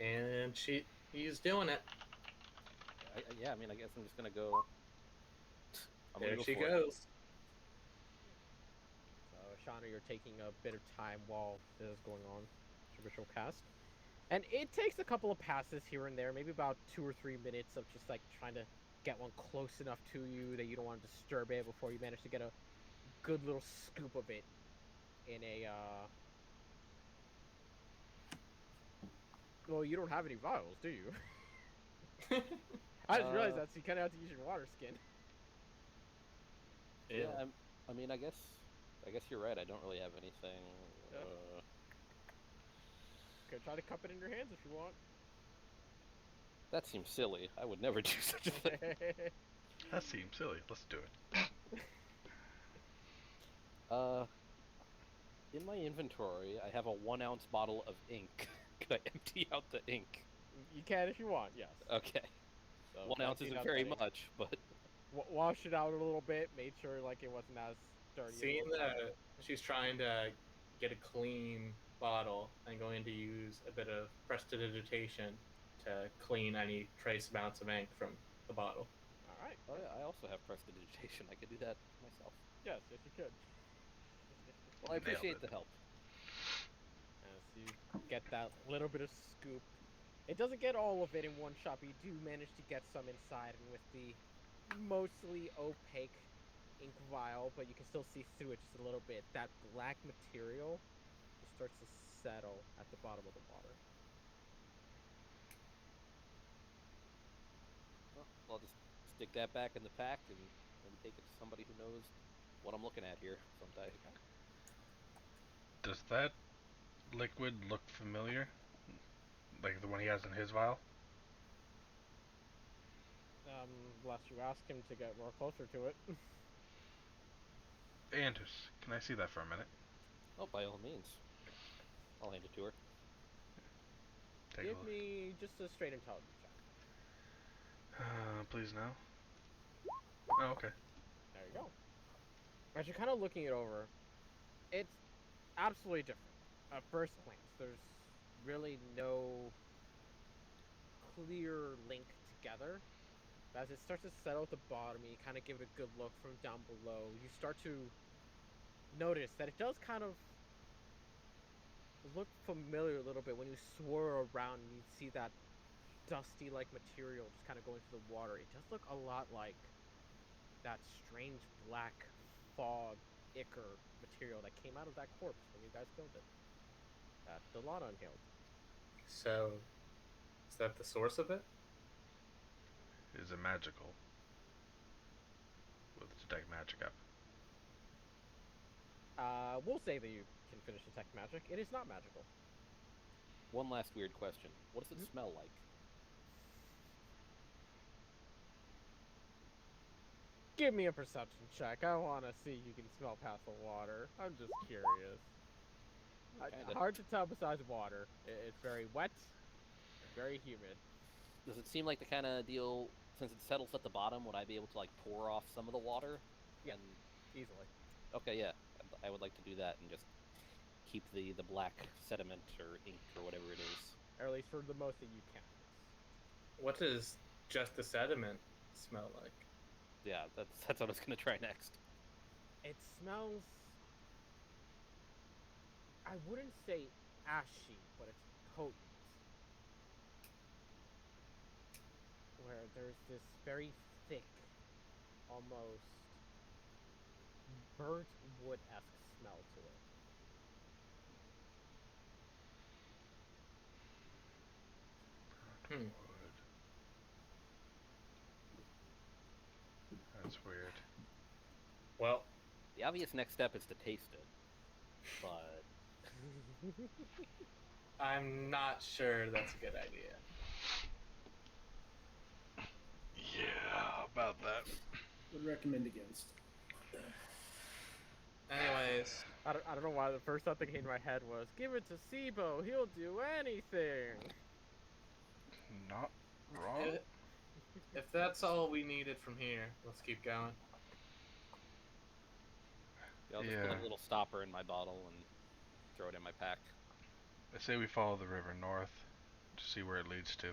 And he's doing it.
Yeah, I mean, I guess I'm just gonna go. I'm
There
gonna go
she
for it.
goes.
So, Shauna, you're taking a bit of time while this is going on. It's your ritual cast. And it takes a couple of passes here and there, maybe about 2 or 3 minutes of just like trying to get one close enough to you that you don't want to disturb it before you manage to get a good little scoop of it in a well, you don't have any vials, do you? I just realized that, so you kind of have to use your water skin.
Ew.
Yeah, I mean, I guess you're right. I don't really have anything.
Yeah. Okay, try to cup it in your hands if you want.
That seems silly. I would never do such a thing.
That seems silly. Let's do it.
In my inventory, I have a 1-ounce bottle of ink. Could I empty out the ink?
You can if you want, yes.
Okay.
So
1 ounce
emptying
isn't
out
very
that ink.
much, but
Wash it out a little bit. Made sure like it wasn't as dirty.
Seeing that she's trying to get a clean bottle, I'm going to use a bit of prestidigitation to clean any trace amounts of ink from the bottle.
All right.
oh yeah, I also have prestidigitation. I could do that myself.
Yes, you could.
Well, I
Nailed
appreciate
it.
the help.
As you get that little bit of scoop. It doesn't get all of it in one shot, but you do manage to get some inside, and with the mostly opaque ink vial, but you can still see through it just a little bit, that black material just starts to settle at the bottom of the water.
Well, I'll just stick that back in the pack and maybe take it to somebody who knows what I'm looking at here someday.
Does that liquid look familiar? Like the one he has in his vial?
Unless you ask him to get more closer to it.
Anders, can I see that for a minute?
Oh, by all means. I'll hand it to her.
Take a
Give
look.
me just a straight intelligence check.
Please no. Oh, okay.
There you go. As you're kind of looking it over, it's absolutely different. At first glance, there's really no clear link together. As it starts to settle at the bottom, and you kind of give it a good look from down below, you start to notice that it does kind of look familiar a little bit when you swirl around and you see that dusty like material just kind of going through the water. It does look a lot like that strange black fog ichor material that came out of that corpse when you guys killed it, that Delana inhaled.
So, is that the source of it?
Is it magical? With detect magic up.
We'll say that you can finish detect magic. It is not magical.
One last weird question. What does it
Mhm.
smell like?
Give me a perception check. I want to see you can smell past the water. I'm just curious.
Kinda.
Hard to tell besides water. It's very wet and very humid.
Does it seem like the kind of deal, since it settles at the bottom, would I be able to like pour off some of the water?
Yeah.
And
Easily.
okay, yeah, I would like to do that and just keep the black sediment or ink or whatever it is.
Or at least for the most that you can.
What does just the sediment smell like?
Yeah, that's what I was gonna try next.
It smells. I wouldn't say ashy, but it's potent. Where there's this very thick, almost burnt wood esque smell to it.
Hmm.
Wood. That's weird.
Well,
The obvious next step is to taste it, but
I'm not sure that's a good idea.
Yeah, about that.
Would recommend against.
Anyways,
I don't know why the first thought that came to my head was give it to Sibo, he'll do anything.
Not wrong.
if that's all we needed from here, let's keep going.
I'll just put like a little stopper in my bottle and throw it in my pack.
I say we follow the river north to see where it leads to.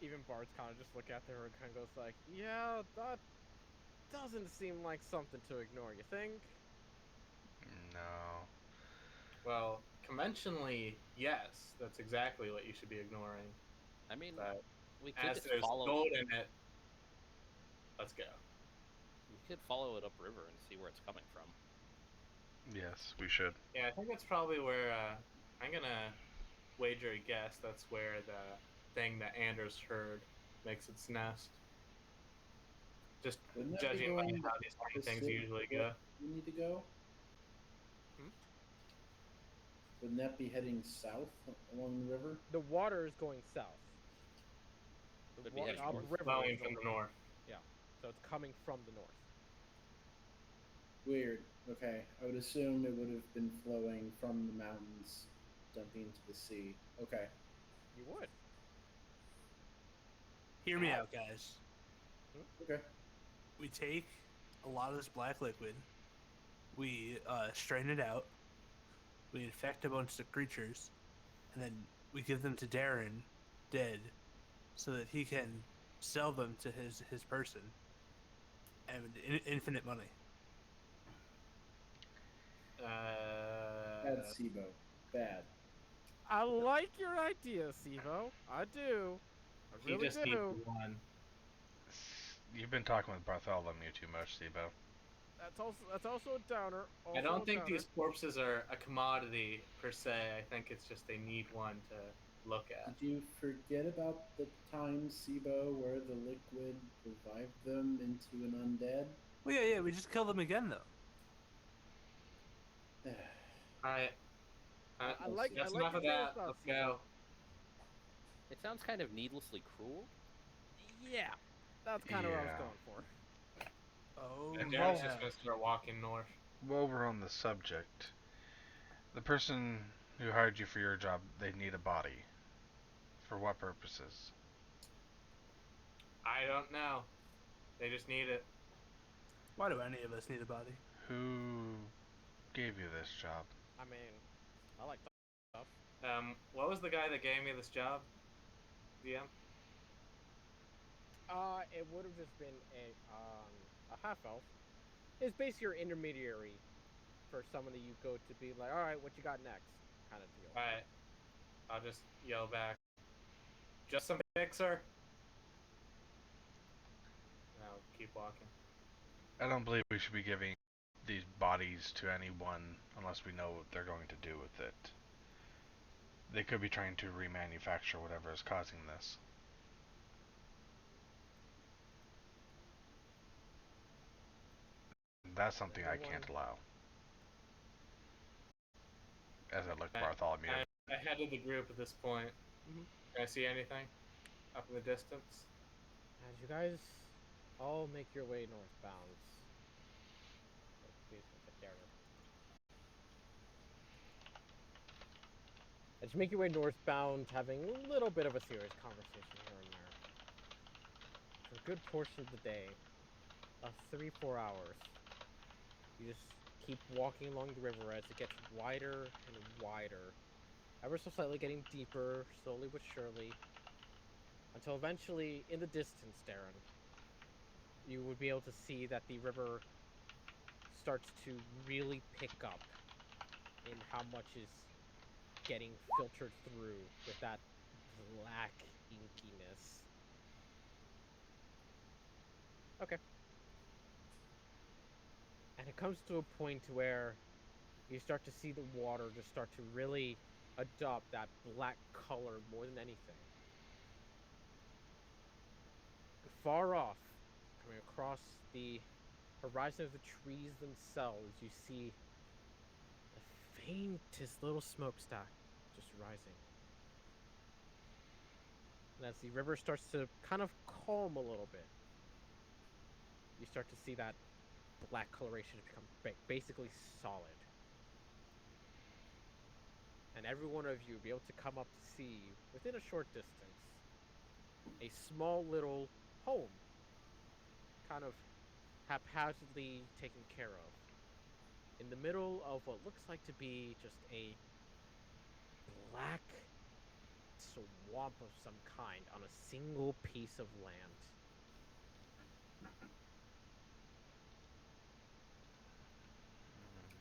Even Bart's kind of just look at there and kind of goes like, yeah, that doesn't seem like something to ignore, you think?
No.
Well, conventionally, yes, that's exactly what you should be ignoring.
I mean,
But
we could
as
just
there's
follow.
gold in it, let's go.
We could follow it upriver and see where it's coming from.
Yes, we should.
Yeah, I think that's probably where I'm gonna wager a guess. That's where the thing that Anders heard makes its nest. Just
Wouldn't that be
judging by
going
how these kind of things
Pacific
usually
way
go.
we need to go?
Hmm?
Wouldn't that be heading south along the river?
The water is going south.
Could be heading north.
River
Flowing
is
from
going
the north.
Yeah, so it's coming from the north.
Weird. Okay, I would assume it would have been flowing from the mountains, dumping into the sea. Okay.
You would.
Hear me out, guys.
Okay.
We take a lot of this black liquid, we strain it out, we infect a bunch of creatures, and then we give them to Darren dead so that he can sell them to his person and infinite money.
Bad SIBO. Bad.
I like your idea, Sivo. I do. I
He
really
just needs
do.
one.
You've been talking with Bartholomew too much, Sibo.
That's also a downer.
I don't think
downer.
these corpses are a commodity per se. I think it's just they need one to look at.
Did you forget about the time, SIBO, where the liquid revived them into an undead?
Well, yeah, we just kill them again, though.
Alright.
I like
That's
your
enough of
train of
that.
thought,
Let's
Sibo.
go.
It sounds kind of needlessly cruel.
Yeah, that's kind of what I was
Yeah.
going for.
Oh,
And
well-
Darren's just gonna start walking north.
While we're on the subject, the person who hired you for your job, they need a body. For what purposes?
I don't know. They just need it.
Why do any of us need a body?
Who gave you this job?
I mean, I like stuff.
What was the guy that gave me this job? DM?
It would have just been a half elf. It's basically your intermediary for someone that you go to be like, all right, what you got next, kind of deal.
Alright. I'll just yell back. Just some fixer. And I'll keep walking.
I don't believe we should be giving these bodies to anyone unless we know what they're going to do with it. They could be trying to remanufacture whatever is causing this. That's something I
Everyone-
can't allow. As I look
I-
Bartholomew.
I head of the group at this point.
Mhm.
Can I see anything up in the distance?
As you guys all make your way northbound, please look at Darren. As you make your way northbound, having a little bit of a serious conversation here and there, for a good portion of the day, 3-4 hours, you just keep walking along the river as it gets wider and wider, ever so slightly getting deeper, slowly but surely, until eventually, in the distance, Darren, you would be able to see that the river starts to really pick up in how much is getting filtered through with that black inkiness. Okay. And it comes to a point where you start to see the water just start to really adopt that black color more than anything. Far off, coming across the horizon of the trees themselves, you see the faintest little smokestack just rising. And as the river starts to kind of calm a little bit, you start to see that black coloration become basically solid. And every one of you will be able to come up to see, within a short distance, a small little home, kind of haphazardly taken care of, in the middle of what looks like to be just a black swamp of some kind on a single piece of land.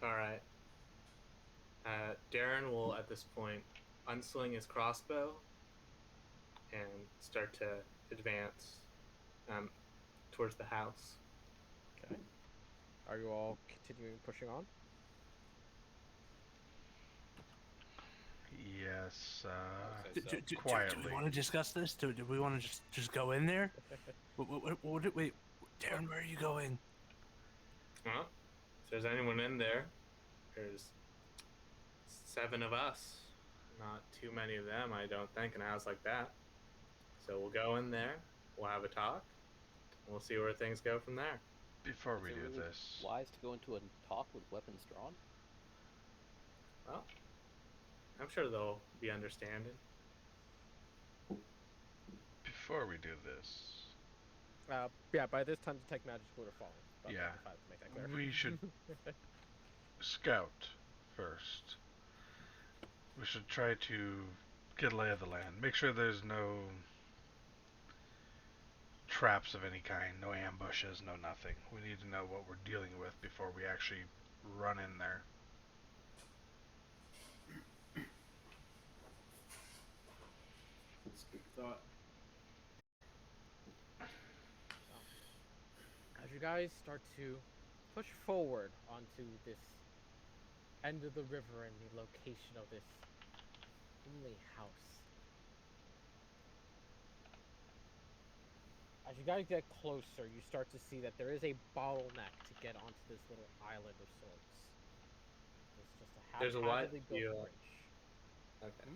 All right. Darren will, at this point, unsling his crossbow and start to advance towards the house.
Okay. Are you all continuing pushing on?
Yes,
I would say so.
Do
quietly.
we want to discuss this? Do we want to just go in there? Wait, Darren, where are you going?
Well, if there's anyone in there, there's 7 of us. Not too many of them, I don't think, in a house like that. So we'll go in there, we'll have a talk, and we'll see where things go from there.
Before
Is
we
it
do
really
this,
wise to go into a talk with weapons drawn?
Well, I'm sure they'll be understanding.
before we do this,
Yeah, by this time, detect magic would have fallen. But
Yeah.
I decided to make that clear.
we should scout first. We should try to get a lay of the land. Make sure there's no traps of any kind, no ambushes, no nothing. We need to know what we're dealing with before we actually run in there.
That's a good thought.
As you guys start to push forward onto this end of the river and the location of this homely house, as you guys get closer, you start to see that there is a bottleneck to get onto this little island of sorts. It's just a
There's a what?
haphazardly built
You,
bridge.
Okay.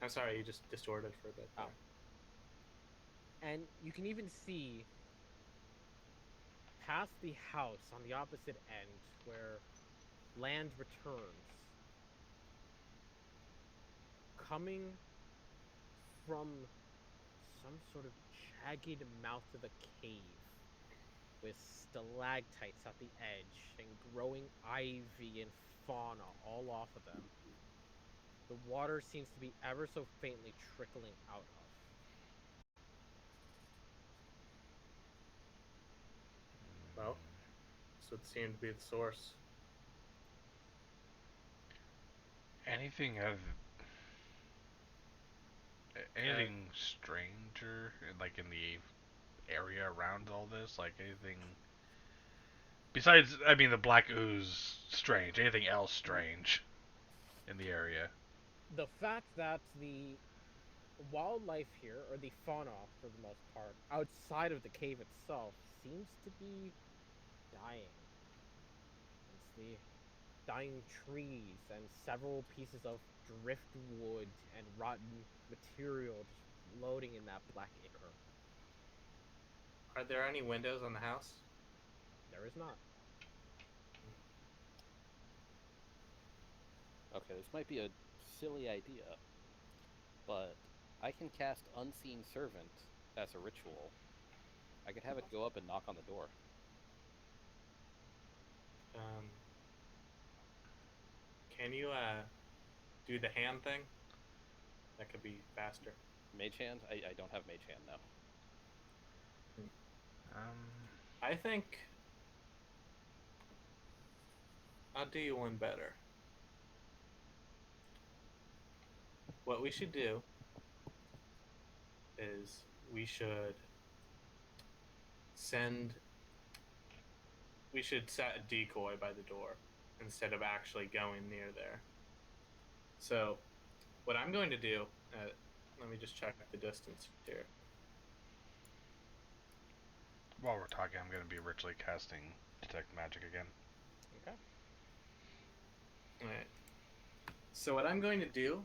I'm sorry, you just distorted for a bit there.
And you can even see past the house on the opposite end where land returns, coming from some sort of jagged mouth of a cave with stalactites at the edge and growing ivy and fauna all off of them. The water seems to be ever so faintly trickling out of.
Well, this would seem to be the source.
Anything out of anything stranger, like in the area around all this, like anything besides? I mean, the black ooze strange. Anything else strange in the area?
The fact that the wildlife here, or the fauna for the most part, outside of the cave itself, seems to be dying. It's the dying trees and several pieces of driftwood and rotten material just floating in that black ichor.
Are there any windows on the house?
There is not.
Okay, this might be a silly idea, but I can cast Unseen Servant as a ritual. I could have it go up and knock on the door.
Can you do the hand thing? That could be faster.
Mage Hand? I don't have Mage Hand now.
I think I'll do you one better. What we should do is we should set a decoy by the door instead of actually going near there. So what I'm going to do, let me just check the distance here.
While we're talking, I'm going to be ritually casting Detect Magic again.
Okay.
Alright. So what I'm going to do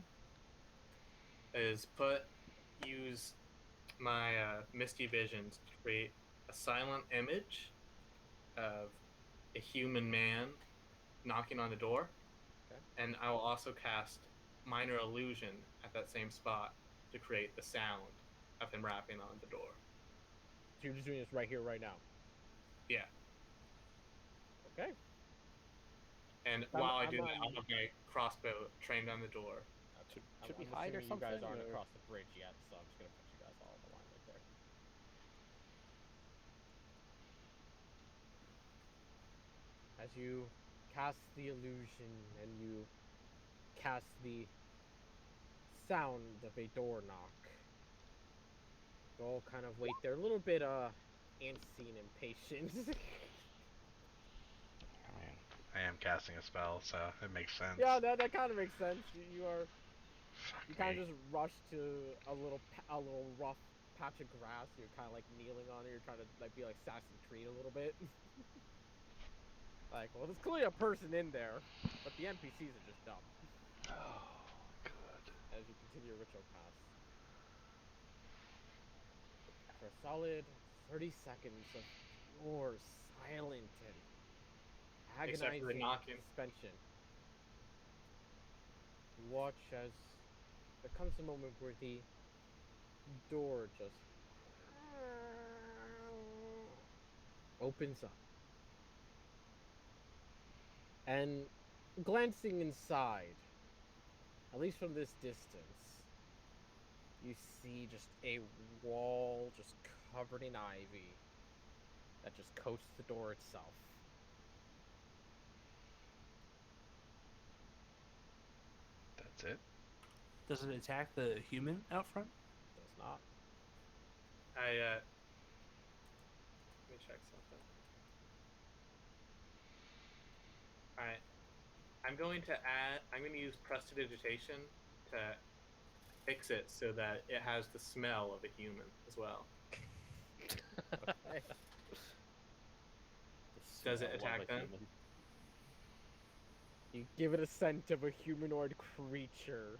is use my Misty Visions to create a silent image of a human man knocking on the door.
Okay.
And I will also cast Minor Illusion at that same spot to create the sound of him rapping on the door.
So you're just doing this right here, right now?
Yeah.
Okay.
And while I do that, I'll have my crossbow trained on the door.
Should we
I'm
hide or
assuming
something?
You guys aren't
or-
across the bridge yet, so I'm just gonna put you guys all on the line right there. As you cast the illusion and you cast the sound of a door knock, you all kind of wait there, a little bit antsy and impatient.
I mean, I am casting a spell, so it makes sense.
Yeah, that kind of makes sense. You
Fuck
kind
me.
of just rush to a little rough patch of grass. You're kind of like kneeling on it. You're trying to like be like Assassin's Creed a little bit. Like, well, there's clearly a person in there, but the NPCs are just dumb.
Oh, good.
As you continue your ritual cast, for a solid 30 seconds of pure, silent, and
Except for the
agonizing
knocking.
suspension, you watch as there comes a moment where the door just opens up. And glancing inside, at least from this distance, you see just a wall just covered in ivy that just coats the door itself.
That's it?
Does it attack the human out front?
Does not.
Let me check something. Alright. I'm going to use Prestidigitation to fix it so that it has the smell of a human as well.
Okay.
The
Does it
smell of a
attack them?
human.
You give it a scent of a humanoid creature.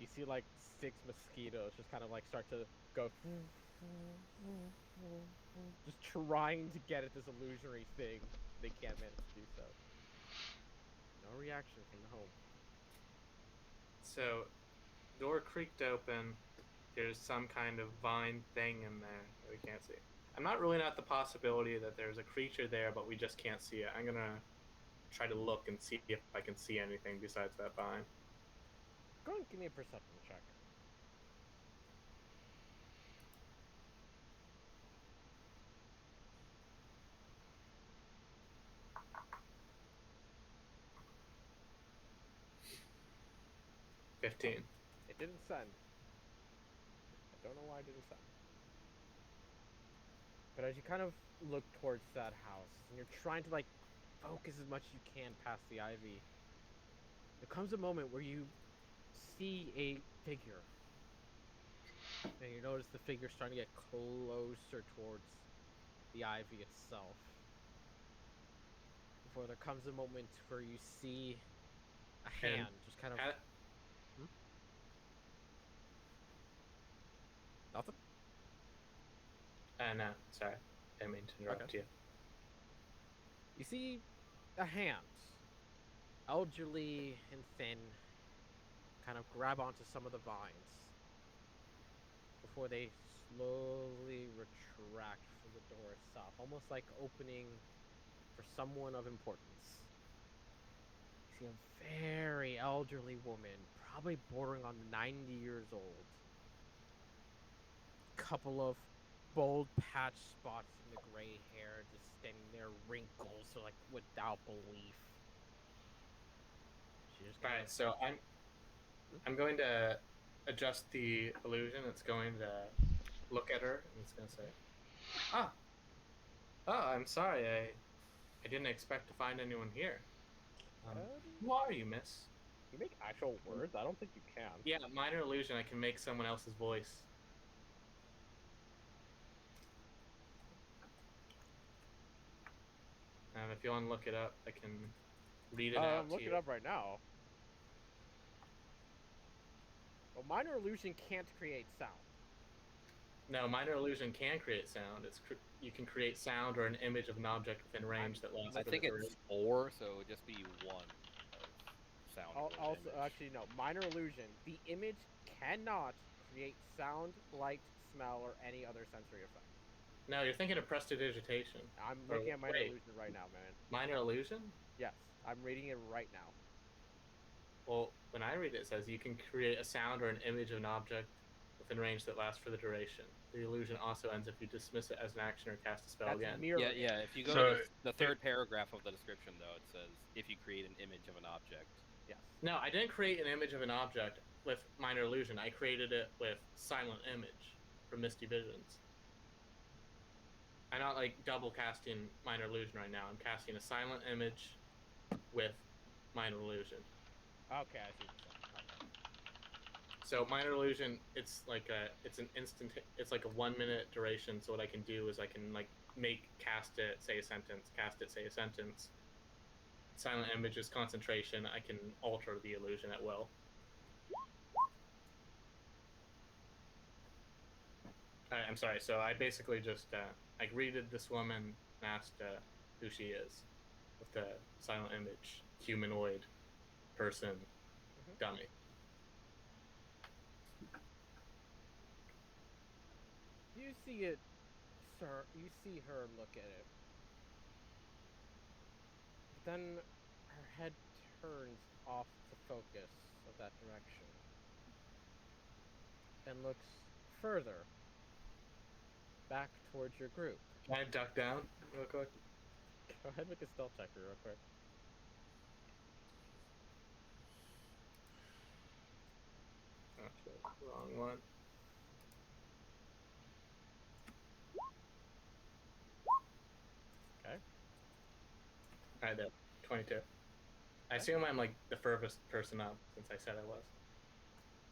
You see like 6 mosquitoes just kind of like start to go just trying to get at this illusory thing. They can't manage to do so. No reaction from the home.
So, door creaked open. There's some kind of vine thing in there that we can't see. I'm not ruling out the possibility that there's a creature there, but we just can't see it. I'm gonna try to look and see if I can see anything besides that vine.
Go and give me a perception check.
$15.
It didn't send. I don't know why it didn't send. But as you kind of look towards that house, and you're trying to like focus as much as you can past the ivy, there comes a moment where you see a figure. And you notice the figure starting to get closer towards the ivy itself. Before there comes a moment where you see a hand just kind of. Nothing?
No, sorry. I didn't mean to interrupt you.
You see a hand, elderly and thin, kind of grab onto some of the vines before they slowly retract from the door itself, almost like opening for someone of importance. You see a very elderly woman, probably bordering on 90 years old. Couple of bold patch spots in the gray hair, just standing there, wrinkles, so like without belief.
Alright, so I'm going to adjust the illusion. It's going to look at her and it's going to say, I'm sorry. I didn't expect to find anyone here. Who are you, miss?
You make actual words? I don't think you can.
Yeah, minor illusion. I can make someone else's voice. If you want to look it up, I can read it out
I'm looking
to you.
it up right now. Well, minor illusion can't create sound.
No, minor illusion can create sound. You can create sound or an image of an object within range that lasts.
I think it's 4, so it would just be 1 of sound.
Also,
image.
actually, no. Minor illusion. The image cannot create sound, light, smell, or any other sensory effect.
No, you're thinking of prestidigitation.
I'm looking at minor illusion right now, man.
Minor illusion?
Yes, I'm reading it right now.
Well, when I read it, it says you can create a sound or an image of an object within range that lasts for the duration. The illusion also ends if you dismiss it as an action or cast a spell again.
Yeah. If you go to the third paragraph of the description, though, it says if you create an image of an object.
Yes.
No, I didn't create an image of an object with minor illusion. I created it with silent image from Misty Visions. I'm not like double casting minor illusion right now. I'm casting a silent image with minor illusion.
Okay, I see what you're saying. Okay.
So minor illusion, it's like a 1 minute duration. So what I can do is I can like cast it, say a sentence, cast it, say a sentence. Silent image is concentration. I can alter the illusion at will. Alright, I'm sorry. So I basically just I greeted this woman and asked who she is with the silent image, humanoid person, dummy.
You see it, sir. You see her look at it. But then her head turns off the focus of that direction and looks further back towards your group.
Can I duck down real quick?
Go ahead, make a stealth check real quick.
Okay, wrong one.
Okay.
I did. 22. I assume I'm like the furthest person up since I said I was.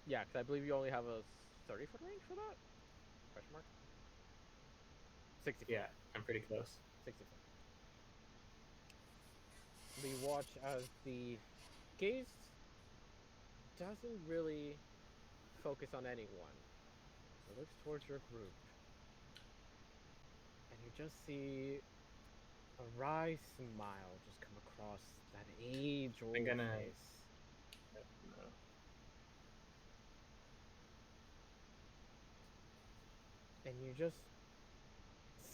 Yeah, because I believe you only have a 30-foot range for that? Question mark? 60 foot.
Yeah, I'm pretty close.
60 foot. We watch as the gaze doesn't really focus on anyone. It looks towards your group. And you just see a wry smile just come across that age-old face.
No.
And you just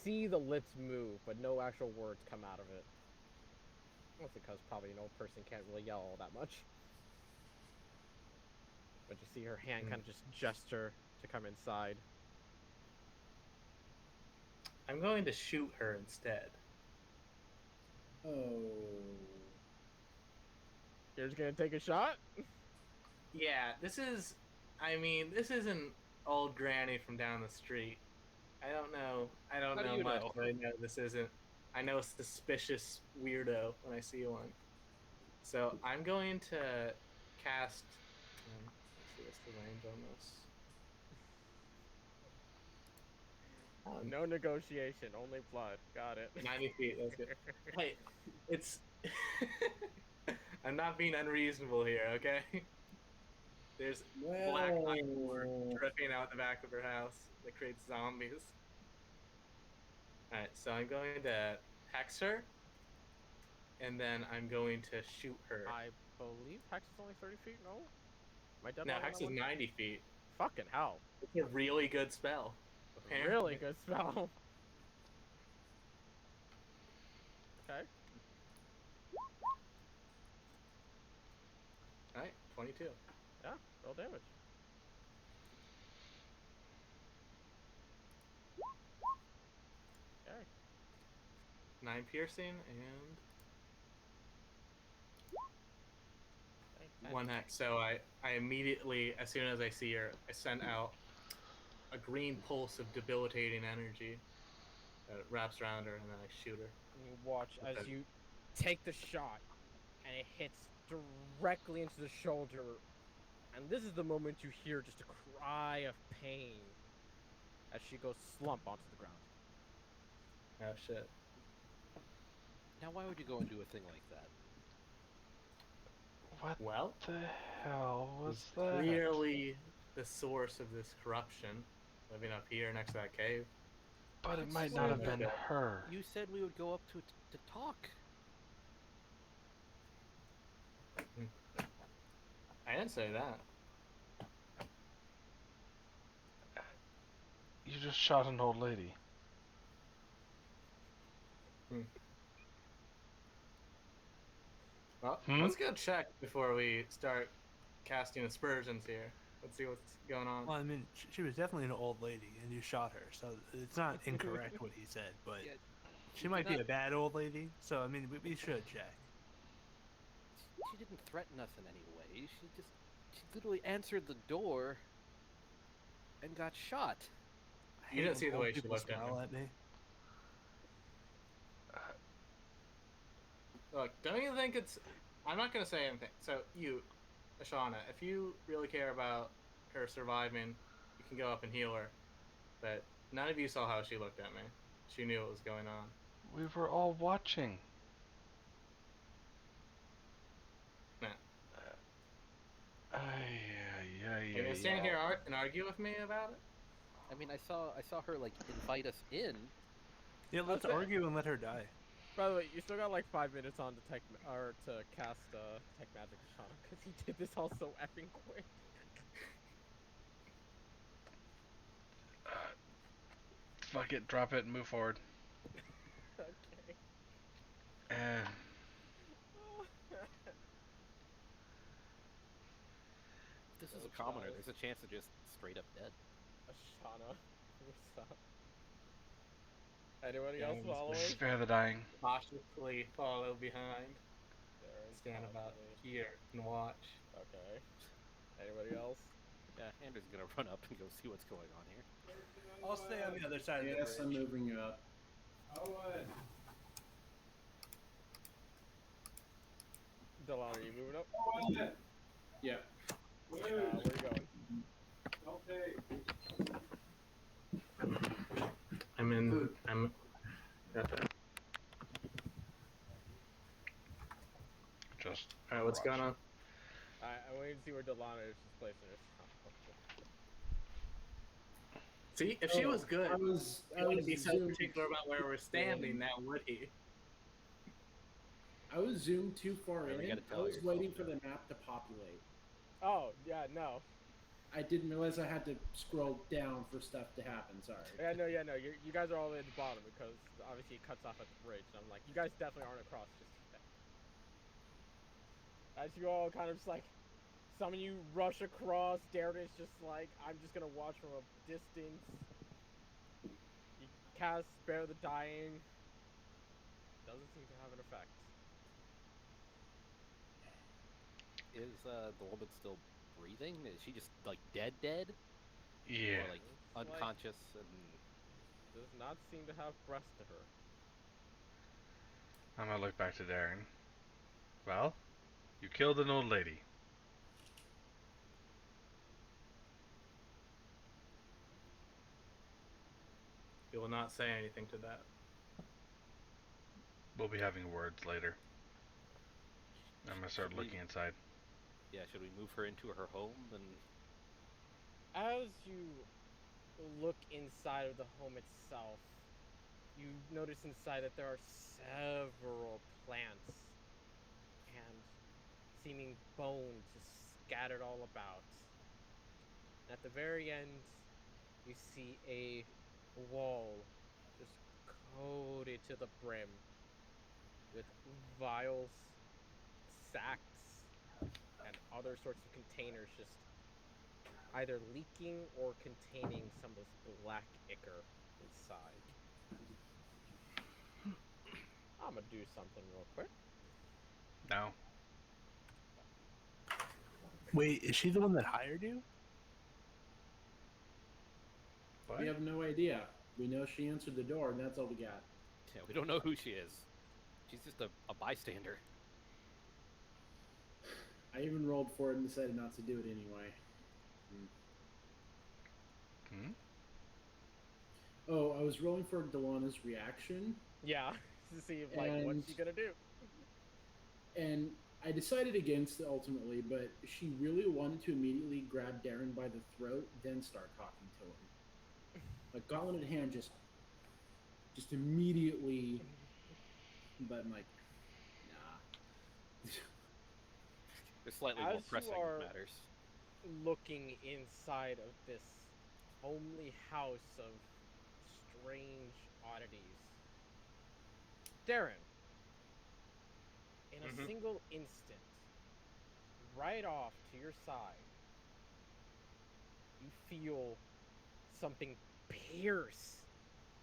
see the lips move, but no actual words come out of it. Mostly because probably an old person can't really yell all that much. But you see her hand kind of just gesture to come inside.
I'm going to shoot her instead.
Oh.
You're just gonna take a shot?
Yeah, this isn't old granny from down the street. I don't know much, but I know this isn't. I know a suspicious weirdo when I see one. So I'm going to cast. Let's see what's the range on this.
No negotiation, only blood. Got it.
90 feet. That's good. Hey, it's. I'm not being unreasonable here, okay? There's black ichor dripping out the back of her house that creates zombies. Alright, so I'm going to hex her, and then I'm going to shoot her.
I believe Hex is only 30 feet, no? Am I dead
No,
wrong on
hex
that
is
one?
90 feet.
Fucking hell.
It's a really good spell. Apparently.
Really good spell. Okay.
Alright, 22.
Yeah, roll damage. Okay.
9 piercing and
Okay.
1 hex. So I immediately, as soon as I see her, I send out a green pulse of debilitating energy that wraps around her, and then I shoot her.
And you watch
Okay.
as you take the shot, and it hits directly into the shoulder. And this is the moment you hear just a cry of pain as she goes slump onto the ground.
Oh shit.
Now, why would you go and do a thing like that?
What
Well,
the hell was
it's
that?
clearly the source of this corruption living up here next to that cave.
But it might not have been her.
You said we would go up to talk.
I didn't say that.
You just shot an old lady.
Well, let's go check before we start casting aspersions here. Let's see what's going on.
Well, I mean, she was definitely an old lady, and you shot her, so it's not incorrect what he said, but
Yeah,
she might be a bad old lady, so, I mean, we should check.
She didn't threaten us in any way. She literally answered the door and got shot.
I
You
hate
didn't
when
see the
old
way she
people
looked at
smile
me.
me.
Look, don't you think it's... I'm not going to say anything. So, you, Ashana, if you really care about her surviving, you can go up and heal her. But none of you saw how she looked at me. She knew what was going on.
We were all watching.
Nah.
Yeah.
Are you going to stand here and argue with me about it?
I mean, I saw her like invite us in.
Yeah, let's
Okay.
argue and let her die.
By the way, you still got like 5 minutes on to to cast Tech Magic Shauna, because he did this all so effing quick.
Fuck it, drop it and move forward.
Okay.
And
If this is a commoner, there's a chance they're just straight up dead.
Ashana, what's up? Anybody
Yeah,
else
I'm just
following?
spare the dying.
Cautiously follow behind.
Darren,
Stand about
possibly.
here and watch.
Okay. Anybody else?
Yeah, Andrew's gonna run up and go see what's going on here.
I'll stay on the other side
Yes,
of
I'm
the bridge.
moving up.
Delon, are you moving up?
Yeah.
Where are you going?
I'm got that.
Just.
Alright, what's going on?
I'm waiting to see where Delana is just placing her.
See, if she was good,
I was
he wouldn't be so
zoomed-
particular about where we're standing now, would he?
I was zoomed too far
Right, we
in.
gotta
I
tell
was
yourself
waiting for
that.
the map to populate.
Oh, yeah, no.
I didn't realize I had to scroll down for stuff to happen. Sorry.
Yeah, no. You guys are all the way at the bottom because obviously it cuts off at the bridge. And I'm like, you guys definitely aren't across just yet. As you all kind of just like, some of you rush across. Darren is just like, I'm just gonna watch from a distance. You cast Spare the Dying. Doesn't seem to have an effect.
Is the woman still breathing? Is she just like dead?
Yeah.
Or like unconscious and
Does not seem to have breath to her.
I'm gonna look back to Darren. Well, you killed an old lady.
We will not say anything to that.
We'll be having words later. I'm gonna start
Should we-
looking inside.
Yeah, should we move her into her home? And
As you look inside of the home itself, you notice inside that there are several plants and seeming bones just scattered all about. And at the very end, you see a wall just coated to the brim with vials, sacks, and other sorts of containers just either leaking or containing some of this black ichor inside. I'm gonna do something real quick.
No.
Wait, is she the one that hired you?
What?
We have no idea. We know she answered the door, and that's all we got.
yeah, we don't know who she is. She's just a bystander.
I even rolled for it and decided not to do it anyway.
Hmm?
Oh, I was rolling for Delana's reaction,
Yeah, to see if, like, what's she gonna do.
and I decided against it ultimately, but she really wanted to immediately grab Darren by the throat, then start talking to him. Like, gauntlet in hand, just immediately, but I'm like, nah.
They're slightly
As
more
you
pressing
are-
matters.
Looking inside of this homely house of strange oddities. Darren, in a
Mhm.
single instant, right off to your side, you feel something pierce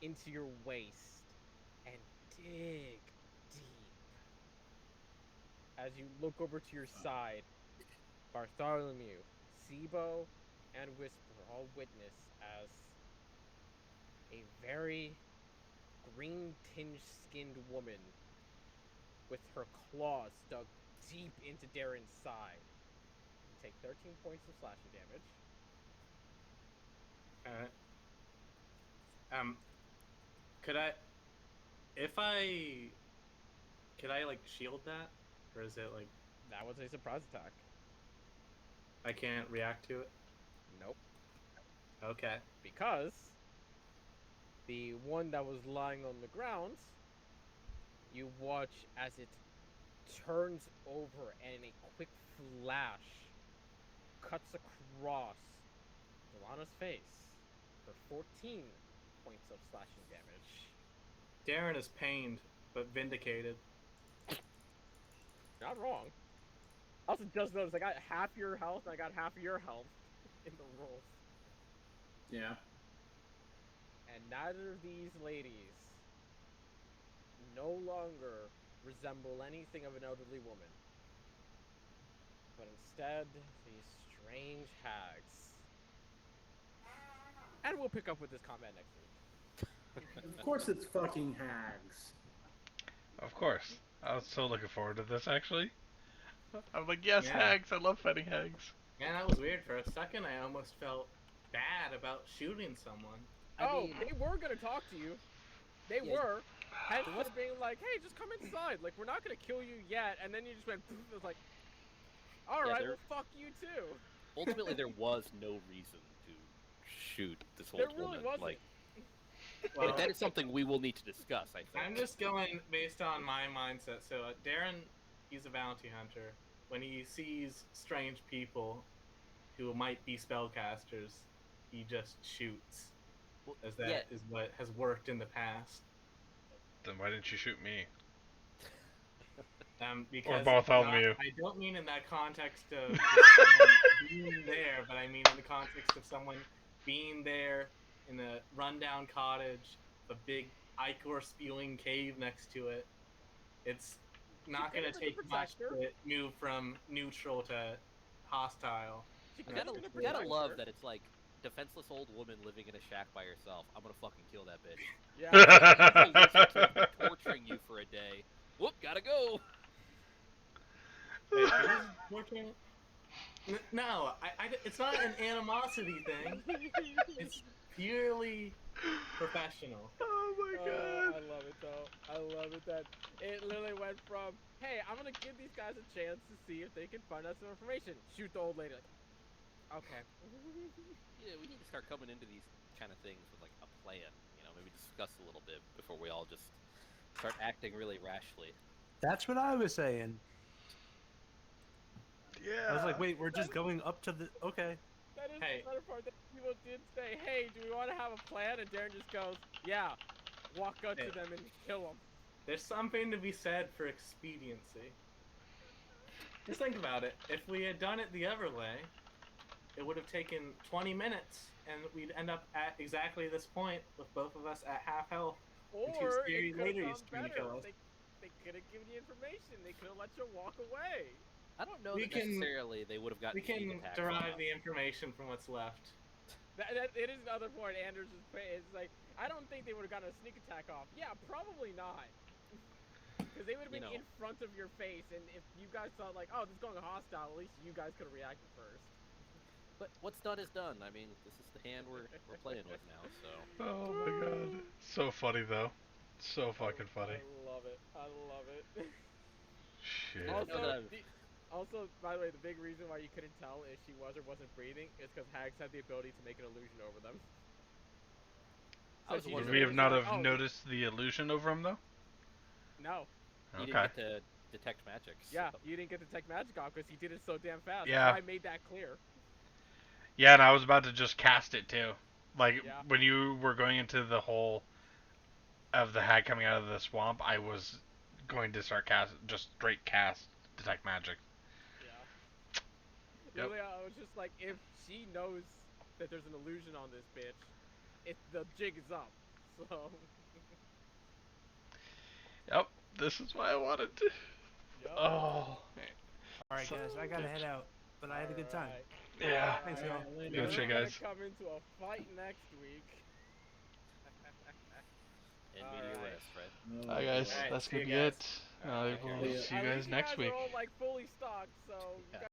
into your waist and dig deep. As you look over to your side, Bartholomew, Sibo, and Whisper all witness as a very green-tinged skinned woman with her claws dug deep into Darren's side. You take 13 points of slashing damage.
Could I like shield that, or is it like
That was a surprise attack.
I can't react to it?
Nope.
Okay.
Because the one that was lying on the ground, you watch as it turns over and a quick flash cuts across Delana's face for 14 points of slashing damage.
Darren is pained but vindicated.
Not wrong. Also, just notice I got half your health and I got half your health in the rolls.
Yeah.
And neither of these ladies no longer resemble anything of an elderly woman, but instead these strange hags. And we'll pick up with this combat next week.
Of course it's fucking hags.
Of course. I was so looking forward to this, actually. I'm like, yes,
Yeah.
hags. I love fighting hags.
Man, that was weird. For a second, I almost felt bad about shooting someone.
Oh, they were gonna talk to you. They
Yeah.
were. Hence they're being like, hey, just come inside. Like, we're not gonna kill you yet. And then you just went, poof, it was like, alright,
they're-
well, fuck you too.
Ultimately, there was no reason to shoot this
There
old
really
woman.
wasn't.
Like,
Well,
but that is something we will need to discuss. I think.
I'm just going based on my mindset. So Darren, he's a bounty hunter. When he sees strange people who might be spellcasters, he just shoots.
Well,
As that is what has worked in the past.
Then why didn't you shoot me?
Because
Bartholomew.
I don't mean in that context of just someone being there, but I mean in the context of someone being there in a rundown cottage, a big ichor spewing cave next to it. It's not
She
going
painted
to
like a
take much
protector.
to move from neutral to hostile.
She
I
could've
gotta,
been a
I gotta
protector.
love that it's like defenseless old woman living in a shack by herself. I'm gonna fucking kill that bitch.
Yeah.
Torturing you for a day. Whoop, gotta go.
Wait, who's torturing? No, it's not an animosity thing. It's purely professional.
Oh my
I love it though. I love it that it literally went from, hey, I'm gonna give these guys a chance to see if they can find out some information. Shoot the old lady. Like, okay.
Yeah, we need to start coming into these kind of things with like a plan. Maybe discuss a little bit before we all just start acting really rashly.
That's what I was saying.
Yeah.
I was like, wait, we're just going up to the. Okay.
That is
Hey.
the better part. That people did say, hey, do we want to have a plan? And Darren just goes, yeah. Walk up
Hey.
to them and kill them.
There's something to be said for expediency. Just think about it. If we had done it the other way, it would have taken 20 minutes, and we'd end up at exactly this point with both of us at half health.
Or it
Series
could
later,
have
he's
gone
trying to
better.
kill us.
They could have given you information. They could have let you walk away.
I don't know
We
that
can-
necessarily they would have gotten
We can
sneak attacks
derive
off.
the information from what's left.
It is another point. Anders is like, I don't think they would have gotten a sneak attack off. Yeah, probably not. Because they would have been in front of your face, and if you guys thought like, oh, this is going hostile, at least you guys could have reacted first.
But what's done is done. I mean, this is the hand we're playing with now. So
Oh my god. So funny though. So fucking funny.
I love it. I love it.
Shit.
know that
Also, by the way, the big reason why you couldn't tell if she was or wasn't breathing is because hags had the ability to make an illusion over them.
I was
she
Would
just
we have
was
not
like,
have
oh,
noticed the illusion over him though?
No.
you
Okay.
didn't get to detect magic.
Yeah,
so-
you didn't get to detect magic off because he did it so damn fast.
Yeah.
I made that clear.
Yeah, and I was about to just cast it too. Like
Yeah.
when you were going into the hole of the hag coming out of the swamp, I was going to start just straight cast detect magic.
Yeah. Literally, I was just like, if she knows that there's an illusion on this bitch, the jig is up. So.
Yep, this is why I wanted to.
Yep.
Oh.
All right, guys, I gotta head out, but I had a good time.
Alright.
Yeah.
Thanks,
Alright.
y'all.
Later.
Good
We're
shit,
gonna
guys.
come into a fight next week.
And meteor
Alright.
rest, right?
Hi guys,
Alright,
that's
see you
gonna be
guys.
it. I
Alright.
will
Okay.
see you
At
guys
least
next
you guys
week.
are all like fully stocked, so you
Yeah.